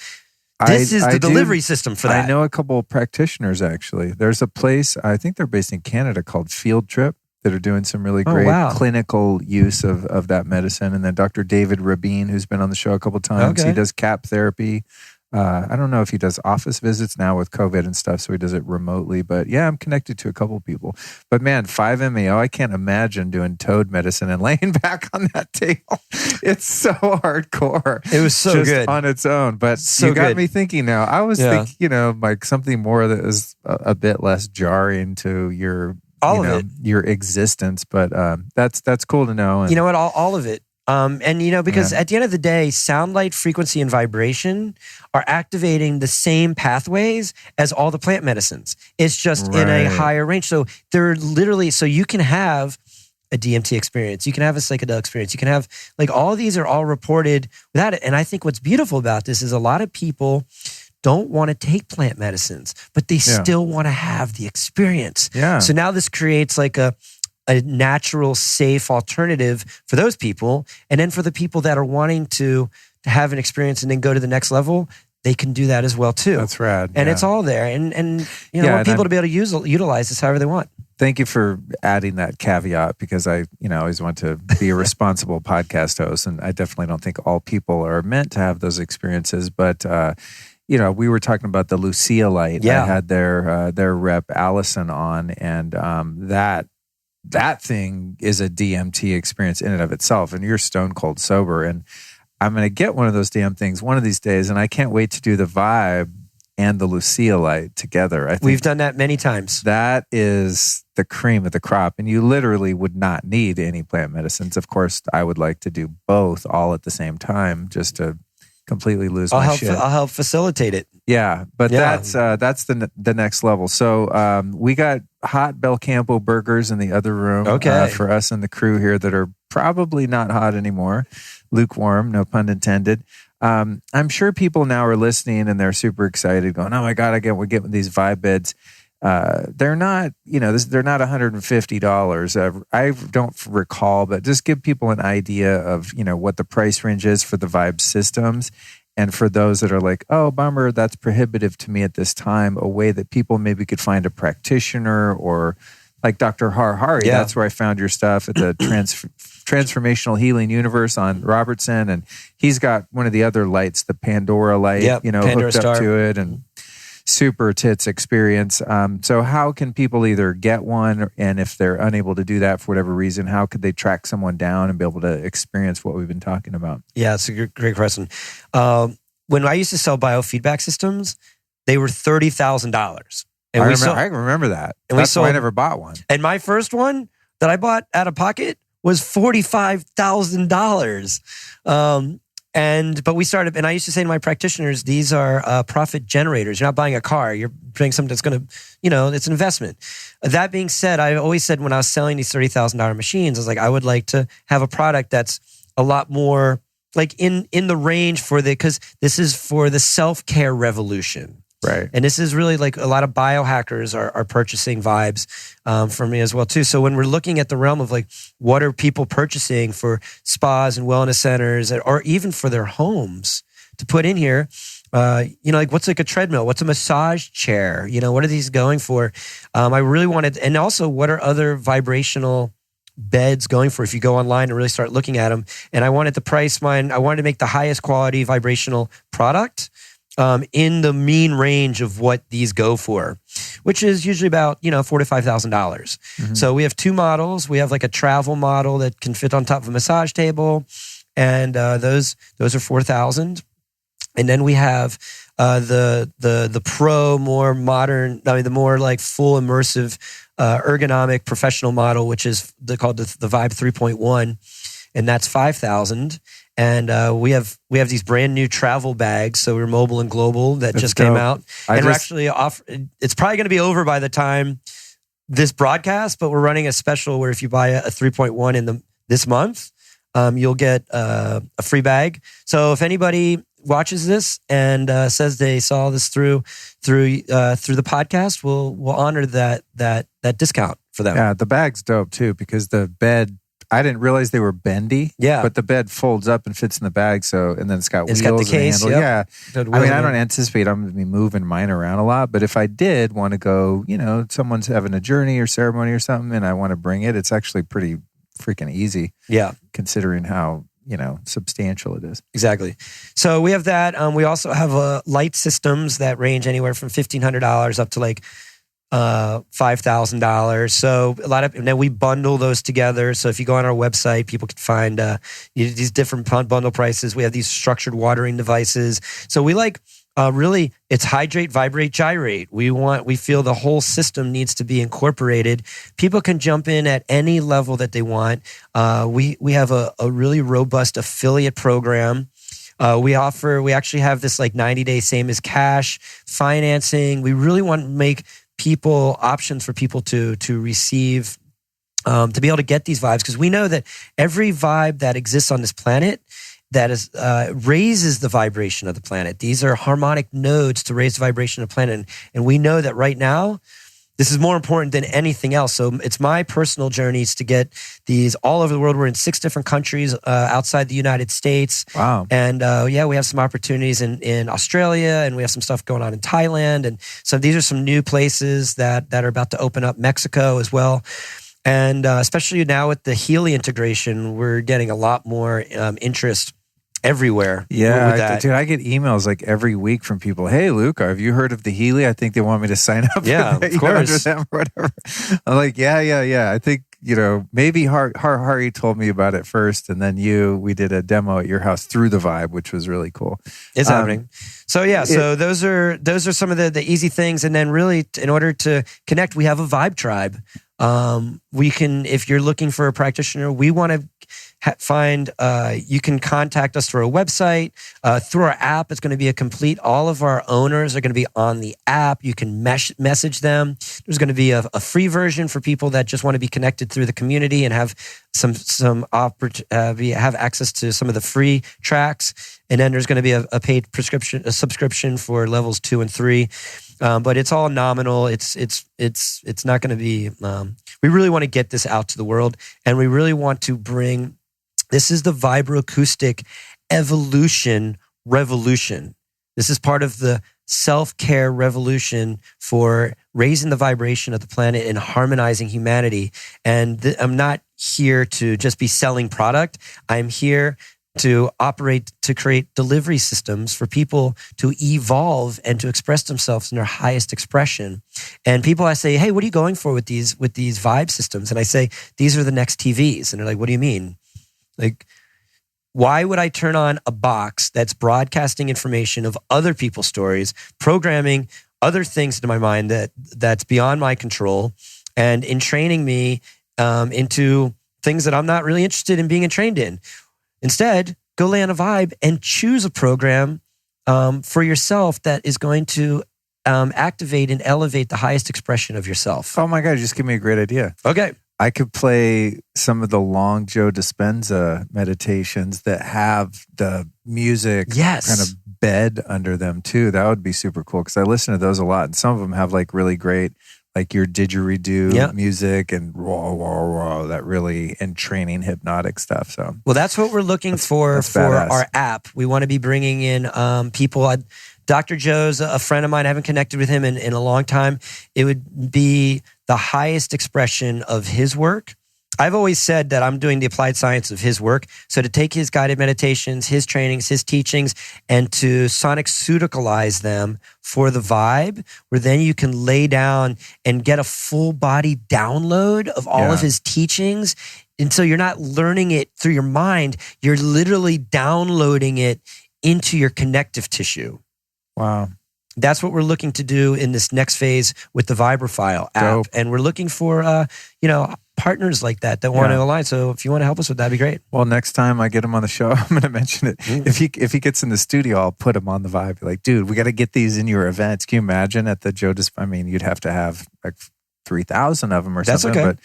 [SPEAKER 1] this is the delivery system for that.
[SPEAKER 2] I know a couple of practitioners actually. There's a place, I think they're based in Canada, called Field Trip, that are doing some really great clinical use of that medicine. And then Dr. David Rabin, who's been on the show a couple of times, he does CAP therapy. I don't know if he does office visits now with COVID and stuff, so he does it remotely. But yeah, I'm connected to a couple of people. But man, 5-MeO, I can't imagine doing toad medicine and laying back on that table. It's so hardcore.
[SPEAKER 1] It was so good
[SPEAKER 2] on its own. But you got me thinking now. I was thinking, like something more that is a bit less jarring to your your existence. But that's cool to know. And,
[SPEAKER 1] you know what? All of it. And because at the end of the day, sound, light, frequency, and vibration are activating the same pathways as all the plant medicines. It's just in a higher range. So they're literally, so you can have a DMT experience, you can have a psychedelic experience, you can have, like, all of these are all reported without it. And I think what's beautiful about this is a lot of people don't want to take plant medicines, but they still want to have the experience.
[SPEAKER 2] Yeah.
[SPEAKER 1] So now this creates like a natural, safe alternative for those people. And then for the people that are wanting to have an experience and then go to the next level, they can do that as well too.
[SPEAKER 2] That's rad.
[SPEAKER 1] And it's all there. And I want people to be able to utilize this however they want.
[SPEAKER 2] Thank you for adding that caveat, because I always want to be a responsible podcast host. And I definitely don't think all people are meant to have those experiences. But, we were talking about the Lucia light.
[SPEAKER 1] Yeah.
[SPEAKER 2] I had their rep Allison on, and that thing is a DMT experience in and of itself, and you're stone cold sober. And I'm going to get one of those damn things one of these days, and I can't wait to do the Vibe and the Lucia light together. I think
[SPEAKER 1] we've done that many times.
[SPEAKER 2] That is the cream of the crop, and you literally would not need any plant medicines. Of course, I would like to do both all at the same time, just to completely lose my shit.
[SPEAKER 1] I'll help facilitate it.
[SPEAKER 2] Yeah, but that's the next level. So we got hot Belcampo burgers in the other room for us and the crew here that are probably not hot anymore. Lukewarm, no pun intended. I'm sure people now are listening and they're super excited, going, "Oh my God, we're getting these V.I.B.E beds." They're not, they're not $150. I don't recall, but just give people an idea of, what the price range is for the V.I.B.E systems. And for those that are like, "Oh, bummer, that's prohibitive to me at this time," a way that people maybe could find a practitioner, or like Dr. Hari. Yeah. That's where I found your stuff at the Transformational Healing Universe on Robertson. And he's got one of the other lights, the Pandora light,
[SPEAKER 1] Pandora
[SPEAKER 2] hooked
[SPEAKER 1] Star.
[SPEAKER 2] up to it, and super tits experience. So how can people either get one, and if they're unable to do that for whatever reason, how could they track someone down and be able to experience what we've been talking about?
[SPEAKER 1] Yeah, it's a great question. When I used to sell biofeedback systems, they were $30,000. And
[SPEAKER 2] I remember that. And that's why I never bought one.
[SPEAKER 1] And my first one that I bought out of pocket was $45,000. But we started, and I used to say to my practitioners, these are profit generators. You're not buying a car. You're buying something that's going to, it's an investment. That being said, I always said when I was selling these $30,000 machines, I was like, I would like to have a product that's a lot more like in the range because this is for the self-care revolution.
[SPEAKER 2] Right.
[SPEAKER 1] And this is really like a lot of biohackers are purchasing V.I.B.E from me as well too. So when we're looking at the realm of like, what are people purchasing for spas and wellness centers, or even for their homes to put in here, like what's like a treadmill? What's a massage chair? What are these going for? I really wanted, and also what are other vibrational beds going for if you go online and really start looking at them. And I wanted to price mine. I wanted to make the highest quality vibrational product in the mean range of what these go for, which is usually about, $4,000 to $5,000. Mm-hmm. So we have two models. We have like a travel model that can fit on top of a massage table. And those are $4,000. And then we have the pro, more modern, the more like full immersive, ergonomic professional model, which is called the V.I.B.E 3.1. And that's $5,000. And we have these brand new travel bags. So we're mobile and global that just came out. We're actually it's probably going to be over by the time this broadcast, but we're running a special where if you buy a 3.1 this month, you'll get a free bag. So if anybody watches this and says they saw this through the podcast, we'll honor that discount for them.
[SPEAKER 2] Yeah, the bag's dope too because the bed, I didn't realize they were bendy.
[SPEAKER 1] Yeah,
[SPEAKER 2] but the bed folds up and fits in the bag. So and then it's got wheels
[SPEAKER 1] got the case.
[SPEAKER 2] And a handle.
[SPEAKER 1] Yep.
[SPEAKER 2] Yeah, I mean, I don't anticipate I'm going to be moving mine around a lot. But if I did want to go, someone's having a journey or ceremony or something, and I want to bring it, it's actually pretty freaking easy.
[SPEAKER 1] Yeah,
[SPEAKER 2] considering how substantial it is.
[SPEAKER 1] Exactly. So we have that. We also have light systems that range anywhere from $1,500 up to like $5,000. So and then we bundle those together. So if you go on our website, people can find these different bundle prices. We have these structured watering devices. So we really, it's hydrate, vibrate, gyrate. We feel the whole system needs to be incorporated. People can jump in at any level that they want. We have a really robust affiliate program. We actually have this like 90-day same as cash financing. We really want to make options for people to receive, to be able to get these vibes. Because we know that every vibe that exists on this planet that is raises the vibration of the planet. These are harmonic nodes to raise the vibration of the planet. And we know that right now, this is more important than anything else. So it's my personal journeys to get these all over the world. We're in 6 different countries outside the United States.
[SPEAKER 2] Wow.
[SPEAKER 1] And we have some opportunities in Australia, and we have some stuff going on in Thailand. And so these are some new places that are about to open up. Mexico as well. And especially now with the Healy integration, we're getting a lot more interest everywhere.
[SPEAKER 2] Yeah, dude, I get emails like every week from people. Hey, Luke, have you heard of the Healy? I think they want me to sign up.
[SPEAKER 1] Yeah,
[SPEAKER 2] for that,
[SPEAKER 1] of course.
[SPEAKER 2] Them or whatever. I'm like, yeah. I think maybe Hari told me about it first, and then we did a demo at your house through the V.I.B E, which was really cool.
[SPEAKER 1] It's happening. So so those are some of the easy things, and then really in order to connect, we have a V.I.B E tribe. We can, if you're looking for a practitioner, we want to you can contact us through our website, through our app. It's going to be all of our owners are going to be on the app. You can message them. There's going to be a free version for people that just want to be connected through the community and have have access to some of the free tracks. And then there's going to be a paid subscription for levels 2 and 3. But it's all nominal. It's not going to be, we really want to get this out to the world, and we really want to bring, this is the vibroacoustic evolution revolution. This is part of the self-care revolution for raising the vibration of the planet and harmonizing humanity. And I'm not here to just be selling product. I'm here to create delivery systems for people to evolve and to express themselves in their highest expression. And people, I say, hey, what are you going for with these V.I.B E systems? And I say, these are the next TVs. And they're like, what do you mean? Like, why would I turn on a box that's broadcasting information of other people's stories, programming other things into my mind that's beyond my control, and in training me into things that I'm not really interested in being trained in? Instead, go lay on a V.I.B E and choose a program for yourself that is going to activate and elevate the highest expression of yourself.
[SPEAKER 2] Oh my God, you just give me a great idea.
[SPEAKER 1] Okay.
[SPEAKER 2] I could play some of the long Joe Dispenza meditations that have the music kind of bed under them too. That would be super cool because I listen to those a lot. And some of them have like really great, like your didgeridoo music and that really entraining hypnotic stuff. So,
[SPEAKER 1] well, that's what we're looking for badass. Our app. We want to be bringing in people. Dr. Joe's a friend of mine. I haven't connected with him in a long time. It would be the highest expression of his work. I've always said that I'm doing the applied science of his work. So to take his guided meditations, his trainings, his teachings, and to sonic pseudicalize them for the V.I.B E, where then you can lay down and get a full body download of all of his teachings. And so you're not learning it through your mind. You're literally downloading it into your connective tissue.
[SPEAKER 2] Wow.
[SPEAKER 1] that's what we're looking to do in this next phase with the Vibrafile app.
[SPEAKER 2] Dope.
[SPEAKER 1] And we're looking for, partners like that want to align. So if you want to help us with that, that'd be great.
[SPEAKER 2] Well, next time I get him on the show, I'm going to mention it. If he gets in the studio, I'll put him on the vibe. Be like, dude, we got to get these in your events. Can you imagine at the Joe I mean, you'd have to have like 3,000 of them or
[SPEAKER 1] That's
[SPEAKER 2] something.
[SPEAKER 1] Okay.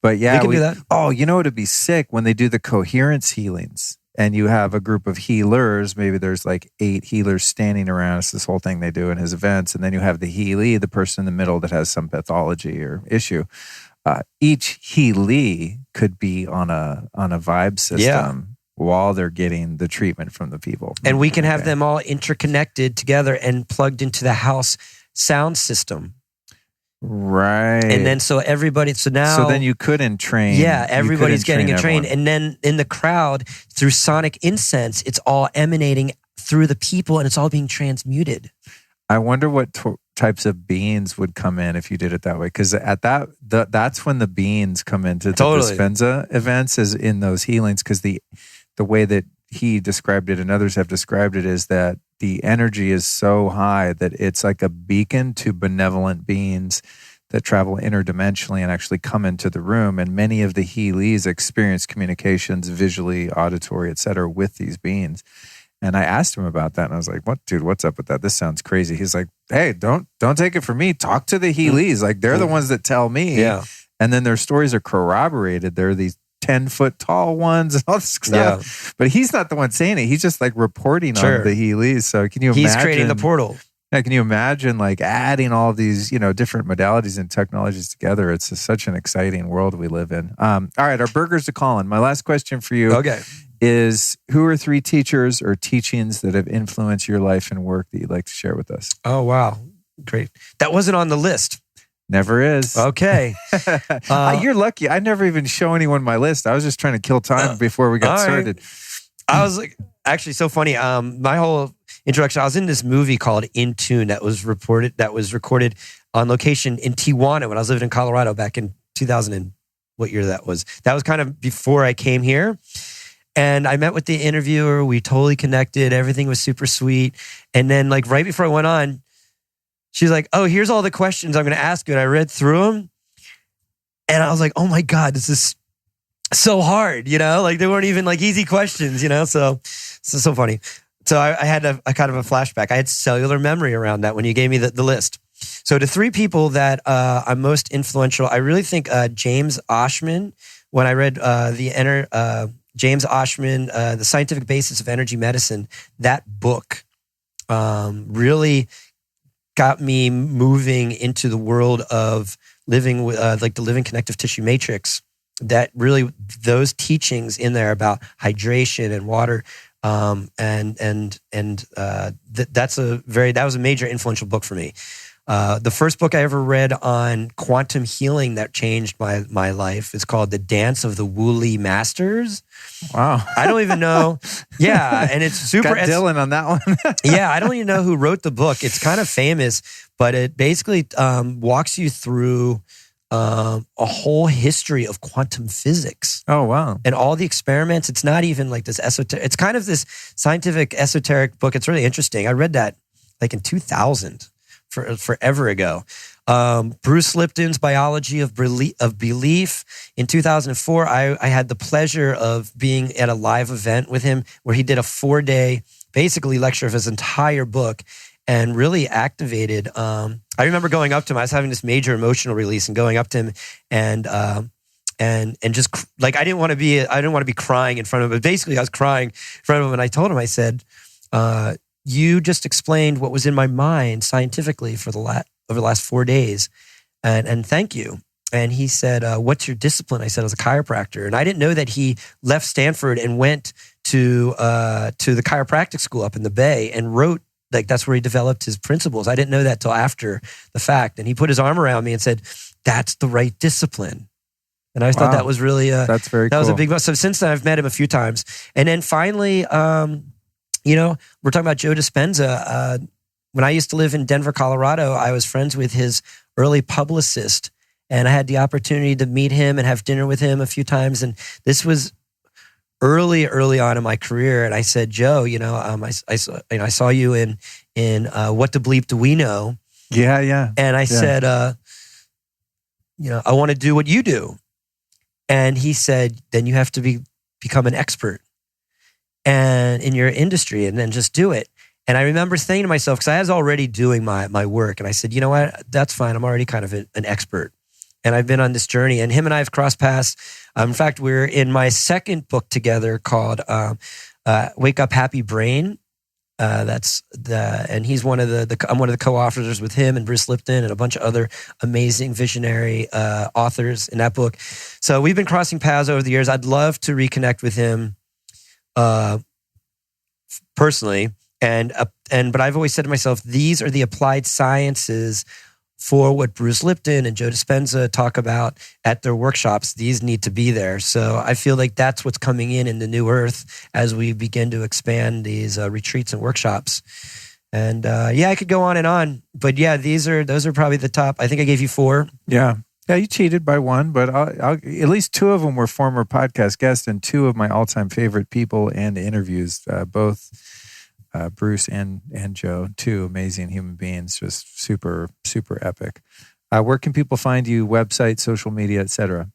[SPEAKER 2] But yeah,
[SPEAKER 1] we can do that.
[SPEAKER 2] Oh, you know, it'd be sick when they do the coherence healings and you have a group of healers. Maybe there's like 8 healers standing around. It's this whole thing they do in his events. And then you have the healee, the person in the middle that has some pathology or issue. Each healee could be on a vibe system while they're getting the treatment from the people.
[SPEAKER 1] And we can have them all interconnected together and plugged into the house sound system.
[SPEAKER 2] Right.
[SPEAKER 1] And then so everybody, so then
[SPEAKER 2] you could entrain.
[SPEAKER 1] Yeah, everybody's getting entrained.
[SPEAKER 2] Everyone.
[SPEAKER 1] And then in the crowd, through sonic incense, it's all emanating through the people and it's all being transmuted.
[SPEAKER 2] I wonder what types of beings would come in if you did it that way. Because at that's when the beings come into the Dispenza events, is in those healings. Because the way that he described it and others have described it is that the energy is so high that it's like a beacon to benevolent beings that travel interdimensionally and actually come into the room. And many of the healees experience communications visually, auditory, etc., with these beings. And I asked him about that, and I was like, "What, dude? What's up with that? This sounds crazy." He's like, "Hey, don't take it from me. Talk to the healees. Like they're the ones that tell me."
[SPEAKER 1] Yeah.
[SPEAKER 2] And then their stories are corroborated. They're these 10-foot tall ones and all this stuff. Yeah. But he's not the one saying it. He's just like reporting on the healees. So can you imagine?
[SPEAKER 1] He's creating the portal.
[SPEAKER 2] Yeah, can you imagine like adding all of these, different modalities and technologies together? It's such an exciting world we live in. All right, our burgers to Colin. My last question for you.
[SPEAKER 1] Okay.
[SPEAKER 2] Is who are 3 teachers or teachings that have influenced your life and work that you'd like to share with us?
[SPEAKER 1] Oh, wow. Great. That wasn't on the list.
[SPEAKER 2] Never is.
[SPEAKER 1] Okay.
[SPEAKER 2] You're lucky. I never even show anyone my list. I was just trying to kill time before we got started.
[SPEAKER 1] I was like, actually so funny. My whole introduction, I was in this movie called In Tune that was recorded on location in Tijuana when I was living in Colorado back in 2000 and what year that was. That was kind of before I came here. And I met with the interviewer. We totally connected. Everything was super sweet. And then like right before I went on, she's like, "Oh, here's all the questions I'm going to ask you." And I read through them. And I was like, "Oh my God, this is so hard." Like they weren't even like easy questions, so funny. So I had a kind of a flashback. I had cellular memory around that when you gave me the list. So the 3 people that I'm most influential, I really think James Oshman, when I read James Oshman, The Scientific Basis of Energy Medicine, that book really got me moving into the world of living with like the living connective tissue matrix. That really, those teachings in there about hydration and water, that was a major influential book for me. The first book I ever read on quantum healing that changed my life is called The Dance of the Woolly Masters.
[SPEAKER 2] Wow.
[SPEAKER 1] I don't even know. Yeah. And it's super.
[SPEAKER 2] Got Dylan on that one.
[SPEAKER 1] Yeah. I don't even know who wrote the book. It's kind of famous, but it basically walks you through a whole history of quantum physics.
[SPEAKER 2] Oh, wow.
[SPEAKER 1] And all the experiments. It's not even like this esoteric. It's kind of this scientific esoteric book. It's really interesting. I read that like in 2000. Forever ago. Bruce Lipton's Biology of Belief. In 2004, I had the pleasure of being at a live event with him where he did a 4-day, basically lecture of his entire book and really activated. I remember going up to him. I was having this major emotional release and going up to him and just like I didn't want to be crying in front of him, but basically I was crying in front of him, and I told him, I said, "You just explained what was in my mind scientifically for over the last 4 days, and thank you." And he said, "What's your discipline?" I said, "I was a chiropractor," and I didn't know that he left Stanford and went to the chiropractic school up in the Bay and wrote. Like that's where he developed his principles. I didn't know that till after the fact, and he put his arm around me and said, "That's the right discipline." And I thought that was really
[SPEAKER 2] that's very
[SPEAKER 1] that was a big. So since then, I've met him a few times, and then finally. We're talking about Joe Dispenza. When I used to live in Denver, Colorado, I was friends with his early publicist, and I had the opportunity to meet him and have dinner with him a few times. And this was early on in my career, and I said, Joe, I saw you in What the Bleep Do We Know?
[SPEAKER 2] Yeah.
[SPEAKER 1] And I said, I want to do what you do. And he said, then you have to become an expert and in your industry, and then just do it. And I remember saying to myself, because I was already doing my work, and I said, you know what, that's fine. I'm already kind of an expert. And I've been on this journey, and him and I have crossed paths. In fact, we're in my second book together called Wake Up Happy Brain. And he's I'm one of the co-authors with him and Bruce Lipton and a bunch of other amazing visionary authors in that book. So we've been crossing paths over the years. I'd love to reconnect with him personally. But I've always said to myself, these are the applied sciences for what Bruce Lipton and Joe Dispenza talk about at their workshops. These need to be there. So I feel like that's what's coming in the new earth as we begin to expand these retreats and workshops. And I could go on. But yeah, those are probably the top. I think I gave you 4.
[SPEAKER 2] Yeah, you cheated by 1, but I'll, at least 2 of them were former podcast guests and 2 of my all-time favorite people and interviews, both Bruce and Joe, 2 amazing human beings, just super, super epic. Where can people find you? Website, social media, etc.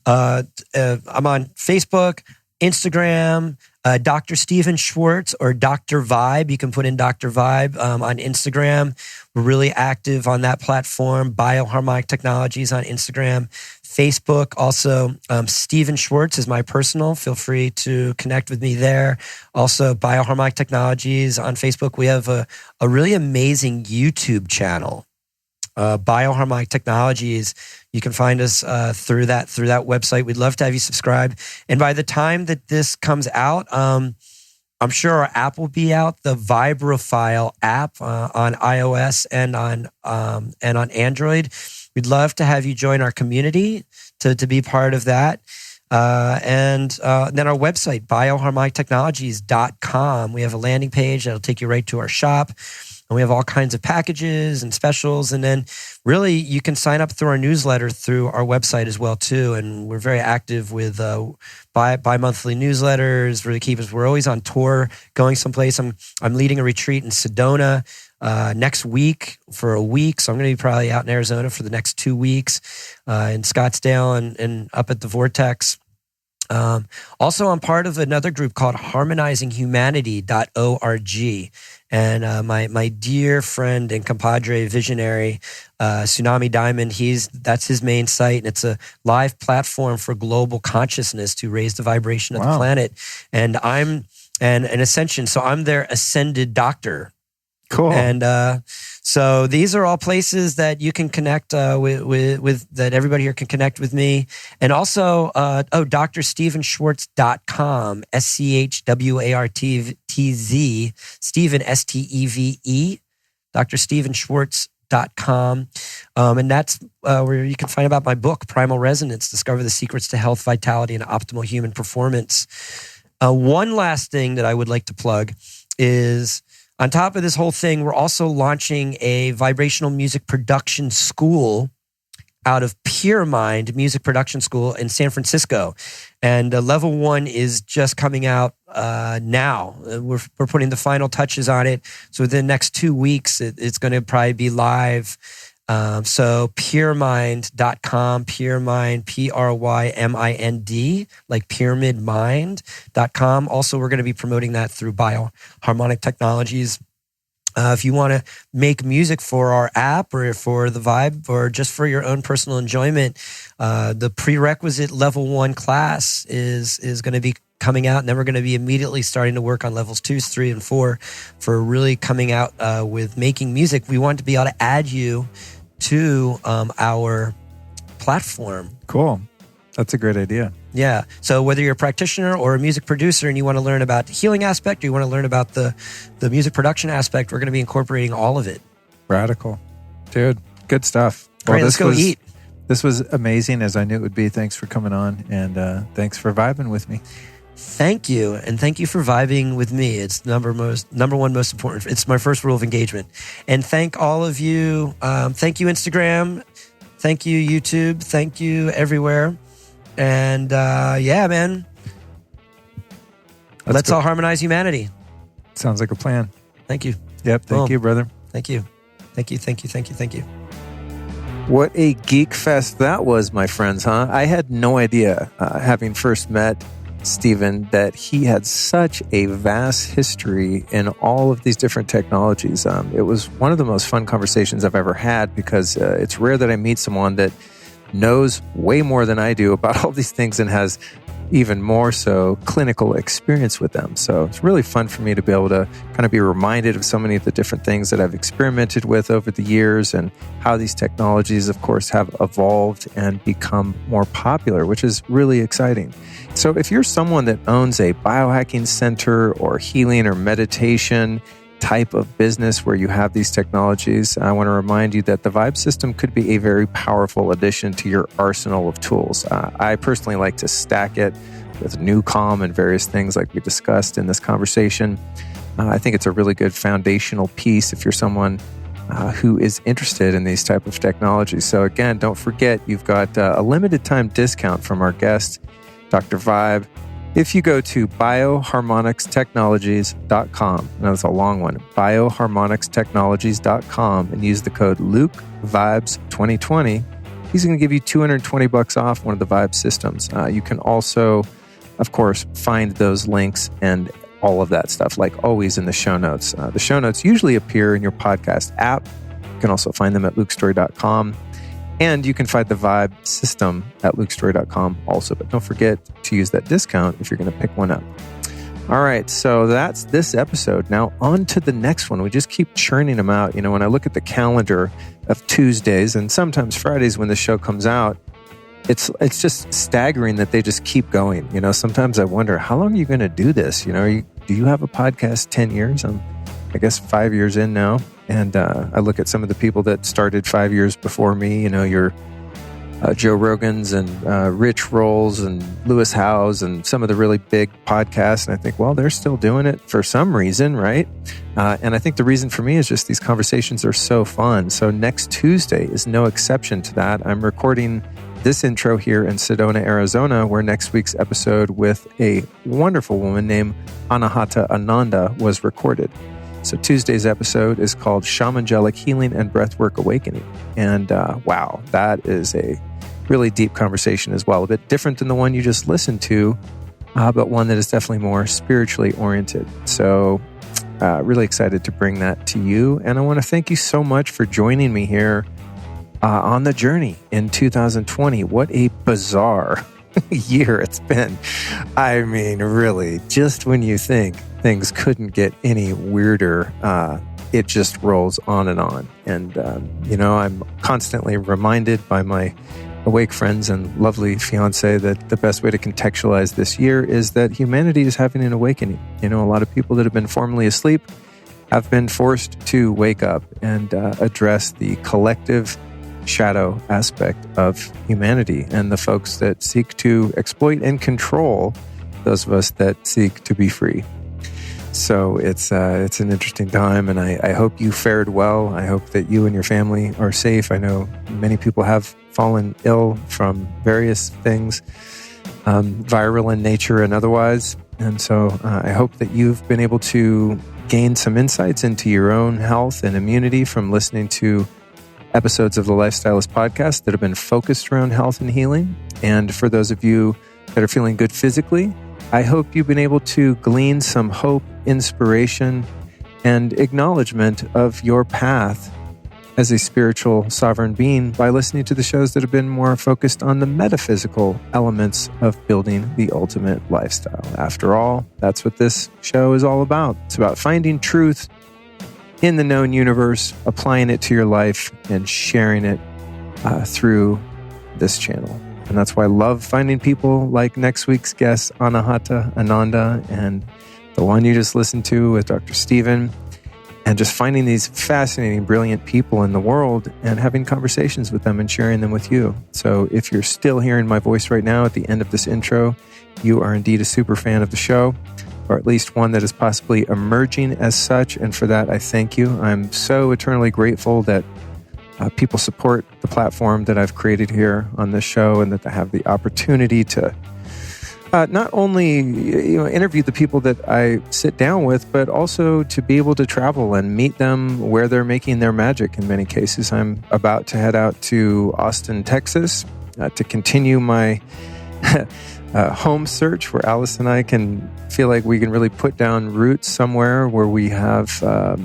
[SPEAKER 1] I'm on Facebook, Instagram, Dr. Steven Schwartz or Dr. V.I.B.E. You can put in Dr. V.I.B.E. On Instagram. We're really active on that platform. Bioharmonic Technologies on Instagram. Facebook, also Steven Schwartz is my personal. Feel free to connect with me there. Also, Bioharmonic Technologies on Facebook. We have a really amazing YouTube channel, Bioharmonic Technologies. You can find us through that website. We'd love to have you subscribe. And by the time that this comes out, I'm sure our app will be out. The Vibrofile app on iOS and on Android. We'd love to have you join our community to be part of that. And then our website, bioharmonictechnologies.com. We have a landing page that'll take you right to our shop. And we have all kinds of packages and specials. And then really you can sign up through our newsletter through our website as well too. And we're very active with bi-monthly newsletters. Really keep us. We're always on tour, going someplace. I'm leading a retreat in Sedona next week for a week. So I'm going to be probably out in Arizona for the next 2 weeks in Scottsdale and up at the Vortex. Also, I'm part of another group called harmonizinghumanity.org. And my dear friend and compadre visionary, Tsunami Diamond, that's his main site. And it's a live platform for global consciousness to raise the vibration of the planet. And I'm an ascension. So I'm their ascended doctor.
[SPEAKER 2] Cool.
[SPEAKER 1] And so these are all places that you can connect with that everybody here can connect with me. And also, drstevenschwartz.com, SCHWARTZ, Steven, STEVE, drstevenschwartz.com. And that's where you can find about my book, Primal Resonance, Discover the Secrets to Health, Vitality, and Optimal Human Performance. One last thing that I would like to plug is, on top of this whole thing, we're also launching a vibrational music production school out of Pure Mind Music Production School in San Francisco. And level 1 is just coming out now. We're putting the final touches on it. So within the next 2 weeks, it's going to probably be live. So puremind.com, puremind, PRYMIND, like pyramidmind.com. Also, we're going to be promoting that through Bioharmonic Technologies. If you want to make music for our app or for the V.I.B.E or just for your own personal enjoyment, the prerequisite level 1 class is going to be coming out, and then we're going to be immediately starting to work on levels 2, 3, and 4 for really coming out with making music. We want to be able to add you to our platform.
[SPEAKER 2] Cool. That's a great idea.
[SPEAKER 1] Yeah. So whether you're a practitioner or a music producer and you want to learn about the healing aspect, or you want to learn about the music production aspect, we're going to be incorporating all of it.
[SPEAKER 2] Radical. Dude, good stuff.
[SPEAKER 1] All right, let's go eat.
[SPEAKER 2] This was amazing, as I knew it would be. Thanks for coming on, and thanks for vibing with me.
[SPEAKER 1] Thank you. And thank you for vibing with me. It's number one most important. It's my first rule of engagement. And thank all of you. Thank you, Instagram. Thank you, YouTube. Thank you everywhere. And yeah, man, Let's all harmonize humanity.
[SPEAKER 2] Sounds like a plan.
[SPEAKER 1] Thank you.
[SPEAKER 2] Yep. Thank you, brother.
[SPEAKER 1] Thank you. Thank you. Thank you. Thank you. Thank you.
[SPEAKER 2] What a geek fest that was, my friends, huh? I had no idea, having first met Stephen, that he had such a vast history in all of these different technologies. It was one of the most fun conversations I've ever had, because it's rare that I meet someone that knows way more than I do about all these things and has even more so clinical experience with them. So it's really fun for me to be able to kind of be reminded of so many of the different things that I've experimented with over the years, and how these technologies, of course, have evolved and become more popular, which is really exciting. So if you're someone that owns a biohacking center or healing or meditation type of business where you have these technologies, I want to remind you that the V.I.B.E system could be a very powerful addition to your arsenal of tools. I personally like to stack it with new calm and various things like we discussed in this conversation. I think it's a really good foundational piece if you're someone who is interested in these type of technologies. So again, don't forget, you've got a limited time discount from our guest, Dr. V.I.B.E. If you go to bioharmonicstechnologies.com, now that's a long one, bioharmonicstechnologies.com, and use the code LukeVibes2020, he's going to give you $220 off one of the V.I.B.E systems. You can also, of course, find those links and all of that stuff, like always, in the show notes. The show notes usually appear in your podcast app. You can also find them at lukestory.com. And you can find the V.I.B.E system at lukestory.com also. But don't forget to use that discount if you're going to pick one up. All right, so that's this episode. Now on to the next one. We just keep churning them out. You know, when I look at the calendar of Tuesdays and sometimes Fridays when the show comes out, it's just staggering that they just keep going. You know, sometimes I wonder, how long are you going to do this? You know, do you have a podcast 10 years? I'm, I guess, 5 years in now. And I look at some of the people that started 5 years before me, you know, your Joe Rogans and Rich Rolls and Lewis Howes and some of the really big podcasts. And I think, well, they're still doing it for some reason, right? And I think the reason for me is just these conversations are so fun. So next Tuesday is no exception to that. I'm recording this intro here in Sedona, Arizona, where next week's episode with a wonderful woman named Anahata Ananda was recorded. So Tuesday's episode is called Shamangelic Healing and Breathwork Awakening. And wow, that is a really deep conversation as well. A bit different than the one you just listened to, but one that is definitely more spiritually oriented. So really excited to bring that to you. And I want to thank you so much for joining me here on the journey in 2020. What a bizarre year it's been. I mean, really, just when you think things couldn't get any weirder, it just rolls on and on. And, you know, I'm constantly reminded by my awake friends and lovely fiance that the best way to contextualize this year is that humanity is having an awakening. You know, a lot of people that have been formerly asleep have been forced to wake up and address the collective shadow aspect of humanity and the folks that seek to exploit and control those of us that seek to be free. So it's an interesting time, and I hope you fared well. I hope that you and your family are safe. I know many people have fallen ill from various things, viral in nature and otherwise. And so I hope that you've been able to gain some insights into your own health and immunity from listening to episodes of the Lifestylist podcast that have been focused around health and healing. And for those of you that are feeling good physically, I hope you've been able to glean some hope, inspiration, and acknowledgement of your path as a spiritual sovereign being by listening to the shows that have been more focused on the metaphysical elements of building the ultimate lifestyle. After all, that's what this show is all about. It's about finding truth in the known universe, applying it to your life, and sharing it through this channel. And that's why I love finding people like next week's guest, Anahata Ananda, and the one you just listened to with Dr. Stephen, and just finding these fascinating, brilliant people in the world and having conversations with them and sharing them with you. So if you're still hearing my voice right now at the end of this intro, you are indeed a super fan of the show, or at least one that is possibly emerging as such. And for that, I thank you. I'm so eternally grateful that people support the platform that I've created here on this show, and that they have the opportunity to
[SPEAKER 3] not only interview the people that I sit down with, but also to be able to travel and meet them where they're making their magic. In many cases, I'm about to head out to Austin, Texas, to continue my home search, where Alice and I can feel like we can really put down roots somewhere where we have, a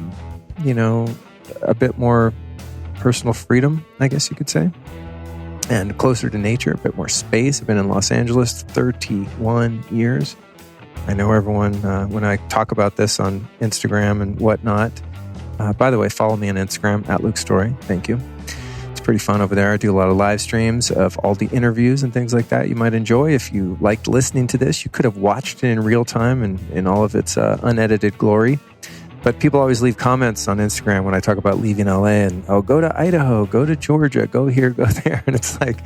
[SPEAKER 3] bit more personal freedom, I guess you could say, and closer to nature, a bit more space. I've been in Los Angeles 31 years. I know everyone, when I talk about this on Instagram and whatnot, by the way, follow me on Instagram at Luke Story. Thank you. It's pretty fun over there. I do a lot of live streams of all the interviews and things like that you might enjoy. If you liked listening to this, you could have watched it in real time and in all of its unedited glory. But people always leave comments on Instagram when I talk about leaving LA and, go to Idaho, go to Georgia, go here, go there. And it's like,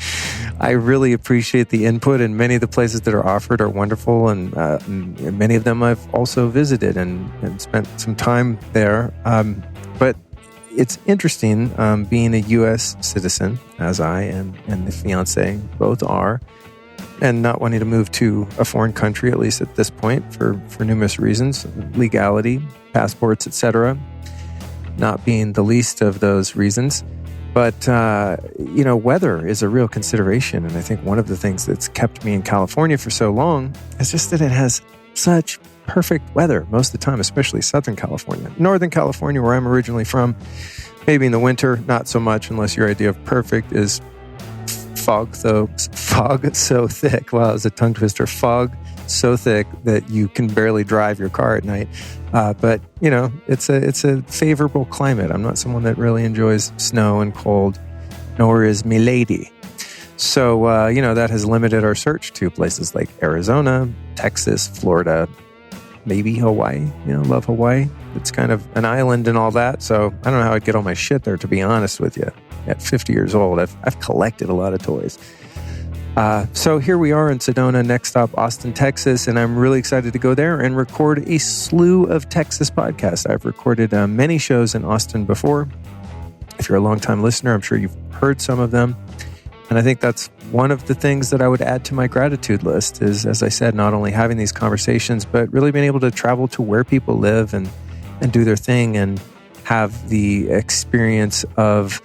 [SPEAKER 3] I really appreciate the input, and many of the places that are offered are wonderful. And many of them I've also visited and spent some time there. But it's interesting being a U.S. citizen, as I and the fiance both are, and not wanting to move to a foreign country, at least at this point, for numerous reasons, legality, passports, etc., not being the least of those reasons. But, weather is a real consideration. And I think one of the things that's kept me in California for so long is just that it has such perfect weather most of the time, especially Southern California. Northern California, where I'm originally from, maybe in the winter, not so much, unless your idea of perfect is fog so thick. Wow, it's a tongue twister. Fog so thick that you can barely drive your car at night. But it's a favorable climate. I'm not someone that really enjoys snow and cold, nor is me lady. So that has limited our search to places like Arizona, Texas, Florida, maybe Hawaii. Love Hawaii. It's kind of an island and all that. So I don't know how I'd get all my shit there, to be honest with you. At 50 years old, I've collected a lot of toys. So here we are in Sedona, next stop, Austin, Texas, and I'm really excited to go there and record a slew of Texas podcasts. I've recorded many shows in Austin before. If you're a longtime listener, I'm sure you've heard some of them. And I think that's one of the things that I would add to my gratitude list is, as I said, not only having these conversations, but really being able to travel to where people live and do their thing and have the experience of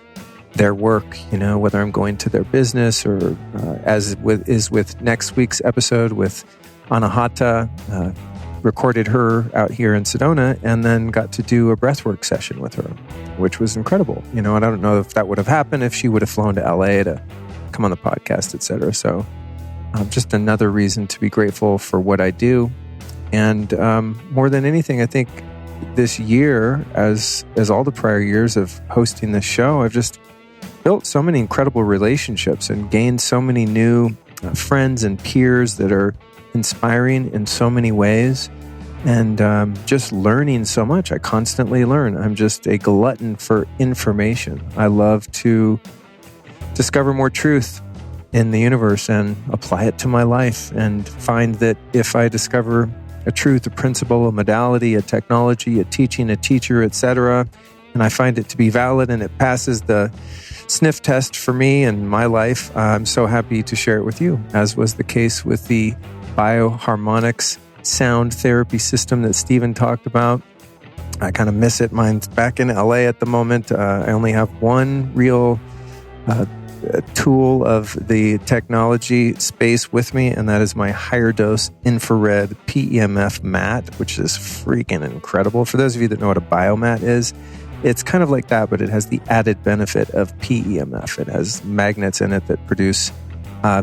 [SPEAKER 3] their work, whether I'm going to their business or as with next week's episode with Anahata, recorded her out here in Sedona and then got to do a breathwork session with her, which was incredible. And I don't know if that would have happened if she would have flown to LA to come on the podcast, etc. So just another reason to be grateful for what I do. And more than anything, I think this year, as all the prior years of hosting this show, I've just built so many incredible relationships and gained so many new friends and peers that are inspiring in so many ways, and just learning so much. I constantly learn. I'm just a glutton for information. I love to discover more truth in the universe and apply it to my life, and find that if I discover a truth, a principle, a modality, a technology, a teaching, a teacher, etc., and I find it to be valid and it passes the sniff test for me and my life, I'm so happy to share it with you, as was the case with the Bioharmonics sound therapy system that Stephen talked about. I kind of miss it. Mine's back in LA at the moment. I only have one real tool of the technology space with me, and that is my higher dose infrared PEMF mat, which is freaking incredible. For those of you that know what a biomat is, it's kind of like that, but it has the added benefit of PEMF. It has magnets in it that produce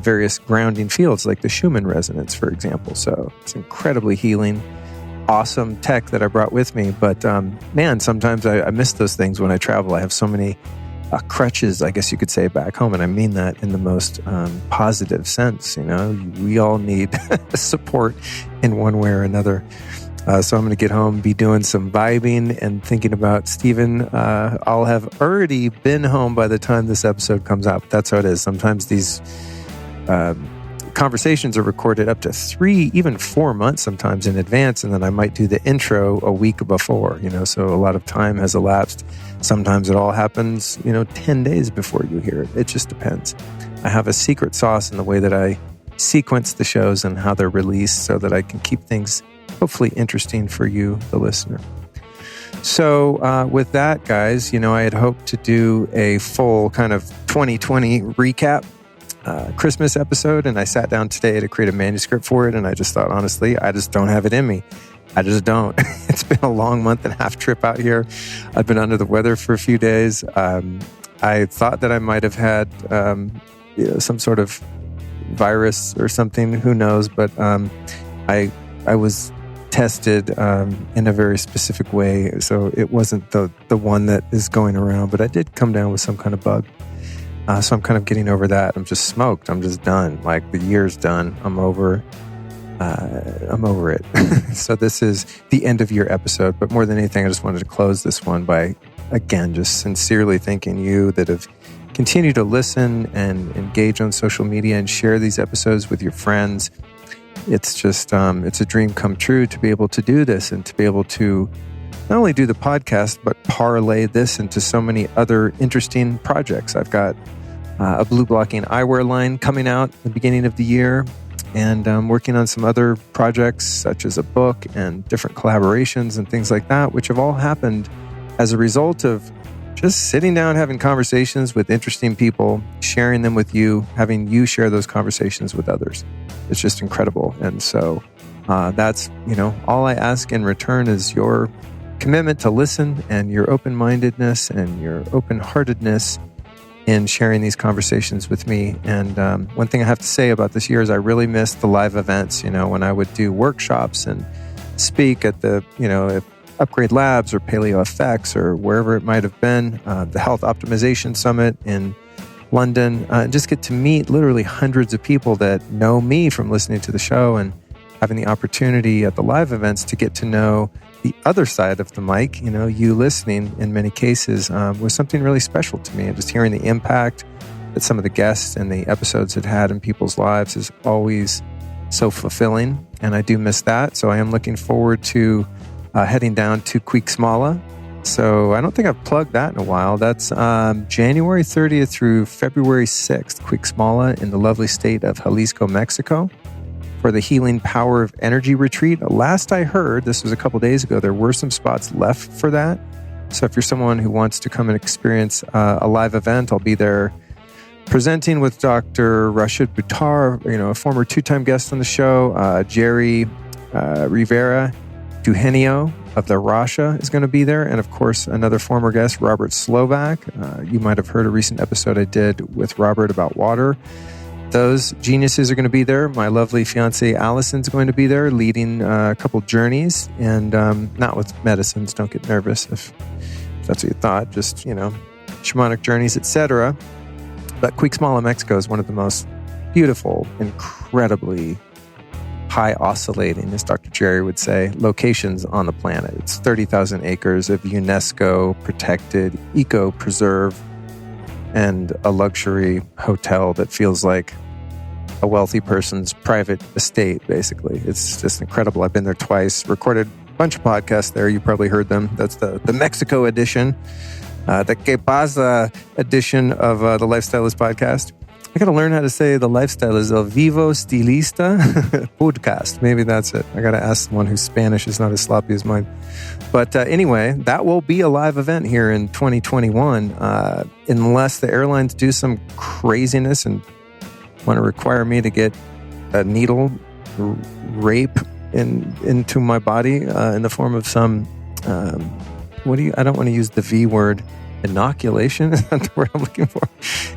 [SPEAKER 3] various grounding fields, like the Schumann resonance, for example. So it's incredibly healing, awesome tech that I brought with me. But man, sometimes I miss those things when I travel. I have so many crutches, I guess you could say, back home. And I mean that in the most positive sense. We all need support in one way or another. So I'm going to get home, be doing some vibing and thinking about Stephen. I'll have already been home by the time this episode comes out. That's how it is. Sometimes these conversations are recorded up to 3, even 4 months sometimes in advance. And then I might do the intro a week before, so a lot of time has elapsed. Sometimes it all happens, 10 days before you hear it. It just depends. I have a secret sauce in the way that I sequence the shows and how they're released so that I can keep things hopefully interesting for you, the listener. So with that, guys, I had hoped to do a full kind of 2020 recap Christmas episode, and I sat down today to create a manuscript for it, and I just thought, honestly, I just don't have it in me. I just don't. It's been a long month and a half trip out here. I've been under the weather for a few days. I thought that I might have had some sort of virus or something, who knows, but I was tested in a very specific way, so it wasn't the one that is going around, but I did come down with some kind of bug. So I'm kind of getting over that. I'm just smoked. I'm just done. Like, the year's done. I'm over it. So this is the end of year episode, but more than anything, I just wanted to close this one by, again, just sincerely thanking you that have continued to listen and engage on social media and share these episodes with your friends. It's just, it's a dream come true to be able to do this and to be able to not only do the podcast, but parlay this into so many other interesting projects. I've got a blue blocking eyewear line coming out at the beginning of the year, and I'm working on some other projects such as a book and different collaborations and things like that, which have all happened as a result of just sitting down, having conversations with interesting people, sharing them with you, having you share those conversations with others. It's just incredible. And so that's, all I ask in return is your commitment to listen and your open-mindedness and your open-heartedness in sharing these conversations with me. And one thing I have to say about this year is I really missed the live events, when I would do workshops and speak at the, Upgrade Labs or Paleo FX or wherever it might have been, the Health Optimization Summit in London, and just get to meet literally hundreds of people that know me from listening to the show, and having the opportunity at the live events to get to know the other side of the mic, you listening in many cases, was something really special to me. And just hearing the impact that some of the guests and the episodes had in people's lives is always so fulfilling. And I do miss that. So I am looking forward to heading down to Quicksmala. So I don't think I've plugged that in a while. That's January 30th through February 6th, Quicksmala in the lovely state of Jalisco, Mexico, for the Healing Power of Energy Retreat. Last I heard, this was a couple days ago, there were some spots left for that. So if you're someone who wants to come and experience a live event, I'll be there presenting with Dr. Rashid Buttar, a former two-time guest on the show. Jerry Rivera Duhenio of the Rasha is going to be there. And of course, another former guest, Robert Slovak. You might have heard a recent episode I did with Robert about water. Those geniuses are going to be there. My lovely fiance Allison's going to be there leading a couple journeys, and not with medicines. Don't get nervous if that's what you thought. Just, shamanic journeys, etc. But Quicksmala, Mexico is one of the most beautiful, incredibly high oscillating, as Dr. Jerry would say, locations on the planet. It's 30,000 acres of UNESCO protected, eco-preserve, and a luxury hotel that feels like a wealthy person's private estate, basically. It's just incredible. I've been there twice, recorded a bunch of podcasts there. You probably heard them. That's the Mexico edition, the Que Pasa edition of the Lifestylist podcast. I got to learn how to say the Lifestylist, El Vivo Stilista podcast. Maybe that's it. I got to ask someone whose Spanish is not as sloppy as mine. But anyway, that will be a live event here in 2021, unless the airlines do some craziness and want to require me to get a needle rape into my body in the form of some, I don't want to use the V word, inoculation. Is that the word I'm looking for?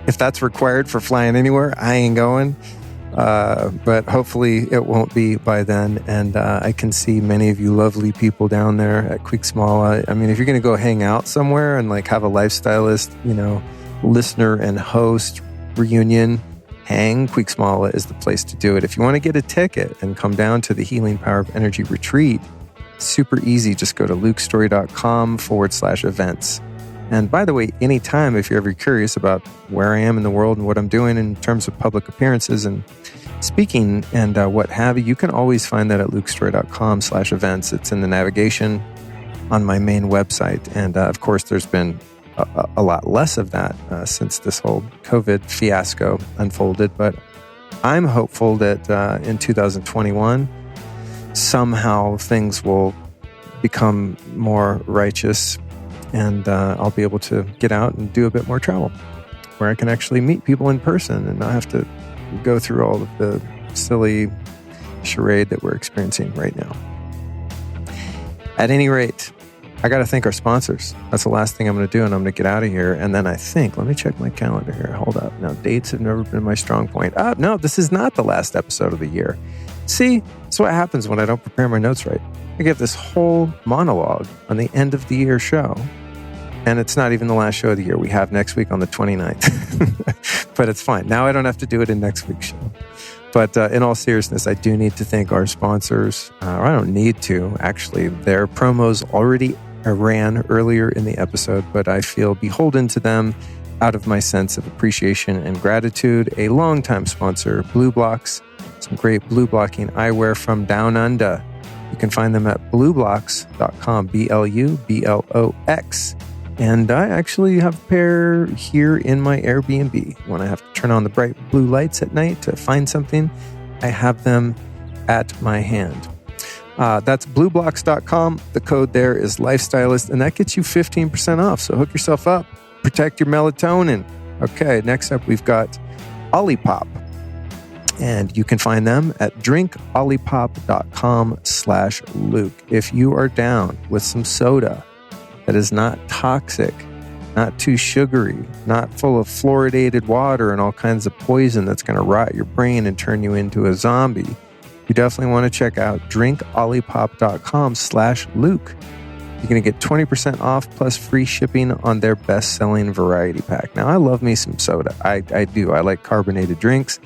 [SPEAKER 3] If that's required for flying anywhere, I ain't going. But hopefully it won't be by then. And I can see many of you lovely people down there at Quicksmala. I mean, if you're going to go hang out somewhere and have a lifestylist, listener and host reunion hang, Quicksmala is the place to do it. If you want to get a ticket and come down to the Healing Power of Energy Retreat, super easy. Just go to lukestory.com/events. And by the way, anytime, if you're ever curious about where I am in the world and what I'm doing in terms of public appearances and speaking and what have you, you can always find that at lukestory.com/events. It's in the navigation on my main website. And of course, there's been a lot less of that since this whole COVID fiasco unfolded. But I'm hopeful that in 2021, somehow things will become more righteous, and I'll be able to get out and do a bit more travel where I can actually meet people in person and not have to go through all of the silly charade that we're experiencing right now. At any rate, I got to thank our sponsors. That's the last thing I'm going to do, and I'm going to get out of here. And then I think, let me check my calendar here. Hold up. Now, dates have never been my strong point. No, this is not the last episode of the year. See, that's what happens when I don't prepare my notes right. I get this whole monologue on the end of the year show, and it's not even the last show of the year. We have next week on the 29th. But it's fine. Now I don't have to do it in next week's show. But in all seriousness, I do need to thank our sponsors. I don't need to, actually. Their promos already ran earlier in the episode, but I feel beholden to them out of my sense of appreciation and gratitude. A longtime sponsor, Blue Blocks, some great blue blocking eyewear from Down Under. You can find them at blueblocks.com, BLUBLOX. And I actually have a pair here in my Airbnb. When I have to turn on the bright blue lights at night to find something, I have them at my hand. That's blueblocks.com. The code there is Lifestylist, and that gets you 15% off. So hook yourself up. Protect your melatonin. Okay, next up we've got Olipop. And you can find them at drinkolipop.com/Luke. If you are down with some soda that is not toxic, not too sugary, not full of fluoridated water and all kinds of poison that's going to rot your brain and turn you into a zombie, you definitely want to check out drinkolipop.com/Luke. You're going to get 20% off plus free shipping on their best-selling variety pack. Now, I love me some soda. I do. I like carbonated drinks.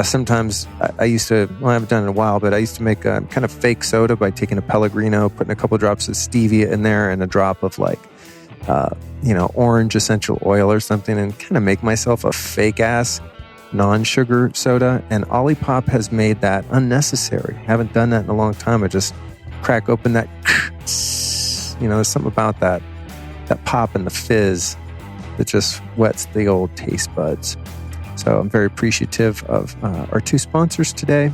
[SPEAKER 3] Sometimes I used to, well, I haven't done it in a while, but I used to make a kind of fake soda by taking a Pellegrino, putting a couple drops of stevia in there and a drop of orange essential oil or something, and kind of make myself a fake ass non-sugar soda. And Olipop has made that unnecessary. Haven't done that in a long time. I just crack open that, there's something about that pop and the fizz that just whets the old taste buds. So I'm very appreciative of our two sponsors today,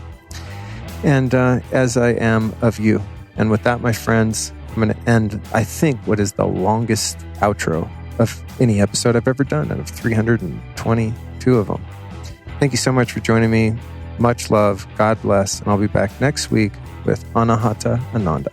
[SPEAKER 3] and as I am of you. And with that, my friends, I'm going to end, I think, what is the longest outro of any episode I've ever done out of 322 of them. Thank you so much for joining me. Much love. God bless. And I'll be back next week with Anahata Ananda.